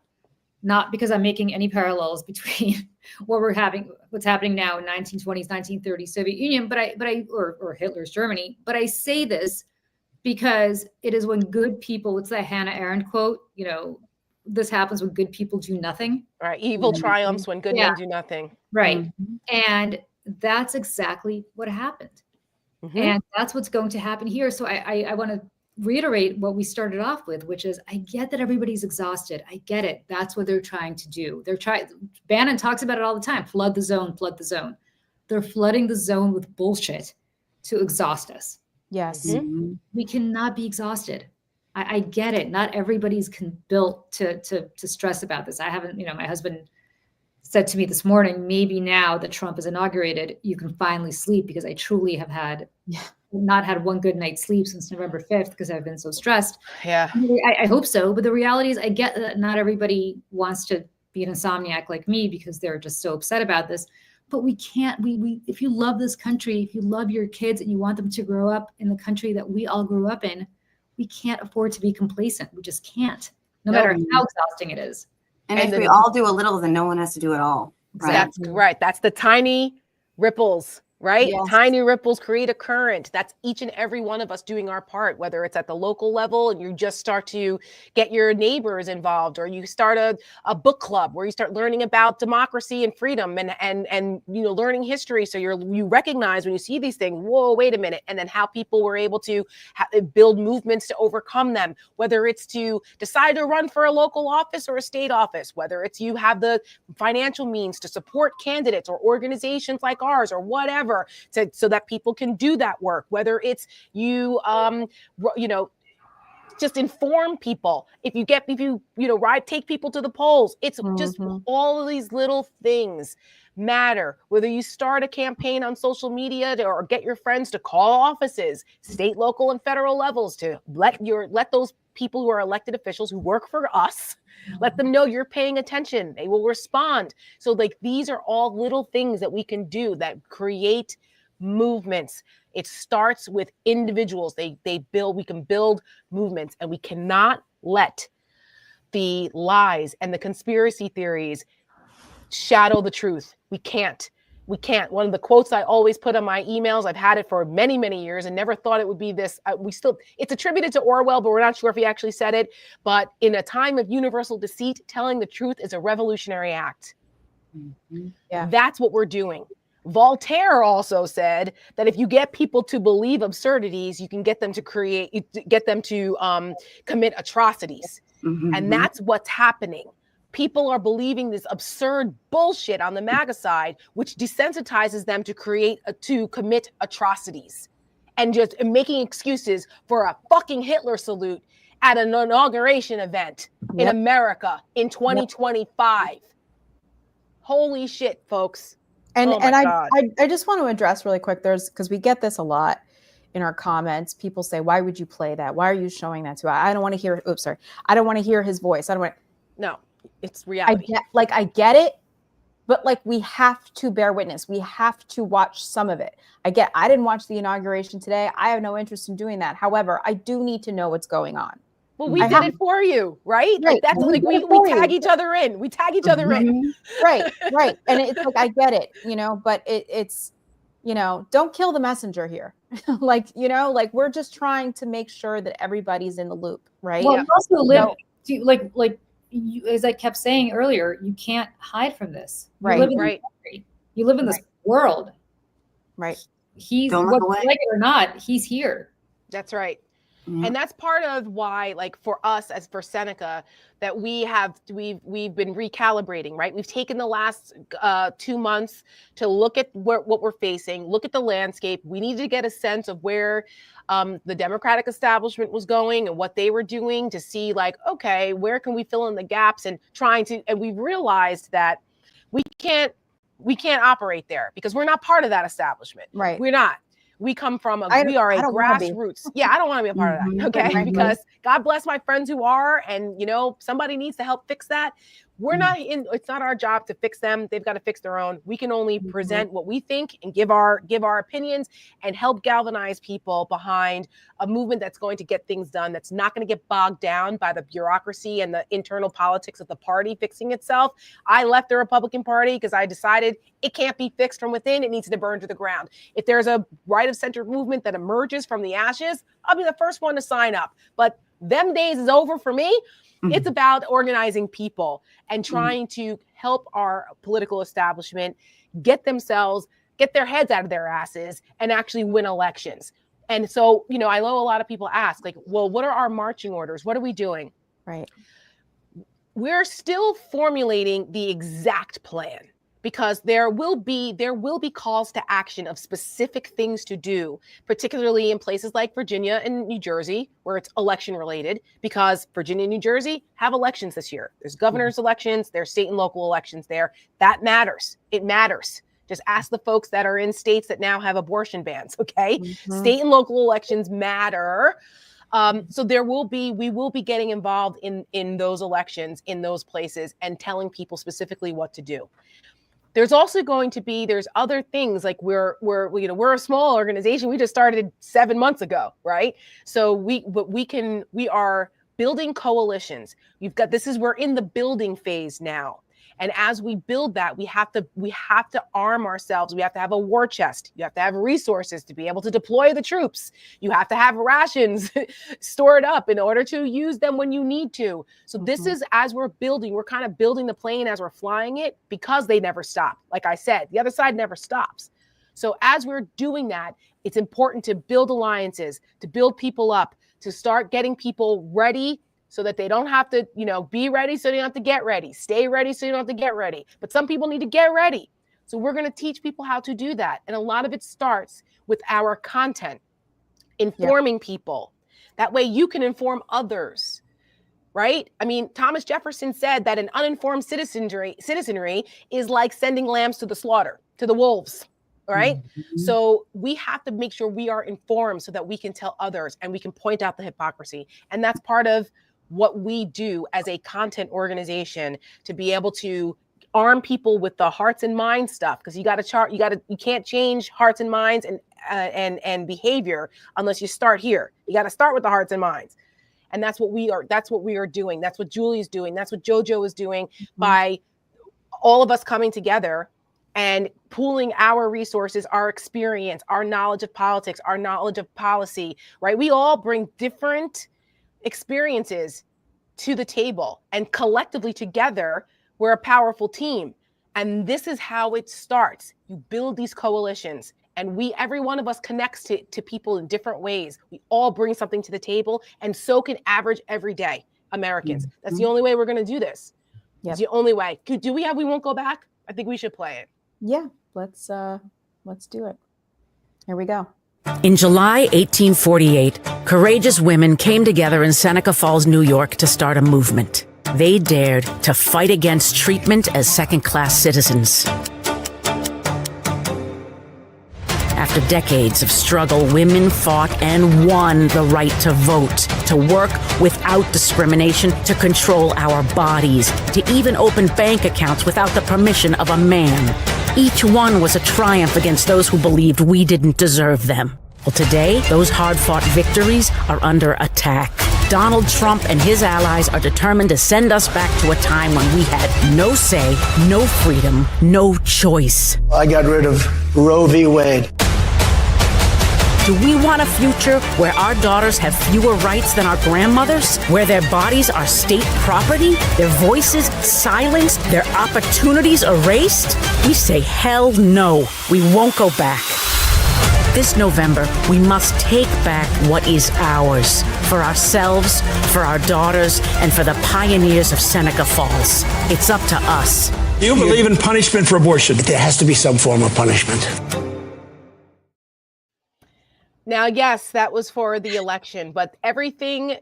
not because I'm making any parallels between what's happening now in 1920s, 1930s Soviet Union, or Hitler's Germany. But I say this because it is when good people, it's that Hannah Arendt quote, this happens when good people do nothing. Right. Evil triumphs when good men do nothing. Right. Mm-hmm. And that's exactly what happened. Mm-hmm. And that's what's going to happen here. So I want to reiterate what we started off with, which is I get that everybody's exhausted. I get it. That's what they're trying to do. Bannon talks about it all the time. Flood the zone, flood the zone. They're flooding the zone with bullshit to exhaust us. Yes. Mm-hmm. We cannot be exhausted. I get it. Not everybody's built to stress about this. I haven't, my husband said to me this morning, maybe now that Trump is inaugurated, you can finally sleep, because I truly have not had one good night's sleep since November 5th because I've been so stressed. Yeah. I hope so. But the reality is I get that not everybody wants to be an insomniac like me because they're just so upset about this. But we can't, if you love this country, if you love your kids and you want them to grow up in the country that we all grew up in, we can't afford to be complacent. We just can't, no matter how exhausting it is. And if we all do a little, then no one has to do it all. Right? That's right. That's the tiny ripples, right? Yes. Tiny ripples create a current. That's each and every one of us doing our part, whether it's at the local level and you just start to get your neighbors involved, or you start a book club where you start learning about democracy and freedom and learning history. So you recognize when you see these things, whoa, wait a minute. And then how people were able to build movements to overcome them, whether it's to decide to run for a local office or a state office, whether it's you have the financial means to support candidates or organizations like ours or whatever, so that people can do that work, whether it's you just inform people. If you take people to the polls, it's just all of these little things matter. Whether you start a campaign on social media or get your friends to call offices, state, local, and federal levels to let those people who are elected officials who work for us, let them know you're paying attention. They will respond. So these are all little things that we can do that create movements. It starts with individuals. We can build movements, and we cannot let the lies and the conspiracy theories shadow the truth. We can't. One of the quotes I always put on my emails, I've had it for many, many years and never thought it would be this. It's attributed to Orwell, but we're not sure if he actually said it. But in a time of universal deceit, telling the truth is a revolutionary act. Mm-hmm. Yeah. That's what we're doing. Voltaire also said that if you get people to believe absurdities, you can get them to commit atrocities. Mm-hmm. And that's what's happening. People are believing this absurd bullshit on the MAGA side, which desensitizes them to commit atrocities and just making excuses for a fucking Hitler salute at an inauguration event in America in 2025. Yep. Holy shit, folks. And I just want to address really quick, because we get this a lot in our comments. People say, why would you play that? Why are you showing that to? I don't want to hear, I don't want to hear his voice. No. It's reality. I get it, but like we have to bear witness. We have to watch some of it. I didn't watch the inauguration today. I have no interest in doing that. However, I do need to know what's going on. Well, we did it for you, right? Like that's like we tag each other in. We tag each other in. Right. And it's like, I get it, but it's, don't kill the messenger here. like we're just trying to make sure that everybody's in the loop, right? Well, also live, as I kept saying earlier, you can't hide from this. You live in this country. You live in this world. Right. He's, whether you like it or not, he's here. That's right. And that's part of why, like for us, as for Seneca, that we've been recalibrating, right? We've taken the last 2 months to look at what we're facing, look at the landscape. We needed to get a sense of where the Democratic establishment was going and what they were doing to see, like, okay, where can we fill in the gaps and we realized that we can't operate there because we're not part of that establishment. Right. We're not. We come from we are a grassroots. Yeah, I don't want to be a part of that. Okay. Because God bless my friends who are, and somebody needs to help fix that. We're not it's not our job to fix them. They've got to fix their own. We can only present what we think and give our opinions and help galvanize people behind a movement that's going to get things done, that's not going to get bogged down by the bureaucracy and the internal politics of the party fixing itself. I left the Republican Party because I decided it can't be fixed from within. It needs to burn to the ground. If there's a right of center movement that emerges from the ashes, I'll be the first one to sign up. But them days is over for me. It's about organizing people and trying to help our political establishment get their heads out of their asses and actually win elections. And so, I know a lot of people ask, like, well, what are our marching orders? What are we doing? Right. We're still formulating the exact plan, because there will be calls to action of specific things to do, particularly in places like Virginia and New Jersey, where it's election related, because Virginia and New Jersey have elections this year. There's governor's elections, there's state and local elections there. That matters. It matters. Just ask the folks that are in states that now have abortion bans, okay? State and local elections matter. So we will be getting involved in those elections, in those places, and telling people specifically what to do. There's also going to be, there's other things, like we're a small organization. We just started 7 months ago, right? So we are building coalitions. We're in the building phase now. And as we build that, we have to arm ourselves. We have to have a war chest. You have to have resources to be able to deploy the troops. You have to have rations stored up in order to use them when you need to. So this is, as we're kind of building the plane as we're flying it, because they never stop. Like I said, the other side never stops. So as we're doing that, it's important to build alliances, to build people up, to start getting people ready, so that they don't have to, be ready so they don't have to get ready. Stay ready so you don't have to get ready. But some people need to get ready. So we're going to teach people how to do that. And a lot of it starts with our content, informing people. That way you can inform others, right? I mean, Thomas Jefferson said that an uninformed citizenry is like sending lambs to the slaughter, to the wolves. Right. So we have to make sure we are informed so that we can tell others and we can point out the hypocrisy. And that's part of what we do as a content organization, to be able to arm people with the hearts and minds stuff. Because you can't change hearts and minds and behavior unless you start here. You got to start with the hearts and minds. And that's what we are doing. That's what Julie's doing. That's what JoJo is doing by all of us coming together and pooling our resources, our experience, our knowledge of politics, our knowledge of policy, right? We all bring different experiences to the table, and collectively together, we're a powerful team. And this is how it starts. You build these coalitions, and every one of us connects to people in different ways. We all bring something to the table, and so can average everyday Americans. That's the only way we're going to do this. It's the only way. Do we won't go back? I think we should play it. Yeah, let's do it. Here we go. In July 1848, courageous women came together in Seneca Falls, New York, to start a movement. They dared to fight against treatment as second-class citizens. After After decades of struggle, women fought and won the right to vote, to work without discrimination, to control our bodies, to even open bank accounts without the permission of a man. Each one was a triumph against those who believed we didn't deserve them. Well, today, those hard-fought victories are under attack. Donald Trump and his allies are determined to send us back to a time when we had no say, no freedom, no choice. I got rid of Roe v. Wade. Do we want a future where our daughters have fewer rights than our grandmothers? Where their bodies are state property? Their voices silenced? Their opportunities erased? We say hell no. We won't go back. This November, we must take back what is ours, for ourselves, for our daughters, and for the pioneers of Seneca Falls. It's up to us. Do you believe in punishment for abortion? There has to be some form of punishment. Now, yes, that was for the election, but everything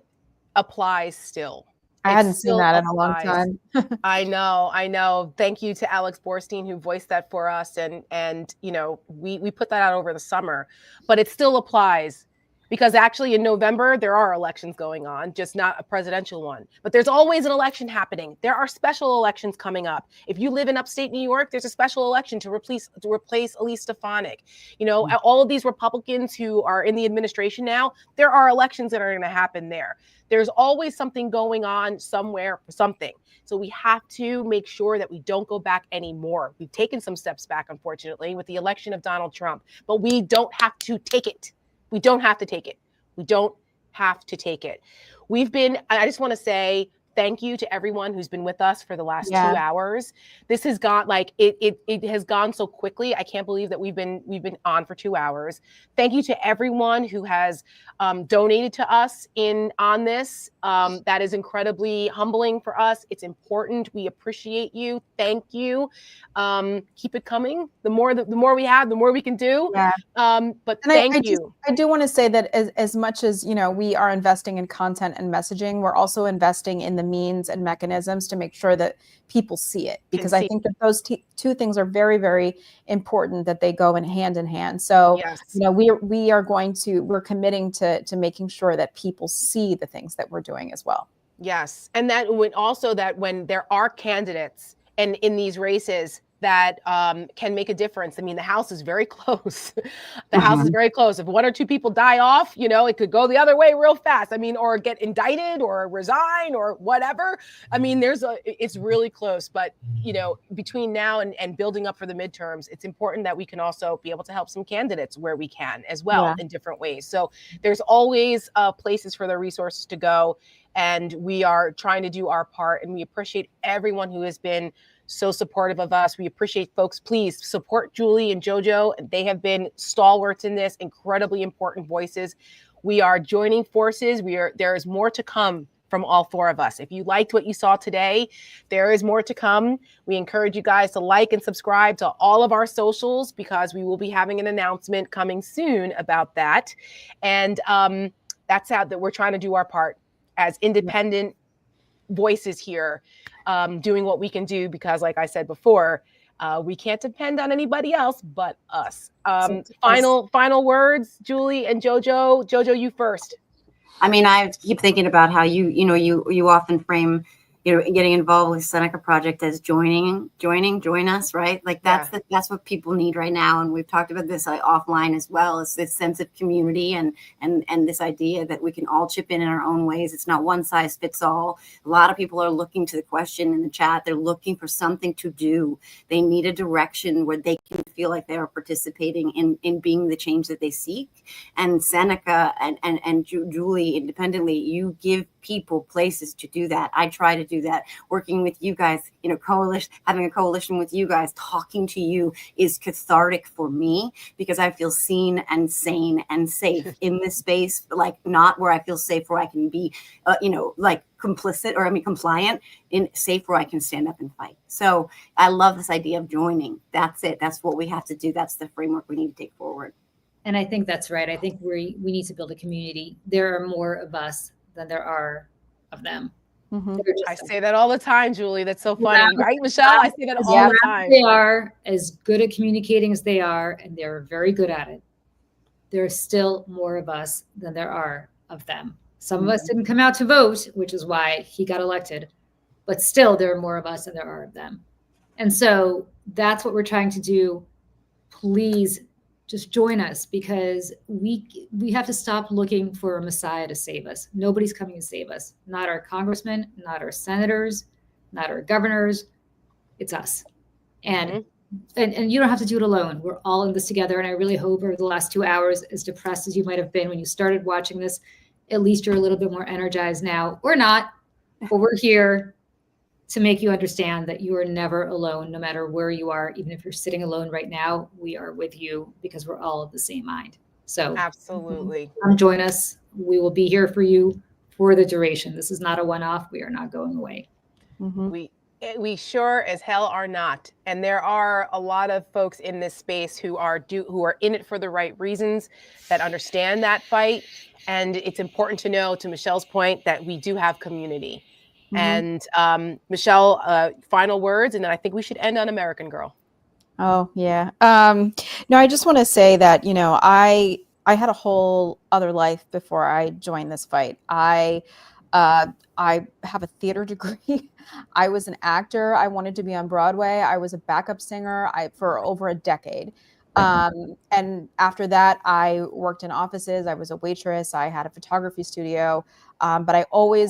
applies still. I hadn't seen that in a long time. I know. Thank you to Alex Borstein who voiced that for us. And you know, we put that out over the summer, but it still applies because actually in November, there are elections going on, just not a presidential one. But there's always an election happening. There are special elections coming up. If you live in upstate New York, there's a special election to replace Elise Stefanik. You know, all of these Republicans who are in the administration now, there are elections that are going to happen there. There's always something going on somewhere for something. So we have to make sure that we don't go back anymore. We've taken some steps back, unfortunately, with the election of Donald Trump, but we don't have to take it. We don't have to take it. We don't have to take it. I just want to say thank you to everyone who's been with us for the last 2 hours. This has gone it has gone so quickly. I can't believe that we've been on for 2 hours. Thank you to everyone who has donated to us on this. That is incredibly humbling for us. It's important. We appreciate you. Thank you. Keep it coming. The more we have, the more we can do. Yeah. But thank you. I do want to say that as much as, you know, we are investing in content and messaging, we're also investing in the means and mechanisms to make sure that people see it, because I think that those two things are very, very important, that they go in hand. So, yes. You know, we're committing to making sure that people see the things that we're doing as well. Yes. And that when there are candidates and in these races that can make a difference. I mean, the House is very close. The House is very close. If one or two people die off, you know, it could go the other way real fast. I mean, or get indicted or resign or whatever. I mean, it's really close. But, you know, between now and building up for the midterms, it's important that we can also be able to help some candidates where we can as well in different ways. So there's always places for the resources to go. And we are trying to do our part. And we appreciate everyone who has been so supportive of us. We appreciate folks. Please support Julie and JoJo. They have been stalwarts in this, incredibly important voices. We are joining forces. There is more to come from all four of us. If you liked what you saw today, there is more to come. We encourage you guys to like and subscribe to all of our socials, because we will be having an announcement coming soon about that. And that's how that we're trying to do our part as independent voices here, doing what we can do, because like I said before, we can't depend on anybody else but us. Final words, Julie and JoJo. JoJo, you first. I mean, I keep thinking about how you often frame, getting involved with Seneca Project as join us, right? Like that's what people need right now. And we've talked about this offline as well. It's this sense of community and this idea that we can all chip in our own ways. It's not one size fits all. A lot of people are looking to the question in the chat. They're looking for something to do. They need a direction where they can feel like they are participating in being the change that they seek. And Seneca and Julie, independently, you give people places to do that. I try to do that. Working with you guys, having a coalition with you guys, talking to you is cathartic for me, because I feel seen and sane and safe in this space, like not where I feel safe, where I can be, compliant, in safe where I can stand up and fight. So I love this idea of joining. That's it. That's what we have to do. That's the framework we need to take forward. And I think that's right. I think we need to build a community. There are more of us than there are of them. Mm-hmm. I say that all the time, Julie. That's so funny, right, Michelle? I say that all the time. They are as good at communicating as they are, and they're very good at it. there are still more of us than there are of them. Some of us didn't come out to vote, which is why he got elected, but still there are more of us than there are of them. And so that's what we're trying to do. Please just join us, because we have to stop looking for a messiah to save us. Nobody's coming to save us. Not our congressmen, not our senators, not our governors. It's us. And you don't have to do it alone. We're all in this together. And I really hope over the last 2 hours, as depressed as you might have been when you started watching this, at least you're a little bit more energized now, or not, but we're here to make you understand that you are never alone, no matter where you are. Even if you're sitting alone right now, we are with you, because we're all of the same mind. So absolutely, come join us. We will be here for you for the duration. This is not a one-off. We are not going away. We sure as hell are not. And there are a lot of folks in this space who are in it for the right reasons, that understand that fight. And it's important to know, to Michelle's point, that we do have community. And Michelle, final words, and then I think we should end on American Girl. Oh, yeah. No, I just want to say that, you know, I had a whole other life before I joined this fight. I have a theater degree. I was an actor. I wanted to be on Broadway. I was a backup singer for over a decade. And after that, I worked in offices. I was a waitress. I had a photography studio. But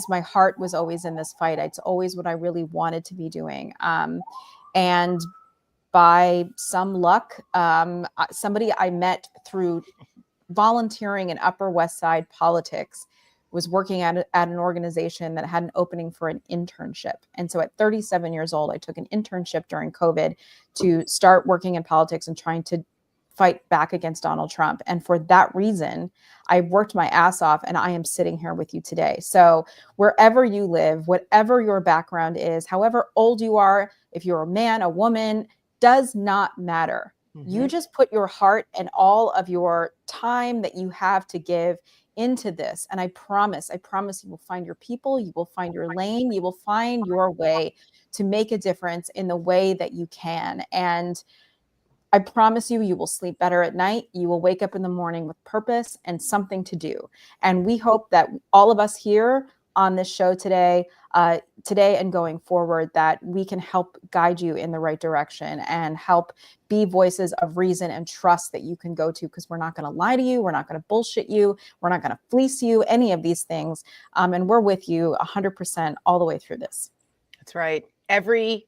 my heart was always in this fight. It's always what I really wanted to be doing. And by some luck, somebody I met through volunteering in Upper West Side politics was working at an organization that had an opening for an internship. And so at 37 years old, I took an internship during COVID to start working in politics and trying to fight back against Donald Trump. And for that reason, I worked my ass off, and I am sitting here with you today. So wherever you live, whatever your background is, however old you are, if you're a man, a woman, does not matter. You just put your heart and all of your time that you have to give into this. And I promise you will find your people, you will find your lane, you will find your way to make a difference in the way that you can. And I promise you, you will sleep better at night. You will wake up in the morning with purpose and something to do. And we hope that all of us here on this show today and going forward, that we can help guide you in the right direction and help be voices of reason and trust that you can go to, because we're not going to lie to you. We're not going to bullshit you. We're not going to fleece you, any of these things. And we're with you 100% all the way through this. That's right. Every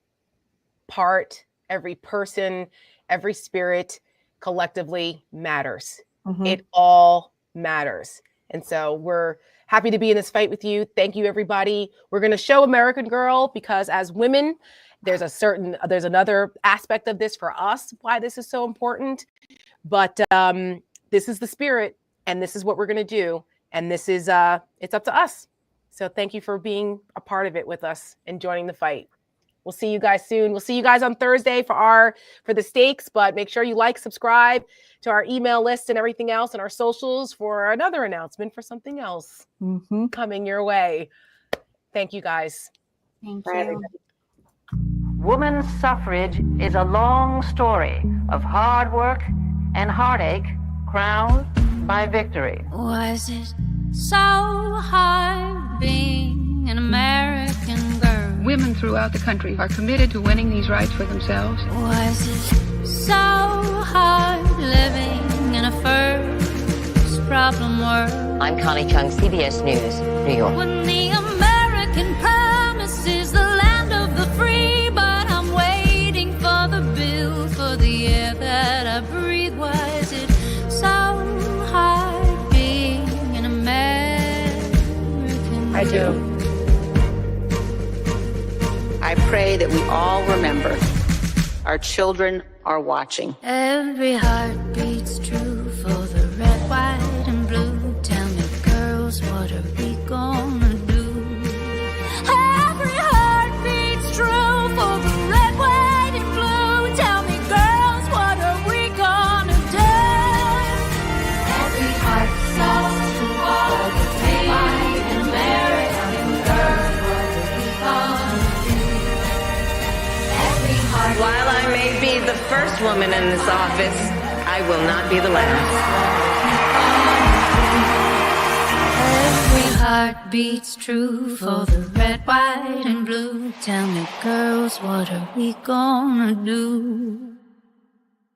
part, every person, every spirit collectively matters. It all matters. And so we're happy to be in this fight with you. Thank you, everybody. We're going to show American Girl, because as women, there's another aspect of this for us, why this is so important. But this is the spirit, and this is what we're going to do. And this is, it's up to us. So thank you for being a part of it with us and joining the fight. We'll see you guys soon. We'll see you guys on Thursday for the stakes, but make sure you subscribe to our email list and everything else, and our socials for another announcement for something else coming your way. Thank you, guys. Thank you. Women's suffrage is a long story of hard work and heartache crowned by victory. Was it so hard being an American girl? Women throughout the country are committed to winning these rights for themselves. Was it so hard living in a first problem world? I'm Connie Chung, CBS News, New York. When the American promise is the land of the free, but I'm waiting for the bill for the air that I breathe. Was it so hard being an American? I do. I pray that we all remember our children are watching. Every heart beats true for the red, white, and blue. Tell me, girls, what are we gonna do? Every heart beats true for the red, white, and blue. Tell me, girls, what are we gonna do? Every heart songs to all the free and American girls. What are we gonna do? While I may be the first woman in this office, I will not be the last. heart beats true for the red, white, and blue. Tell me, girls, what are we gonna do?